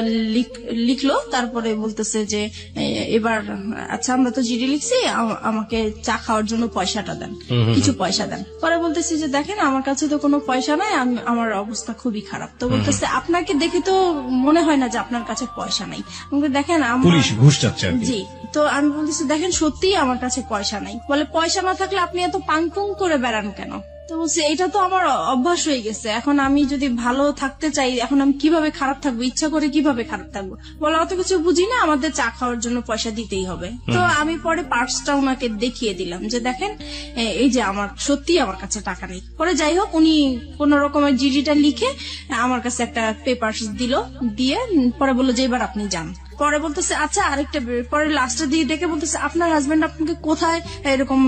লিখলো। তারপরে বলতেছে যে এবার আচ্ছা আমরা তো জিডি লিখছি, আমাকে চা খাওয়ার জন্য পয়সাটা দেন, কিছু পয়সা দেন। পরে বলতেছি যে দেখেন আমার কাছে তো কোনো পয়সা নাই, আমার অবস্থা খুবই খারাপ। তো বলতেছে আপনাকে দেখে তো মনে হয় না যে আপনার কাছে পয়সা নাই, আমাকে দেখেন পুলিশ ঘুষ চাচ্ছে। জি। তো আমি বলতেছি দেখেন সত্যিই আমার কাছে পয়সা নাই। বলে পয়সা না থাকলে আপনি এত পাংপুং করে বেড়ান কেন? তো বলছি এটা তো আমার অভ্যাস হয়ে গেছে, এখন আমি যদি ভালো থাকতে চাই, এখন আমি কিভাবে খারাপ থাকবো, ইচ্ছা করে কিভাবে খারাপ থাকবো? বলে অত কিছু বুঝি না, আমাদের চা খাওয়ার জন্য পয়সা দিতেই হবে। তো আমি পরে পার্সটা ওনাকে দেখিয়ে দিলাম যে দেখেন এই যে আমার সত্যি আমার কাছে টাকা নেই। পরে যাই হোক উনি কোন রকমের জিডিটা লিখে আমার কাছে একটা পেপার দিল, দিয়ে পরে বললো যে এবার আপনি যান। পরে বলতেছে আচ্ছা আরেকটা বের, পরে লাস্টে দিয়ে ডেকে বলতেছে আপনার হাজবেন্ড আপনাকে কোথায় এরকম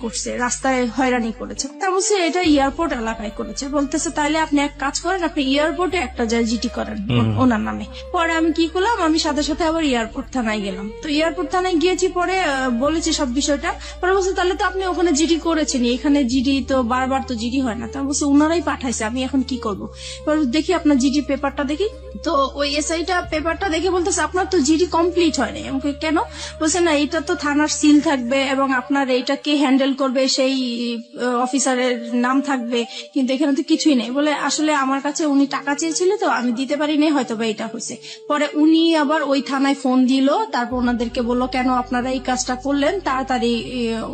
করছে, রাস্তায় হয়রানি করেছে। তা বলছে এটা এয়ারপোর্ট এলাকায় করেছে। বলতেছে তাহলে আপনি এক কাজ করেন, আপনি এয়ারপোর্টে একটা যায় জিটি করেন ওনার নামে। পরে আমি কি করলাম, আমি সাথে সাথে আবার এয়ারপোর্ট থানায় গেলাম। তো এয়ারপোর্ট থানায় গিয়েছি, পরে বলেছি সব বিষয়টা। পরে বলছে তাহলে তো আপনি ওখানে জিডি করেছেন, এখানে জিডি তো বারবার তো জিডি হয় না। তা বলছে ওনারাই পাঠাইছে, আমি এখন কি করবো। দেখি আপনার জিডি পেপারটা দেখি। তো ওই এসআইটা পেপারটা দেখে বলতেছে আপনার তো জিডি কমপ্লিট হয় নাই। আমাকে কেন? বলছে না এটা তো থানার সিল থাকবে এবং আপনার এইটা কে হ্যান্ডেল করবে সেই অফিসারের নাম থাকবে, কিন্তু এখানে তো কিছুই নেই। বলে আসলে আমার কাছে উনি টাকা চেয়েছিল তো আমি দিতে পারিনি, হয়তো বা এটা হয়েছে। পরে উনি আবার ওই থানায় ফোন দিল, তারপর ওনাদেরকে বললো কেন আপনারা এই কাজটা করলেন, তাড়াতাড়ি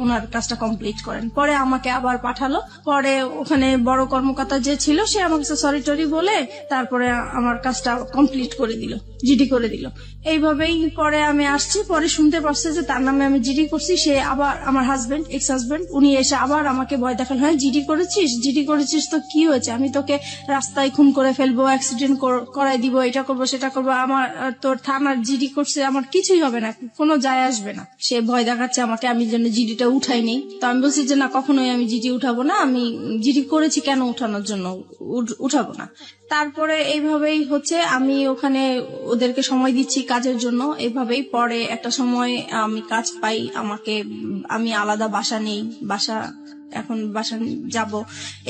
ওনার কাজটা কমপ্লিট করেন। পরে আমাকে আবার পাঠালো। পরে ওখানে বড় কর্মকর্তা যে ছিল সে আমাকে সরি টরি বলে তারপরে আমার কাজটা কমপ্লিট করে দিল, জিডি করে দিল। এইভাবেই পরে আমি আসছি, পরে শুনতে পারছে যে তার নামে আমি জিডি করছি। সে আবার আমার হাজবেন্ড, এক্স হাজবেন্ড, উনি এসে আবার আমাকে ভয় দেখাল, হ্যাঁ জিডি করেছিস তো কি হয়েছে, আমি তোকে রাস্তায় খুন করে ফেলবো, অ্যাক্সিডেন্ট করাই দিব, এটা করবো সেটা করবো, আমার তোর থানার জিডি করছে, আমার কিছুই হবে না, কোনো যায় আসবে না। সে ভয় দেখাচ্ছে আমাকে, আমি যেন জিডিটা উঠাই নেই। তো আমি বলছি যে না, কখনোই আমি জিডি উঠাবো না, আমি জিডি করেছি কেন উঠানোর জন্য উঠাবো না। তারপরে এইভাবেই হচ্ছে আমি ওখানে ওদেরকে সময় দিচ্ছি কাজের জন্য। এইভাবেই পরে একটা সময় আমি কাজ পাই, আমি আলাদা বাসা নেই, এখন বাসা যাব।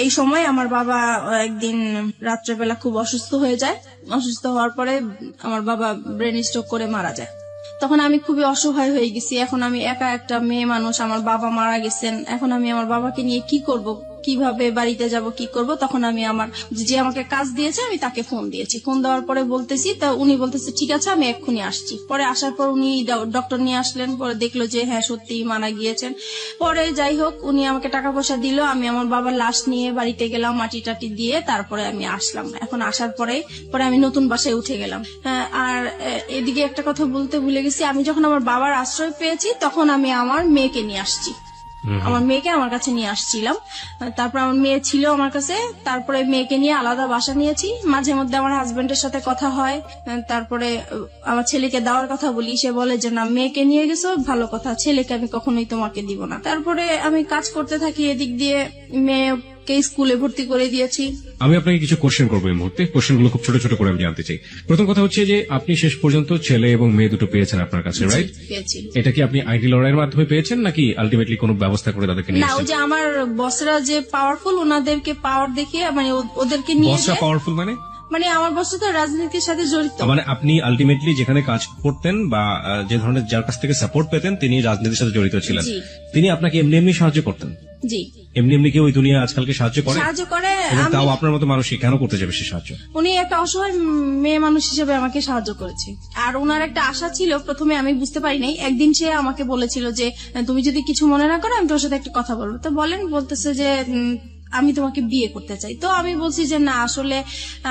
এই সময় আমার বাবা একদিন রাত্রেবেলা খুব অসুস্থ হয়ে যায়। অসুস্থ হওয়ার পরে আমার বাবা ব্রেন স্ট্রোক করে মারা যায়। তখন আমি খুবই অসহায় হয়ে গেছি। এখন আমি একা একটা মেয়ে মানুষ, আমার বাবা মারা গেছেন, এখন আমি আমার বাবাকে নিয়ে কি করব, কিভাবে বাড়িতে যাব, কি করব। তখন আমি যে আমাকে কাজ দিয়েছে আমি তাকে ফোন দিয়েছি। ফোন দেওয়ার পরে বলতেছি, তা উনি বলতেছে ঠিক আছে আমি এক্ষুনি আসছি। পরে আসার পর উনি ডক্টর নিয়ে আসলেন, পরে দেখলো যে হ্যাঁ সত্যি মারা গিয়েছেন। পরে যাই হোক উনি আমাকে টাকা পয়সা দিল, আমি আমার বাবার লাশ নিয়ে বাড়িতে গেলাম, মাটি টাটি দিয়ে তারপরে আমি আসলাম। এখন আসার পরে আমি নতুন বাসায় উঠে গেলাম। আর এদিকে একটা কথা বলতে ভুলে গেছি, আমি যখন আমার বাবার আশ্রয় পেয়েছি তখন আমি আমার মেয়েকে নিয়ে আসছি, আমার মেয়েকে আমার কাছে নিয়ে আসছিলাম। তারপর আমার মেয়ে ছিল আমার কাছে, তারপরে মেয়েকে নিয়ে আলাদা বাসা নিয়েছি। মাঝে মধ্যে আমার হাজবেন্ডের সাথে কথা হয়, তারপরে আমার ছেলেকে দেওয়ার কথা বলি, সে বলে যে না মেয়েকে নিয়ে গেছো ভালো কথা, ছেলেকে আমি কখনোই তোমাকে দিব না। তারপরে আমি কাজ করতে থাকি, এদিক দিয়ে মেয়েকে স্কুলে ভর্তি করে দিয়েছি। আমি আপনাকে কিছু কোশ্চেন করবো এই মুহূর্তে, কোশ্চেনগুলো খুব ছোট ছোট করে আমি জানতে চাই। প্রথম কথা হচ্ছে যে আপনি শেষ পর্যন্ত ছেলে এবং মেয়ে দুটো পেয়েছেন আপনার কাছে, রাইট? পেয়েছি। এটা কি আপনি আইটি লড়াইয়ের মাধ্যমে পেয়েছেন নাকি আলটিমেটলি কোনো ব্যবস্থা করে তাদেরকে নিয়ে না, ওই যে আমার বসরা যে পাওয়ারফুল, ওনাদেরকে পাওয়ার দেখিয়ে মানে ওদেরকে নিয়ে বসরা পাওয়ারফুল মানে আমার বস তো রাজনীতির সাথে জড়িত। মানে আপনি আলটিমেটলি যেখানে কাজ করতেন বা যে ধরনের যার কাছ থেকে সাপোর্ট পেতেন তিনি রাজনীতির সাথে জড়িত ছিলেন, তিনি আপনাকে এমনি এমনি সাহায্য করতেন? জি। এমনি এমনি কি ওই দুনিয়া আজকালকে সাহায্য করে? তাও আপনার মতো মানুষই কেন করতে যাবে সে সাহায্য? উনি একটা অসহায় মেয়ে মানুষ হিসেবে আমাকে সাহায্য করেছে। আর ওনার একটা আশা ছিল, প্রথমে আমি বুঝতে পারি নাই। একদিন সে আমাকে বলেছিল যে তুমি যদি কিছু মনে না করো আমি তোর সাথে একটা কথা বলবো। তো বলতেছে যে আমি তোমাকে বিয়ে করতে চাই। তো আমি বলছি যে না আসলে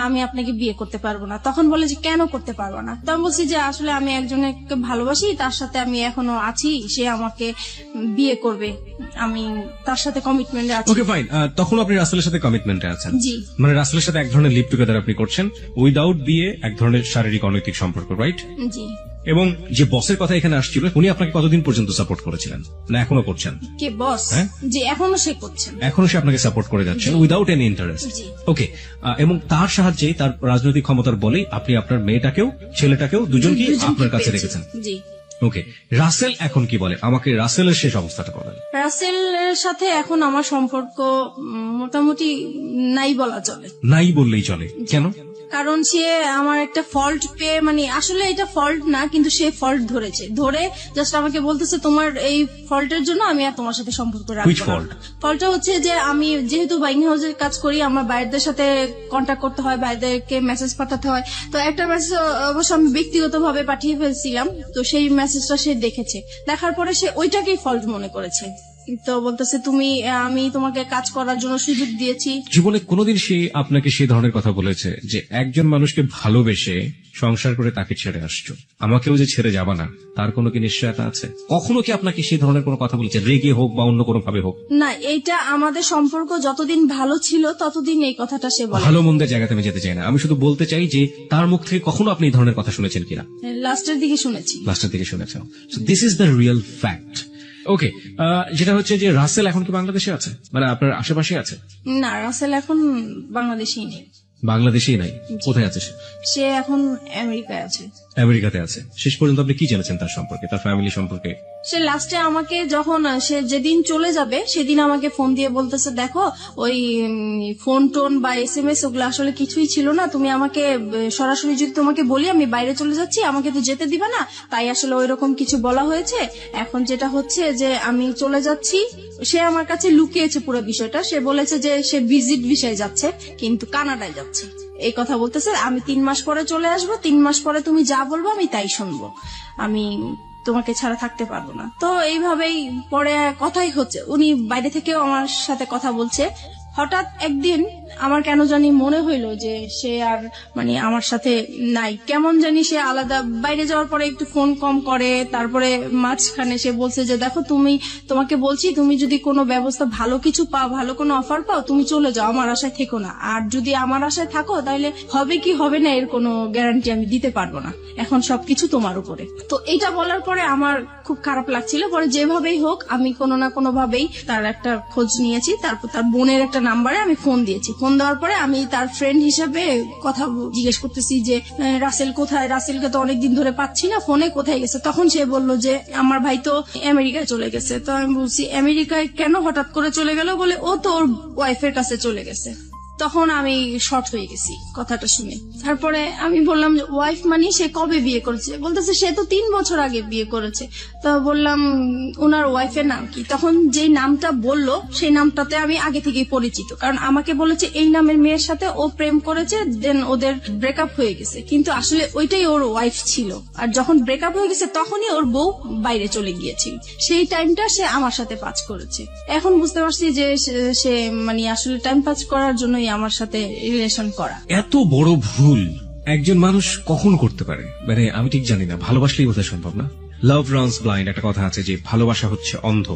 আমি আপনাকে বিয়ে করতে পারবো না। তখন বলে যে কেন করতে পারবো না? তো আমি বলছি যে আসলে আমি একজনকে ভালোবাসি, তার সাথে আমি এখনো আছি, সে আমাকে বিয়ে করবে, আমি তার সাথে কমিটমেন্টে আছি। ওকে ফাইন, তখন আপনি রাসেলের সাথে কমিটমেন্টে আছেন? জি। মানে রাসেলের সাথে এক ধরনের লিভ টুগেদার আপনি করছেন উইদাউট বিয়ে, এক ধরনের শারীরিক অনৈতিক সম্পর্ক, রাইট? জি। এবং যে বসের কথা এখানে আসছিল উনি আপনাকে কতদিন পর্যন্ত সাপোর্ট করেছিলেন, না এখনো করছেন? কে বস? যে এখনো সে করছেন, এখনো সে আপনাকে সাপোর্ট করে যাচ্ছেন উইদাউট এনি ইন্টারেস্ট? ওকে। এবং তার সাহায্যে, তার রাজনৈতিক ক্ষমতার বলেই আপনি আপনার মেয়েটাকেও ছেলেটাকেও দুজনকে আপনার কাছে রেখেছেন। জি। ওকে, রাসেল এখন কি বলে? আমাকে রাসেলের শেষ অবস্থাটা বলেন। রাসেলের সাথে এখন আমার সম্পর্ক মোটামুটি নাই বলা চলে। নাই বললেই চলে? কেন? কারণ সে আমার একটা ফল্ট পেয়ে, মানে আসলে এটা ফল্ট না, কিন্তু সে ফল্ট ধরে জাস্ট আমাকে বলতেছে তোমার এই ফল্টের জন্য আমি আর তোমার সাথে সম্পর্ক রাখবো না। ফল্টটা হচ্ছে যে আমি যেহেতু বাইং হাউসের কাজ করি, আমার বাইরেদের সাথে কন্ট্যাক্ট করতে হয়, বাইরেদেরকে মেসেজ পাঠাতে হয়। তো একটা মেসেজ অবশ্য আমি ব্যক্তিগতভাবে পাঠিয়ে ফেলছিলাম, তো সেই মেসেজটা সে দেখেছে, দেখার পরে সে ওইটাকেই ফল্ট মনে করেছে। তো বলতেছে তুমি আমি তোমাকে কাজ করার জন্য সুযোগ দিয়েছি। জীবনে কোনোদিন সে আপনাকে সেই ধরনের কথা বলেছে যে একজন মানুষকে ভালোবেসে সংসার করে তাকে ছেড়ে আসছো, আমাকেও যে ছেড়ে যাবা না, তার কোনো কি নিশ্চয়তা আছে? কখনো কি আপনাকে সেই ধরনের কোনো কথা বলেছে, রেগে হোক বা অন্য কোনো ভাবে হোক? না, এইটা আমাদের সম্পর্ক যতদিন ভালো ছিল ততদিন এই কথাটা সে বলে। ভালো মন্দের জায়গাতে আমি যেতে চাই না, আমি শুধু বলতে চাই যে তার মুখ থেকে কখনো আপনি এই ধরনের কথা শুনেছেন কিনা? লাস্টের দিকে শুনেছি। লাস্টের দিকে শুনেছেন। So this is the real fact. Okay, যেটা হচ্ছে যে রাসেল এখন কি বাংলাদেশে আছে, মানে আপনার আশেপাশে আছে? না, রাসেল এখন বাংলাদেশেই নেই। বাংলাদেশেই নাই? কোথায় আছে সে? সে এখন আমেরিকায় আছে। আমেরিকাতে আছে। শেষ পর্যন্ত আপনি কি জেনেছেন তার সম্পর্কে, তার ফ্যামিলি সম্পর্কে? সে লাস্টে আমাকে যখন সে যেদিন চলে যাবে সেদিন আমাকে ফোন দিয়ে বলতেছে, দেখো ওই ফোন টোন বা SMS ওগুলো আসলে কিছুই ছিল না, তুমি আমাকে সরাসরি যদি তোমাকে বলি আমি বাইরে চলে যাচ্ছি, আমাকে তো যেতে দিবা না, তাই আসলে ওই রকম কিছু বলা হয়েছে। এখন যেটা হচ্ছে যে আমি চলে যাচ্ছি, সে আমার কাছে লুকিয়েছে পুরো বিষয়টা। সে বলেছে যে সে ভিজিট ভিসায় যাচ্ছে কিন্তু কানাডায় যাচ্ছে, এই কথা বলতেছে। আমি 3 মাস পরে চলে আসবো, 3 মাস পরে তুমি যা বলবো আমি তাই শুনবো, আমি তোমাকে ছাড়া থাকতে পারবো না। তো এইভাবেই পরে কথাই হচ্ছে, উনি বাইরে থেকেও আমার সাথে কথা বলছে। হঠাৎ একদিন আমার কেন জানি মনে হইলো যে সে আর মানে আমার সাথে নাই, কেমন জানি সে আলাদা। বাইরে যাওয়ার পরে একটু ফোন কম করে, তারপরে মাঝখানে সে বলছে যে দেখো তোমাকে বলছি, তুমি যদি কোনো ব্যবস্থা ভালো কিছু পাও, ভালো কোনো অফার পাও, তুমি চলে যাও, আমার আশায় থেকো না। আর যদি আমার আশায় থাকো তাহলে হবে কি হবে না এর কোনো গ্যারান্টি আমি দিতে পারবো না, এখন সবকিছু তোমার উপরে। তো এটা বলার পরে আমার খুব খারাপ লাগছিল। পরে যেভাবেই হোক আমি কোনো না কোনো ভাবেই তার একটা খোঁজ নিয়েছি, তারপর তার বোনের একটা নাম্বারে আমি ফোন দিয়েছি। ফোন দেওয়ার পরে আমি তার ফ্রেন্ড হিসেবে কথা জিজ্ঞেস করতেছি যে রাসেল কোথায়, রাসেলকে তো অনেকদিন ধরে পাচ্ছি না, ফোনে কোথায় গেছে। তখন সে বলল যে আমার ভাই তো আমেরিকায় চলে গেছে। তো আমি বলছি আমেরিকায় কেন হঠাৎ করে চলে গেল? বলে ও তো ওর ওয়াইফের কাছে চলে গেছে। তখন আমি শর্ট হয়ে গেছি কথাটা শুনে। তারপরে আমি বললাম যে ওয়াইফ মানে সে কবে বিয়ে করেছে? বলতেছে সে তো 3 বছর আগে বিয়ে করেছে। তো বললাম ওনার ওয়াইফের নাম কি? তখন যে নামটা বললো সেই নামটাতে আমি আগে থেকেই পরিচিত, কারণ আমাকে বলেছে এই নামের মেয়ের সাথে ও প্রেম করেছে, দেন ওদের ব্রেকআপ হয়ে গেছে, কিন্তু আসলে ওইটাই ওর ওয়াইফ ছিল। আর যখন ব্রেকআপ হয়ে গেছে তখনই ওর বউ বাইরে চলে গিয়েছিল, সেই টাইমটা সে আমার সাথে পাস করেছে। এখন বুঝতে পারছি যে সে মানে আসলে টাইম পাস করার জন্য আমার সাথে রিলেশন করা। এত বড় ভুল একজন মানুষ কখন করতে পারে, মানে আমি ঠিক জানি না। ভালোবাসলেই বোঝা সম্ভব না। লাভ রানস ব্লাইন্ড একটা কথা আছে যে ভালোবাসা হচ্ছে অন্ধ,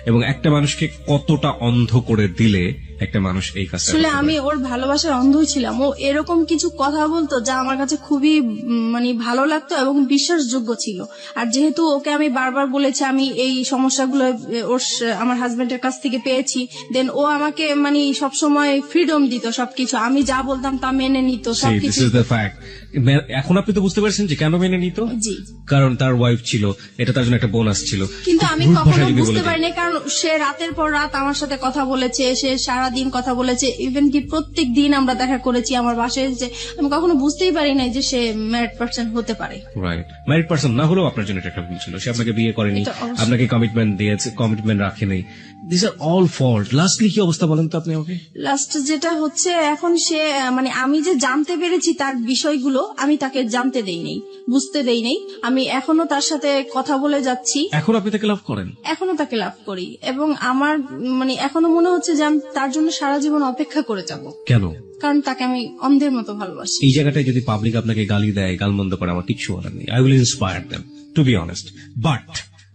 এবং একটা মানুষকে কতটা অন্ধ করে দিলে একটা মানুষ এই কাজটা আসলে করতে পারে। আমি ওর ভালোবাসার অন্ধই ছিলাম। ও এরকম কিছু কথা বলতো যা আমার কাছে খুবই মানে ভালো লাগতো এবং বিশ্বাসযোগ্য ছিল। আর যেহেতু ওকে আমি বারবার বলেছি আমি এই সমস্যাগুলো আমার হাজবেন্ডের কাছ থেকে পেয়েছি, দেন ও আমাকে মানে সবসময় ফ্রিডম দিত, সবকিছু আমি যা বলতাম তা মেনে নিত See, this সবকিছু। is the fact. এখন আপনি তো বুঝতে পারছেন যে কেন মেনে নিত। জি, কারণ তার ওয়াইফ ছিল, এটা তার জন্য একটা বোনাস ছিল। কিন্তু আমি রূঢ় কখনো ভাষায় যদি বুঝতে বলে দিই। পারিনি, কারণ সে রাতের পর রাত আমার সাথে কথা বলেছে, সে সারাদিন কথা বলেছে, ইভেন কি প্রত্যেক দিন আমরা দেখা করেছি আমার বাসায় এসে। আমি কখনো বুঝতেই পারি নাই যে সে ম্যারিড পার্সন হতে পারে। রাইট, ম্যারিড পার্সন না হলেও আপনার জন্য এটা একটা ভুল ছিল। সে আপনাকে বিয়ে করেনি, এটা অবশ্যই। আপনাকে কমিটমেন্ট দিয়েছে, কমিটমেন্ট রাখেনি। This are all fault. Lastly কি অবস্থা বলেন তো আপনি আমাকে? লাস্ট যেটা হচ্ছে এখন সে মানে আমি যে জানতে পেরেছি তার বিষয়গুলো আমি তাকে জানতে দেই নাই, বুঝতে দেই নাই। আমি এখনো তার সাথে কথা বলে যাচ্ছি, এখন আপনি তাকে লাভ করেন? এখনো তাকে লাভ করি, এবং আমার মানে এখনো মনে হচ্ছে যে আমি তার জন্য সারা জীবন অপেক্ষা করে যাব, কেন? কারণ তাকে আমি অন্ধের মতো ভালোবাসি। এই জায়গাটায় যদি পাবলিক আপনাকে গালি দেয়, গালমন্দ করে, আমার কিচ্ছু বলার নেই। I will inspire them to be honest. But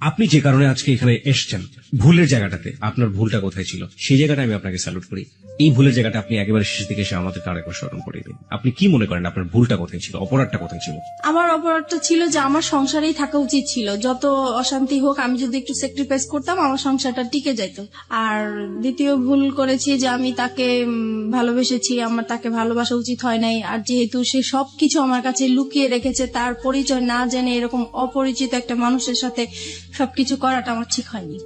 আপনি যে কারণে আজকে এখানে এসছেন, ভুলের জায়গাটাতে আপনার ভুলটা কোথায় ছিল সেই জায়গাটা আমি আপনাকে স্যালুট করি। এই ভুলের জায়গাটা আপনি একেবারে শেষ দিকে এসে আমাদেরকে আরেকবার স্মরণ করিয়ে দিন। আপনি কি মনে করেন আপনার ভুলটা কোথায় ছিল, অপরাধটা কোথায় ছিল? আমার অপরাধটা ছিল যে আমার সংসারেই থাকা উচিত ছিল, যত অশান্তি হোক আমি যদি একটু স্যাক্রিফাইস করতাম আমার সংসারটা টিকে যেত। আর দ্বিতীয় ভুল করেছি যে আমি তাকে ভালোবেসেছি, আমার তাকে ভালোবাসা উচিত হয় নাই। আর যেহেতু সে সবকিছু আমার কাছে লুকিয়ে রেখেছে, তার পরিচয় না জেনে এরকম অপরিচিত একটা মানুষের সাথে সবকিছু করাটা আমার ঠিক হয়নি।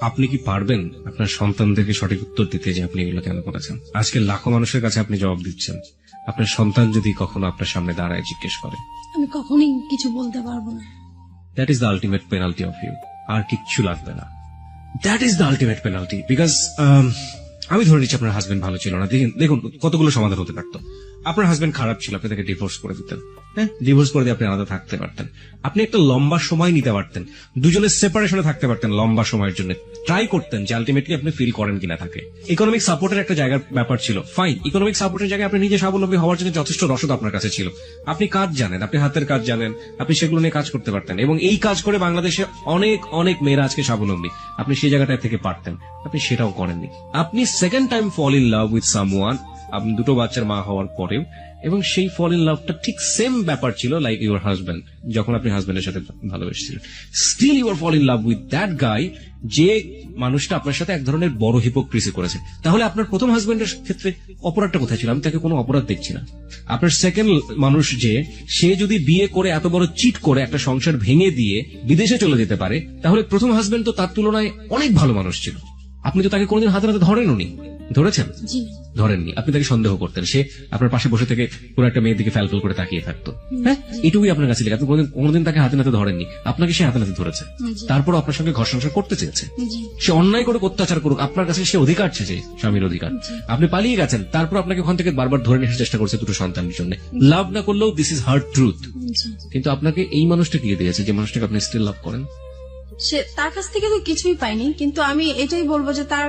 আপনি কি পারবেন আপনার সন্তানদেরকে সঠিক উত্তর দিতে যে আপনি এগুলো কেন করেছেন? আজকে লাখো মানুষের কাছে আপনি জবাব দিচ্ছেন। আপনার সন্তান যদি কখনো আপনার সামনে দাঁড়ায় জিজ্ঞেস করে, আমি কখনোই কিছু বলতে পারবো না। That is the ultimate penalty of you. আর কিচ্ছু লাগবে না। That is the ultimate penalty. Because আমি ধরে নিচ্ছি আপনার হাজবেন্ড ভালো ছিল না, দেখুন কতগুলো সমাধান হতে পারতো। আপনার হাজবেন্ড খারাপ ছিল, আপনি তাকে ডিভোর্স করে দিতেন, হ্যাঁ, ডিভোর্স করে দিয়ে আপনি আলাদা থাকতে পারতেন, আপনি একটা লম্বা সময় নিতে পারতেন, দুজনের সেপারেশনে থাকতে পারতেন লম্বা সময়ের জন্য, ট্রাই করতেন যে আলটিমেটলি আপনি ফিল করেন কিনা থাকে। ইকোনমিক সাপোর্টের একটা জায়গার ব্যাপার ছিল, ফাইন, ইকোনমিক সাপোর্টের জায়গায় আপনি নিজে স্বাবলম্বী হওয়ার জন্য যথেষ্ট রসদ আপনার কাছে ছিল, আপনি কাজ জানেন, আপনি হাতের কাজ জানেন, আপনি সেগুলো নিয়ে কাজ করতে পারতেন, এবং এই কাজ করে বাংলাদেশে অনেক অনেক মেয়েরা আজকে স্বাবলম্বী, আপনি সেই জায়গাটা থেকে পারতেন, আপনি সেটাও করেননি। আপনি second time fall in love with someone, আপনি দুটো বাচ্চার মা হওয়ার পরেও, এবং সেই ফল ইন লাভটা ঠিক সেম ব্যাপার ছিল লাইক ইউর হাজবেন্ড, যখন আপনি হাজবেন্ডের সাথে ভালোবেসেছিলেন, still you are fall in love with that guy, যে মানুষটা আপনার সাথে এক ধরনের বড় হিপোক্রিসি করেছে। তাহলে আপনার প্রথম হাজবেন্ডের ক্ষেত্রে অপরাধটা কোথায় ছিল? আমি তাকে কোনো অপরাধ দেখছি না। আপনার সেকেন্ড মানুষ যে, সে যদি বিয়ে করে এত বড় চিট করে একটা সংসার ভেঙে দিয়ে বিদেশে চলে যেতে পারে, তাহলে প্রথম হাজবেন্ড তো তার তুলনায় অনেক ভালো মানুষ ছিল। আপনি তো তাকে কোনোদিন হাতে হাতে ধরেননি, ধরেছেন? জি ধরেননি, আপনি তাকে সন্দেহ করতেন, সে আপনার পাশে বসে থেকে কোন একটা মেয়ের দিকে ফ্যালফেল করে তাকিয়ে থাকতো, হ্যাঁ, এটুকুই আপনার কাছে লেখা। আপনি কোনোদিন তাকে হাতে নাতে ধরেননি, আপনাকে সে হাতে নাতে ধরেছে, তারপর আপনার সঙ্গে ঘর সংসার করতে চেয়েছে, জি সে অন্যায় করে অত্যাচার করুক, আপনার কাছে সে অধিকার চেয়েছে, স্বামীর অধিকার, আপনি পালিয়ে গেছেন, তারপর আপনাকে ওখান থেকে বারবার ধরে নিয়ে আসার চেষ্টা করছে দুটো সন্তানের জন্য। লাভ না করলেও দিস ইজ হার্ড ট্রুথ। জি। কিন্তু আপনাকে এই মানুষটা দিয়ে দিয়েছে, যে মানুষটাকে আপনি স্টিল লাভ করেন। সে তার কাছ থেকে তো কিছুই পাইনি, কিন্তু আমি এটাই বলবো যে তার